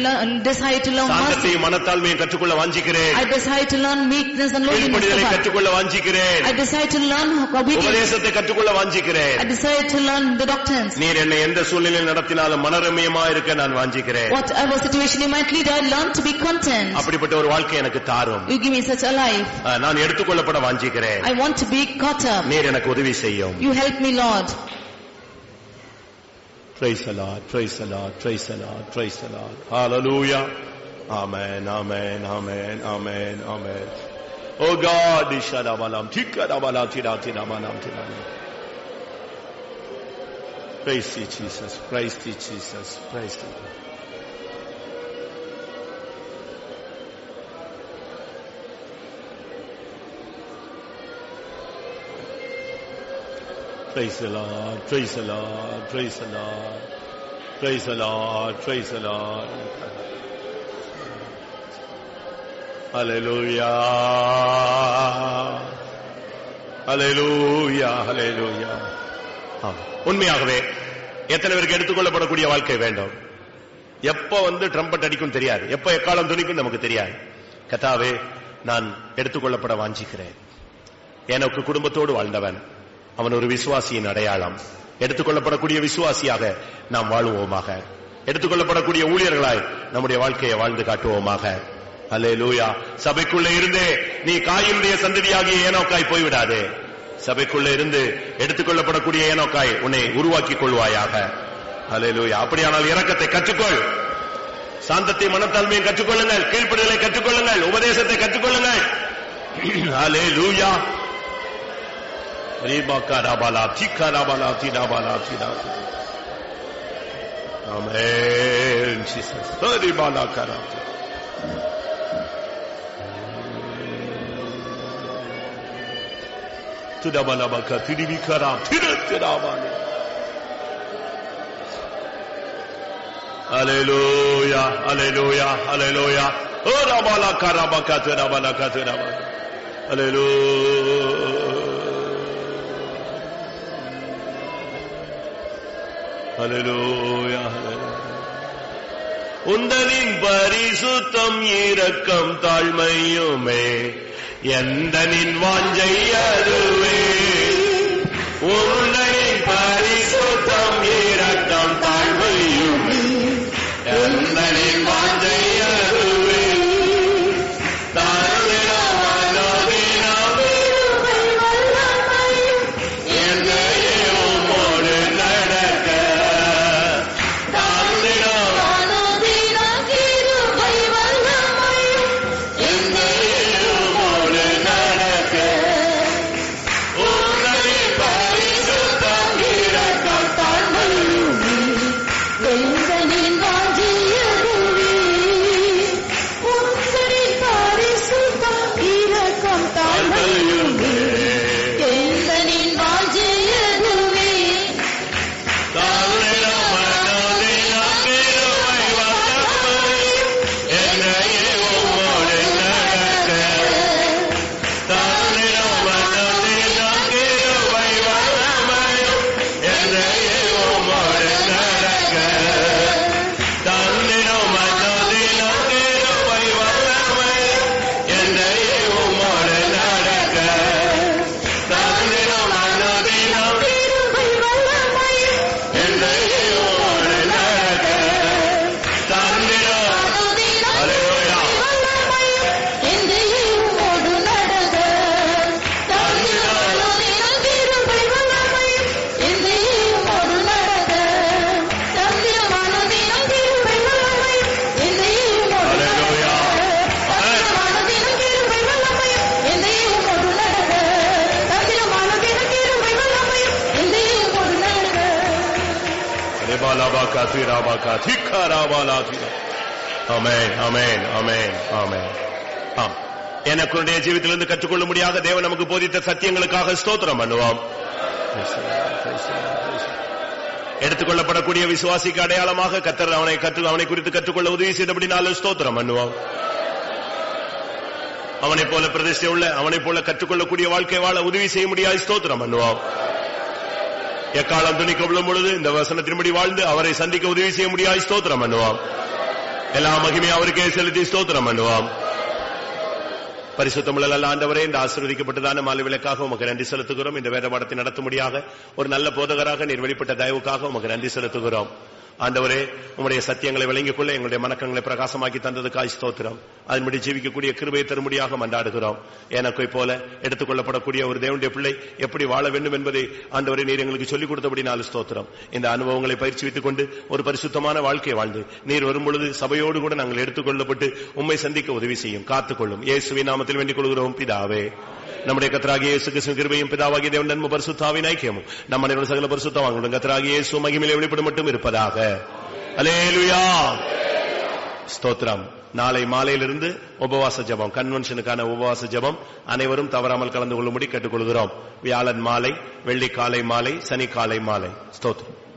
desire to learn mercy. சாந்தத்தையும் மனத்தாழ்மையும் கற்றுக்கொள்ள வாஞ்சிக்கிறேன். I desire to learn meekness and lowliness of கீழ்ப்படிதலை heart. கற்றுக்கொள்ள வாஞ்சிக்கிறேன். I desire to learn obedience. உபதேசத்தை கற்றுக்கொள்ள வாஞ்சிக்கிறேன். I desire to learn the doctrines. நீர் என்னை எந்த சூழ்நிலையில் நடத்தினாலும் மனரம்யமா இருக்க நான் வாஞ்சிக்கிறேன். Whatever situation you might lead, I learn to be content. அப்படிப்பட்ட ஒரு வாழ்க்கை எனக்கு தாரும். You give me such a life. நான் எடுத்துக்கொள்ளப்பட வாஞ்சிக்கிறேன். I want to be caught up. நீர் எனக்கு உதவி செய்யும். You help me, Lord. Praise the Lord, praise the Lord, praise the Lord, praise the Lord. Hallelujah. Amen, amen, amen, amen, amen. Oh God, ishadabalam, tikadabalam, tidatidabalam, tidadabalam. Praise thee, Jesus, praise thee, Jesus, praise thee. Praise the Lord, praise the Lord, praise the Lord, praise the Lord, praise the Lord. Hallelujah, hallelujah, hallelujah. உண்மையாகவே எத்தனை பேருக்கு எடுத்துக்கொள்ளப்படக்கூடிய வாழ்க்கை வேண்டும்? எப்ப trumpet அடிக்கும் தெரியாது, எப்ப எக்காலம் துணிக்கும் நமக்கு தெரியாது. கர்த்தாவே, நான் எடுத்துக்கொள்ளப்பட வாஞ்சிக்கிறேன். எனக்கு குடும்பத்தோடு வாழ்ந்தவன், அவன் ஒரு விசுவாசியின் அடையாளம். எடுத்துக்கொள்ளப்படக்கூடிய விசுவாசியாக நாம் வாழுவோமாக. எடுத்துக்கொள்ளப்படக்கூடிய ஊழியர்களாய் நம்முடைய வாழ்க்கையை வாழ்ந்து காட்டுவோமாக. அல்லேலூயா. சபைக்குள்ளே இருந்தே நீ காயினுடைய சந்ததியாகிய ஏனோக்காய் போய்விடாதே. சபைக்குள்ளே இருந்து எடுத்துக்கொள்ளப்படக்கூடிய ஏனோக்காய் உன்னை உருவாக்கிக் கொள்வாயாக. அல்லேலூயா. அப்படியானால் இரக்கத்தை கற்றுக்கொள், சாந்தத்தை மனத்தாழ்மையை கற்றுக்கொள்ளுங்கள், கீழ்ப்படிதலை கற்றுக்கொள்ளுங்கள், உபதேசத்தை கற்றுக்கொள்ளுங்கள். அல்லேலூயா. Amen, Jesus. Hallelujah, hallelujah, hallelujah. Oh, rabala karabaka terabala katerabala. Hallelujah. Hallelujah, hallelujah. உந்தனின் பரிசுத்தம் இரக்கம் தாழ்மையுமே எந்தனின் வாஞ்சை அதுவே. உந்தனின் பரிசுத்தம் இரக்கம் தாழ்மையுமே எந்தனின் வாஞ்சை அதுவே. எனக்குடைய ஜீவித்திலிருந்து கற்றுக்கொள்ள முடியாத தேவன் நமக்கு போதித்த சத்தியங்களுக்காக ஸ்தோத்திரம் பண்ணுவோம். எடுத்துக்கொள்ளப்படக்கூடிய விசுவாசிக்கு அடையாளமாக கர்த்தர் அவனை குறித்து கற்றுக்கொள்ள உதவி செய்தபடினாலும் ஸ்தோத்திரம் பண்ணுவோம். அவனை போல பிரதிஷ்டை உள்ள, அவனை போல கற்றுக்கொள்ளக்கூடிய வாழ்க்கை வாழ உதவி செய்ய முடியாது ஸ்தோத்திரம் பண்ணுவோம். எக்காலம் துணிக்க விழும் பொழுது இந்த வசனத்தின்படி வாழ்ந்து அவரை சந்திக்க உதவி செய்ய முடியாது ஸ்தோத்திரம் பண்ணுவோம். எல்லா மகிமையும் அவருக்கே செலுத்தி ஸ்தோத்திரம் பண்ணுவோம். பரிசுத்தமுள்ள ஆண்டவரே, இந்த ஆசீர்வதிக்கப்பட்டதான மாலை விளக்காக உமக்கு நன்றி செலுத்துகிறோம். இந்த வேத பாடத்தை நடத்தும்படியாக ஒரு நல்ல போதகராக நீர் வெளிப்பட்ட தயவுக்காக உமக்கு நன்றி செலுத்துகிறோம். ஆண்டவரே, உம்முடைய சத்தியங்களை விளங்கிக் கொள்ள எங்களுடைய மனக்கங்களை பிரகாசமாக்கி தந்ததுக்காய் ஸ்தோத்திரம். அதன்படி ஜீவிக்கக்கூடிய கிருபையை தரும்படியாக மன்றாடுகிறோம். எனக்கை போல எடுத்துக்கொள்ளப்படக்கூடிய ஒரு தேவனுடைய பிள்ளை எப்படி வாழ வேண்டும் என்பதை ஆண்டவரே நீர் எங்களுக்கு சொல்லிக் கொடுத்தபடி நாலு ஸ்தோத்திரம். இந்த அனுபவங்களை பயிற்சிவித்துக் கொண்டு ஒரு பரிசுத்தமான வாழ்க்கை வாழ்ந்து நீர் வரும்பொழுது சபையோடு கூட நாங்கள் எடுத்துக்கொள்ளப்பட்டு உம்மை சந்திக்க உதவி செய்யும், காத்துக்கொள்ளும். இயேசுவின் நாமத்தில் வேண்டிக் கொள்கிறோம் பிதாவே. நம்முடைய கர்த்தராகிய இயேசு கிறிஸ்துவின் கிருபையும் பிதாவாகிய தேவன் நன்மை பரிசுத்தாவின் ஐக்கியமும் நம்ம அனைவரும் சகல பரிசுத்தவான்களுடன் கர்த்தராகிய இயேசு மகிமையிலே வெளிப்படும் மட்டும் இருப்பதாக. அல்லேலூயா, ஸ்தோத்திரம். நாளை மாலையிலிருந்து உபவாச ஜெபம், கன்வென்ஷனுக்கான உபவாச ஜெபம் அனைவரும் தவறாமல் கலந்து கொள்ளும்படி கேட்டுக்கொள்கிறோம். வியாழன் மாலை, வெள்ளி காலை மாலை, சனி காலை மாலை. ஸ்தோத்திரம்.